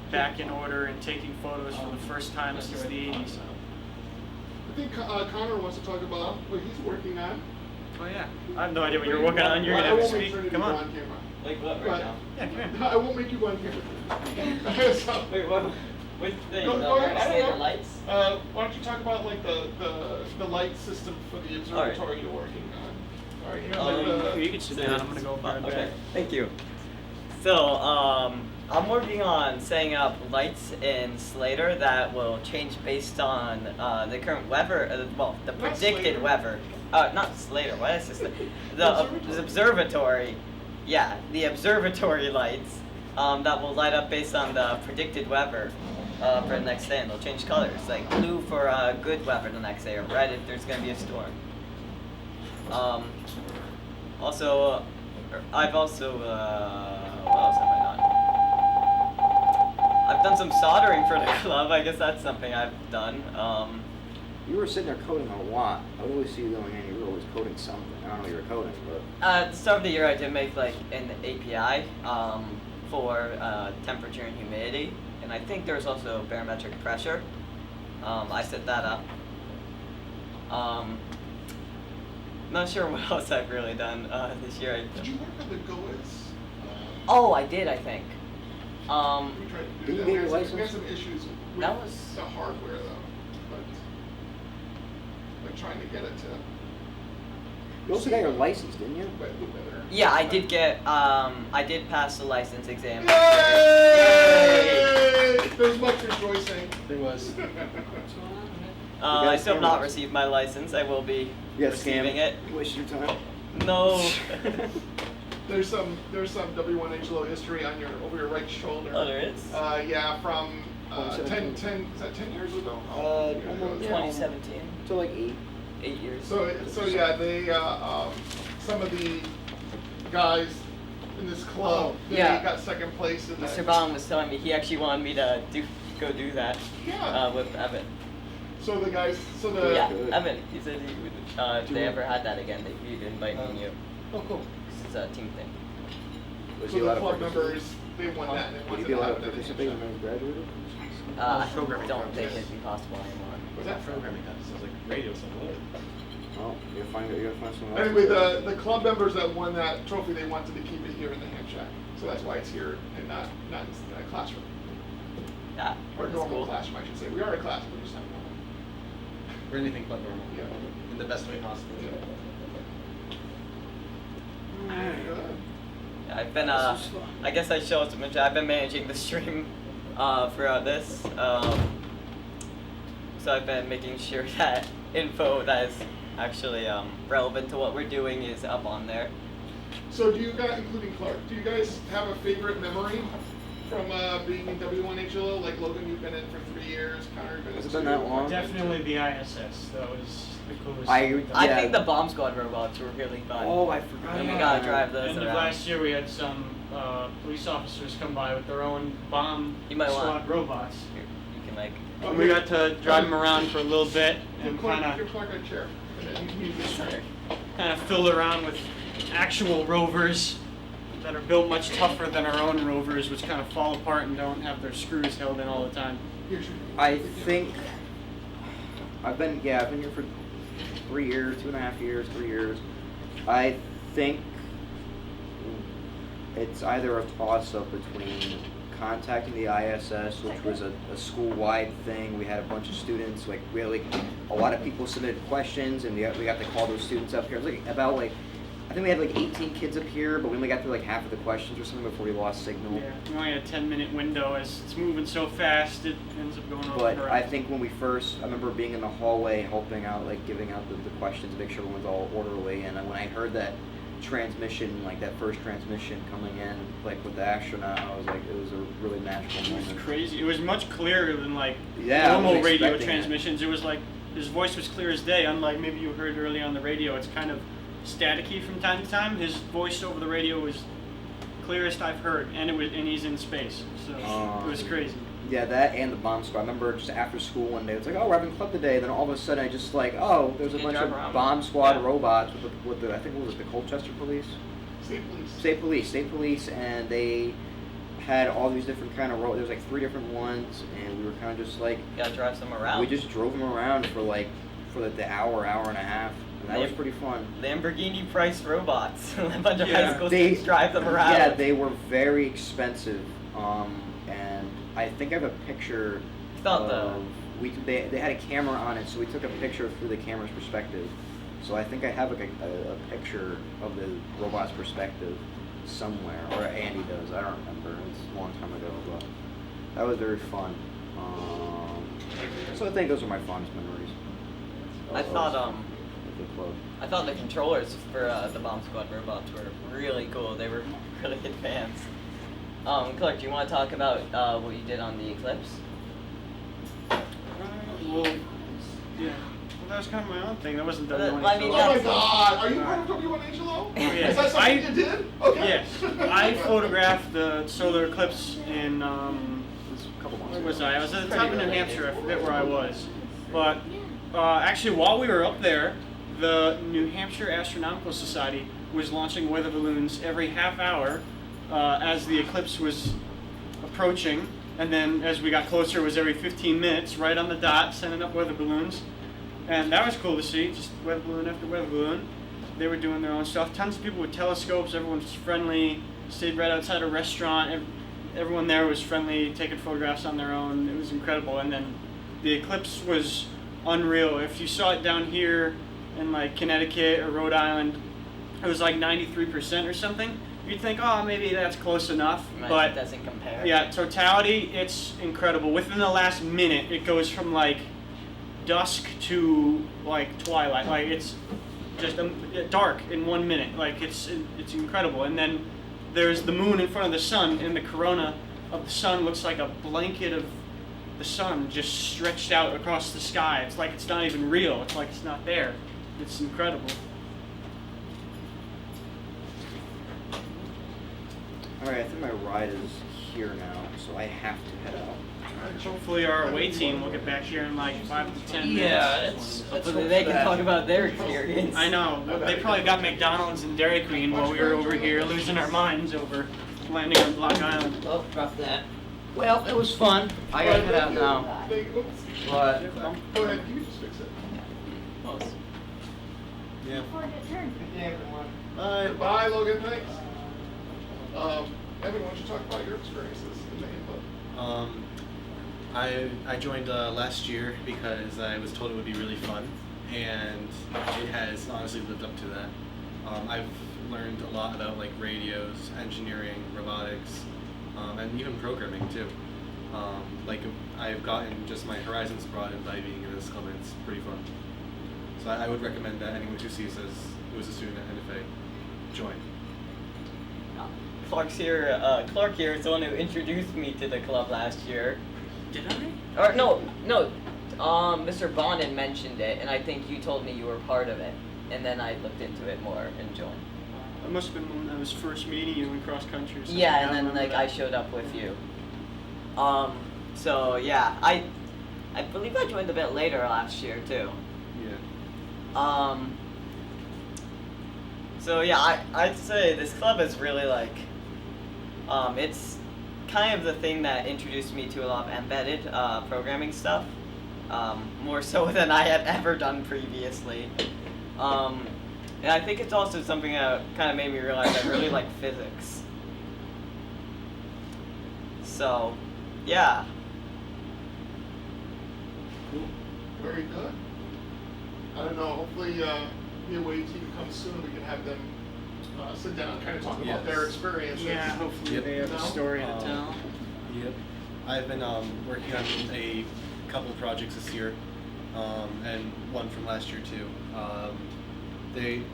back in order and taking photos for the first time since the 80s. I think Connor wants to talk about what he's working on. Oh yeah, I have no idea what you're working on. You're gonna have to speak. Come on. Like what right now? Yeah, come here. No, I won't make you go on camera. So, Wait, what? With the lights? Why don't you talk about like the light system for the observatory you're working on? All right, You can sit down. I'm gonna go over and Okay, back. thank you. So, I'm working on setting up lights in Slater that will change based on the current weather, the Not predicted Slater. weather. Not Slater, what is this? The observatory. Yeah, the observatory lights that will light up based on the predicted weather for the next day, and they'll change colors. Like blue for good weather the next day, or red if there's going to be a storm. Also, I've also, what else have I done? I've done some soldering for the club. I guess that's something I've done. You were sitting there coding a lot. I would always see you going in. You were always coding something. I don't know what you were coding, but. At the start of the year, I did make like an API for temperature and humidity, and I think there's also barometric pressure. I set that up. Not sure what else I've really done this year. Did you work on the GOAS? Oh, I did. I think. We tried to do Did you that. get your We had license? some issues with That was- the hardware though, but like trying to get it to. You also got your license, didn't you? But look better. Yeah, I did get. I did pass the license exam. Yay! There's much rejoicing. There was. I still have not received my license. I will be You got receiving scammed. it. Waste your time. No. There's some W1HLO history on over your right shoulder. Oh, there is? Yeah, from 10 is that 10 years ago? Oh, years ago. 2017. So like 8. 8 years. So yeah, they some of the guys in this club they yeah. got second place in Mr. that. Baum was telling me he actually wanted me to go do that. Yeah. With Evan. So the guys, Yeah, Evan. He said he would. If they ever had that again, he'd invite me and you. Oh, cool. It's a team thing. Was So you the allowed to club participate? members, they won that. And they Would wanted you be to allowed have to it at the participate when shop. you graduated? I programming don't think contests. it'd be possible anymore. Was that Programming contests. It was like radio stuff. Oh, you gotta find someone else. Anyway, the club members that won that trophy, they wanted to keep it here in the Ham Shack. So that's why it's here and not in a classroom. Yeah. Or that's normal cool. classroom, I should say. We are a classroom, we just have normal. Or anything but normal. Yeah. In the best way possible. Yeah. Good. Yeah, I've been. I guess I showed some interest. I've been managing the stream throughout this. So I've been making sure that info that is actually relevant to what we're doing is up on there. So do you guys, including Clark, do you guys have a favorite memory from being in W1HLO? Like Logan, you've been in for 3 years, Connor, you've been in Has it 2. been that long? Definitely the ISS. That was the coolest. I Yeah. think the bomb squad robots were really fun. Oh, I forgot. And we about gotta that. drive those End of around. last year, we had some police officers come by with their own bomb You might squad want- robots. You can like. Oh, And we got to drive them around for a little bit Give and Clark kind a chair. And then you can use this chair. of fill around with actual rovers that are built much tougher than our own rovers, which kind of fall apart and don't have their screws held in all the time. Here's your- I think I've been here for 3 years, 2.5 years, 3 years. I think it's either a toss-up between contacting the ISS, which was a school-wide thing. We had a bunch of students, like really, a lot of people submitted questions, and we got to call those students up here. It was like about like, I think we had like 18 kids up here, but we only got through like half of the questions or something before we lost signal. Yeah, we only had a 10-minute window. As it's moving so fast, it ends up going over. But the I horizon. think when we first, I remember being in the hallway helping out, like giving out the questions, make sure everyone's all orderly. And when I heard that transmission, like that first transmission coming in, like with the astronaut, I was like, it was a really magical It was moment. crazy. It was much clearer than like Yeah, I normal wasn't radio expecting it. transmissions. It was like his voice was clear as day. Unlike maybe you heard early on the radio, it's kind of staticky from time to time. His voice over the radio was clearest I've heard, and he's in space, so it was crazy. Yeah, that and the bomb squad. I remember just after school one day, it was like, oh, we're having club today. Then all of a sudden, I just like, oh, there's a You bunch drive of around. bomb squad Yeah. robots with the I think what was it, the Colchester police? State police, and they had all these different kind of robots. There was like 3 different ones, and we were kind of just like, You gotta drive some around. we just drove them around for the hour and a half, and that was pretty fun. Lamborghini priced robots. A bunch of Yeah. high school students drive them around. Yeah, they were very expensive, and I think I have a picture. Felt they had a camera on it, so we took a picture through the camera's perspective. So I think I have like a picture of the robot's perspective. somewhere, or Andy does. I don't remember. It's a long time ago, but that was very fun. So I think those are my fondest memories. I I thought the controllers for the Bomb Squad robots were really cool. They were really advanced. Clark, do you want to talk about what you did on the Eclipse? Well, yeah. Well, that was kind of my own thing. That wasn't the one. I mean, Oh my God! Are you part of W1HLO? Yeah. Is that something you did? Okay. Yes. I photographed the solar eclipse in, it was a couple months where ago. was I? I was at the top of New Hampshire. I forget where I was. But actually, while we were up there, the New Hampshire Astronomical Society was launching weather balloons every half hour as the eclipse was approaching. And then as we got closer, it was every 15 minutes, right on the dot, sending up weather balloons. And that was cool to see, just weather balloon after weather balloon. They were doing their own stuff. Tons of people with telescopes, everyone was friendly, stayed right outside a restaurant. Everyone there was friendly, taking photographs on their own. It was incredible. And then the eclipse was unreal. If you saw it down here in like Connecticut or Rhode Island, it was like 93% or something. You'd think, oh, maybe that's close enough, but it doesn't compare. Yeah, totality, it's incredible. Within the last minute, it goes from like dusk to like twilight. Like it's just dark in 1 minute. Like it's incredible. And then there's the moon in front of the sun, and the corona of the sun looks like a blanket of the sun just stretched out across the sky. It's like it's not even real. It's like it's not there. It's incredible. Alright, I think my ride is here now, so I have to head out. Hopefully our away team will get back here in like 5 to 10 minutes. Yeah, hopefully they can talk about their experience. I know. They probably got McDonald's and Dairy Queen while we were over here losing our minds over landing on Block Island. Oh, drop that. Well, it was fun. I gotta head out now. But Go ahead, you can just fix it. Yeah. Bye, Logan, thanks. Evan, why don't you talk about your experiences in the input? I joined last year because I was told it would be really fun, and it has honestly lived up to that. I've learned a lot about like radios, engineering, robotics, and even programming too. Like I've gotten just my horizons broadened by being in this club, and it's pretty fun. So I would recommend that anyone who sees this, who is a student at NFA, join. Clark here is the one who introduced me to the club last year. Did I? Or no, Mr. Bonin mentioned it, and I think you told me you were part of it, and then I looked into it more and joined. It must have been when I was first meeting you in cross country or something. Yeah, and then like I showed up with you. So yeah, I believe I joined a bit later last year too. Yeah. So yeah, I'd say this club is really like, it's kind of the thing that introduced me to a lot of embedded programming stuff, more so than I had ever done previously. And I think it's also something that kind of made me realize I really like physics. So, yeah. Cool. Very good. I don't know, hopefully the away team comes soon. We can have them sit down and kind of talk about their experiences. Yeah, hopefully they have a story to tell. Yep. I've been working on a couple of projects this year, and one from last year too.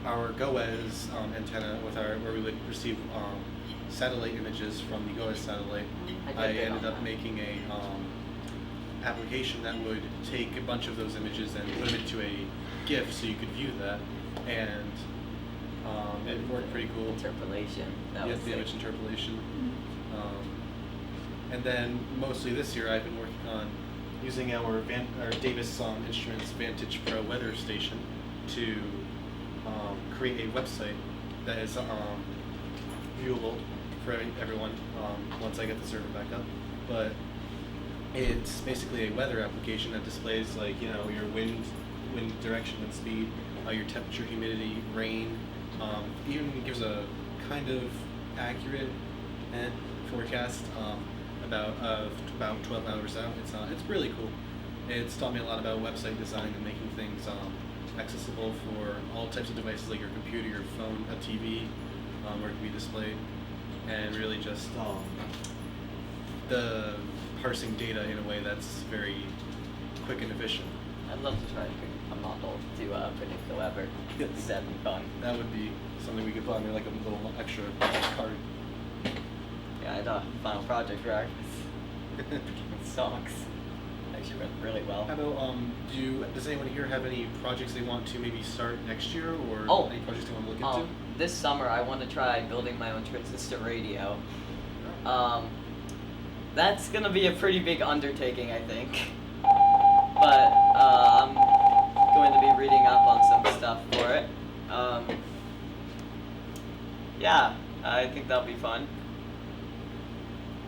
Our GOES antenna where we would receive satellite images from the GOES satellite. I ended up making a application that would take a bunch of those images and put them into a GIF so you could view that, and it worked pretty cool. Interpolation. Yes, the image interpolation. And then mostly this year I've been working on using our Davis Instruments Vantage Pro weather station to create a website that is viewable for everyone once I get the server back up. But it's basically a weather application that displays like your wind direction and speed, your temperature, humidity, rain. Even gives a kind of accurate forecast about 12 hours out. It's really cool. It's taught me a lot about website design and making things accessible for all types of devices like your computer, your phone, a TV, where it can be displayed. and really just the parsing data in a way that's very quick and efficient. I'd love to try to create a model to predict the weather. Yes. That'd be fun. That would be something we could put on there, like a little extra card. Yeah, I thought Final Project Rack sucks. Actually went really well. How about does anyone here have any projects they want to maybe start next year, or any projects they want to look into? This summer I want to try building my own transistor radio. That's gonna be a pretty big undertaking, I think. But I'm going to be reading up on some stuff for it. Yeah, I think that'll be fun.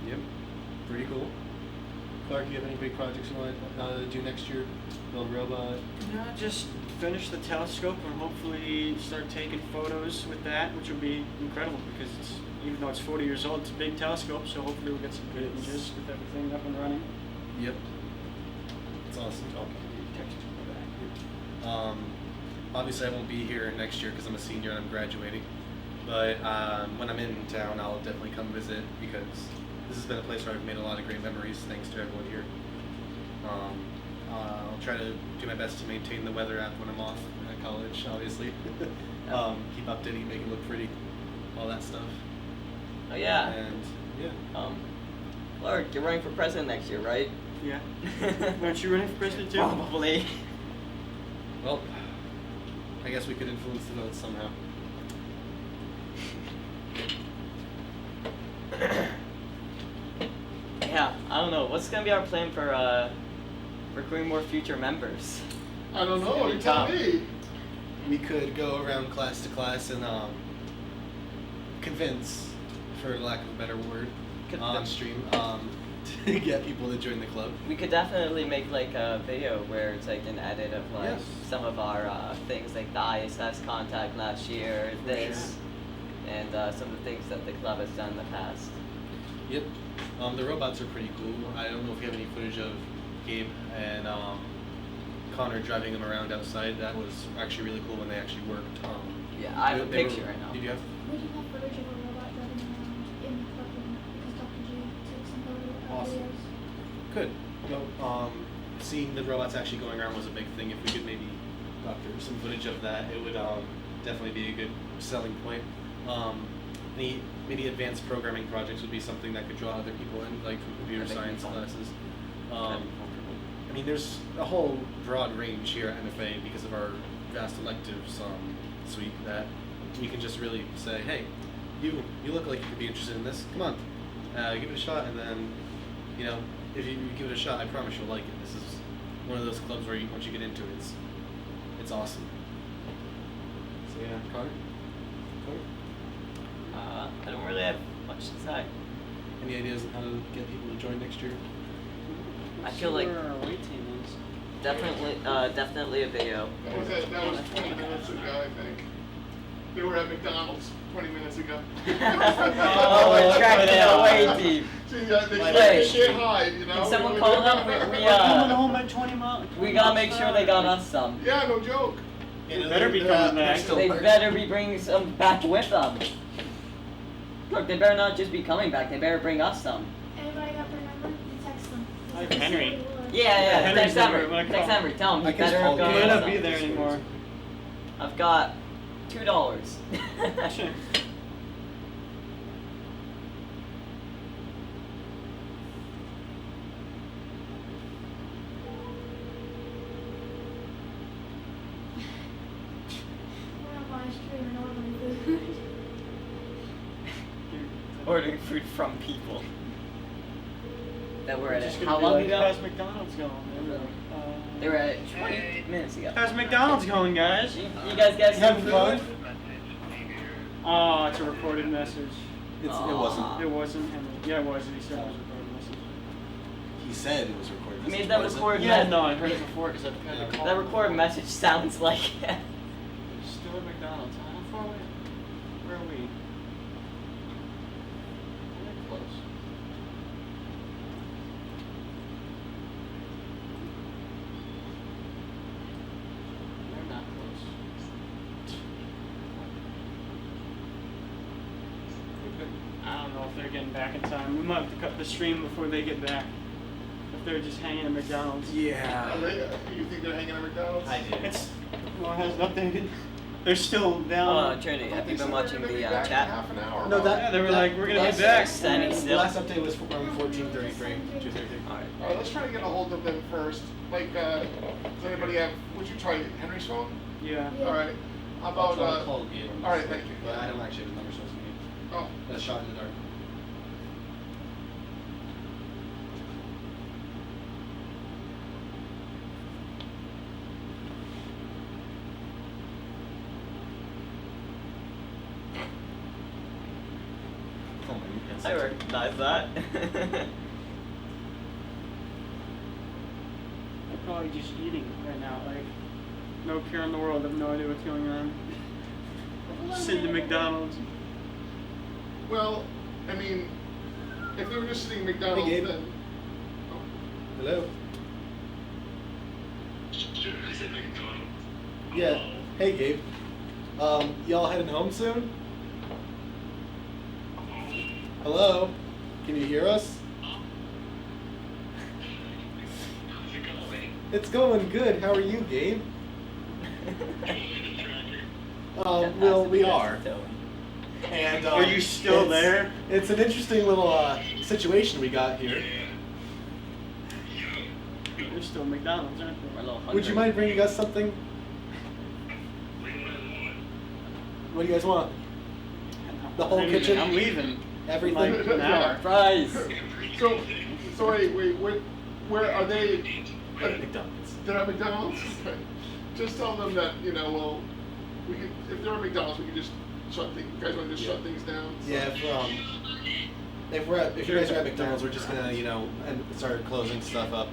Yep, pretty cool. Clark, you have any big projects you want to do next year? Build a robot? No, just finish the telescope and hopefully start taking photos with that, which would be incredible because even though it's 40 years old, it's a big telescope, so hopefully we'll get some good images with everything up and running. Yep. It's awesome. Text to go back. Obviously I won't be here next year because I'm a senior and I'm graduating. But when I'm in town, I'll definitely come visit because this has been a place where I've made a lot of great memories thanks to everyone here. I'll try to do my best to maintain the weather app when I'm off at college, obviously. Keep updating, make it look pretty, all that stuff. Oh yeah. And yeah. Clark, you're running for president next year, right? Yeah. Aren't you running for president too? Probably. Well, I guess we could influence the votes somehow. Yeah, I don't know. What's gonna be our plan for recruiting more future members? I don't It's know. gonna be You tell tough. me. We could go around class to class and convince, for lack of a better word, on stream to get people to join the club. We could definitely make like a video where it's like an edit of like Yes. some of our things, like the ISS contact last year, this, and some of the things that the club has done in the past. Yep. The robots are pretty cool. I don't know if you have any footage of Gabe and Connor driving them around outside. That was actually really cool when they actually worked. Yeah, I have a they picture were- right now. Did you have? We do have footage of a robot driving around in the clubroom because Dr. G took some Awesome. videos. Good. Well, seeing the robots actually going around was a big thing. If we could maybe doctor some footage of that, it would definitely be a good selling point. Maybe advanced programming projects would be something that could draw other people in, like from computer science classes. I mean, there's a whole broad range here at MFA because of our vast electives suite that we can just really say, hey, you look like you could be interested in this. Come on, give it a shot, and then, you know, if you give it a shot, I promise you'll like it. This is one of those clubs where once you get into it, it's awesome. So yeah, Connor? I don't really have much to say. Any ideas on how to get people to join next year? I feel like Where our away team is. definitely a video. That was 20 minutes ago, I think. They were at McDonald's 20 minutes ago. Oh, we're tracking the away team. See, Wait. they can't hide, you know? Can someone call them? We Coming home at 20 miles. we gotta make sure they got us some. Yeah, no joke. They better be coming back. They better be bringing some back with them. Look, they better not just be coming back. They better bring us some. Anybody got their number? You text them. I have Henry. Yeah, Henry's text number, Emery. when I Text call. Emery. Tell him I he can better call go He him. may with not us be some. there anymore. I've got $2. We're not buying stream and ordering food. Ordering food from people that were at Just it. gonna How be long like, ago? How's McDonald's going? They were at 20 minutes ago. How's McDonald's going, guys? You guys get some Having food? fun? Oh, it's a recorded message. It wasn't. It wasn't. Yeah, it was. He said it was a recorded message. He said it was recorded. I mean, that recorded Yeah, message. no, I heard it before because I've had to call. That recorded message sounds like. Still at McDonald's. How far away? Where are we? We're close. We're not close. We're good. I don't back in time. We might have to cut the stream before they get back. If they're just hanging at McDonald's. Are they, you think they're hanging at McDonald's? I do. It's, well, it has nothing. They're still down. Trinity, have you They said been they were watching gonna be the back in chat? half an hour. No, Yeah, they were like, we're gonna be back. Standing The still. last update was from 14:33, 2:33. Alright. All right, let's try to get a hold of them first. Like, does anybody have? Would you try Henry's phone? Yeah. Yeah. All right. How I'll about? try to call Gabe on all right, this, thank you. But I don't actually have his number, so it's me. Oh, That's shot in the dark. Oh my I recognize that. They're probably just eating right now. Like, no care in the world. I have no idea what's going on. Sitting at McDonald's. well, I mean, if they were just sitting at McDonald's, Gabe. then. Oh. Hello. Yeah. Hey, Gabe. Y'all heading home soon? Hello. Can you hear us? It's going good. How are you, Gabe? Well, we are. And Are you still it's- there? It's an interesting little situation we got here. They're still at McDonald's, aren't We're a they? little hungry. Would you mind bringing us something? What do you guys want? The whole kitchen? I'm leaving. Everything? Like an hour. Surprise! So wait, where are they? McDonald's. They're at McDonald's. Okay. Just tell them that well, we could if they're at McDonald's, we can just shut things. You guys want to just shut things down? Yeah, if you guys are at McDonald's, we're just gonna and start closing stuff up.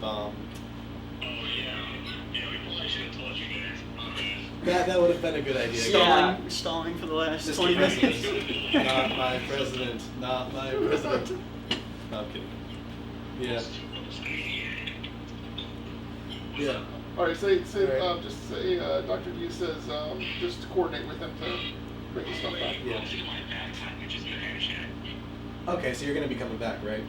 That would have been a good idea. Yeah. Stalling for the last Mr. 20 minutes. President, not my president, not my president. No, I'm kidding. Yeah. Yeah. All right. Say All right. just say Dr. G says just coordinate with them to bring the stuff back. Yeah. Okay, so you're gonna be coming back, right?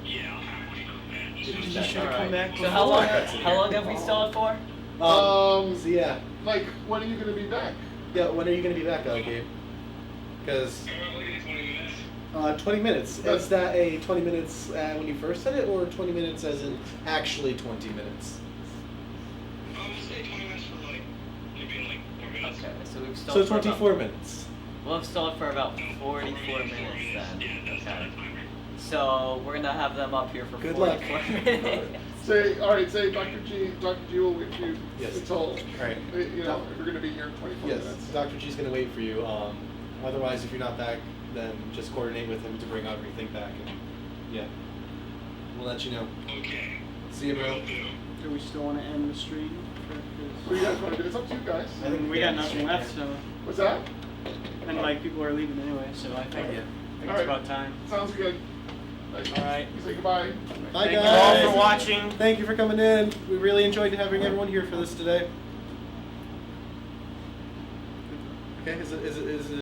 You should have come back So before. how long have we stalled for? So yeah. Like, when are you gonna be back? Yeah, when are you gonna be back, Gabe? Because 20 minutes. Is that a 20 minutes when you first said it, or 20 minutes as in actually 20 minutes? Okay, so we've stalled So for about- 24 minutes. We'll have stalled for about 44 minutes then. Okay. So we're gonna have them up here for Good 44 luck. minutes. Say, all right. Say Dr. G will wait for you Yes. until Right. if you're gonna be here in 24 Yes, minutes. Dr. G's gonna wait for you. Otherwise, if you're not back, then just coordinate with him to bring everything back, and yeah, we'll let you know. Okay. See you, bro. Do we still want to end the stream? What do you guys want to do? It's up to you guys. I think we got nothing left, so. What's that? And like people are leaving anyway, so I think, Yeah. it's All right. about time. Sounds good. All right. Say goodbye. Bye, Thank guys. you all for watching. Thank you for coming in. We really enjoyed having everyone here for this today. Okay, is it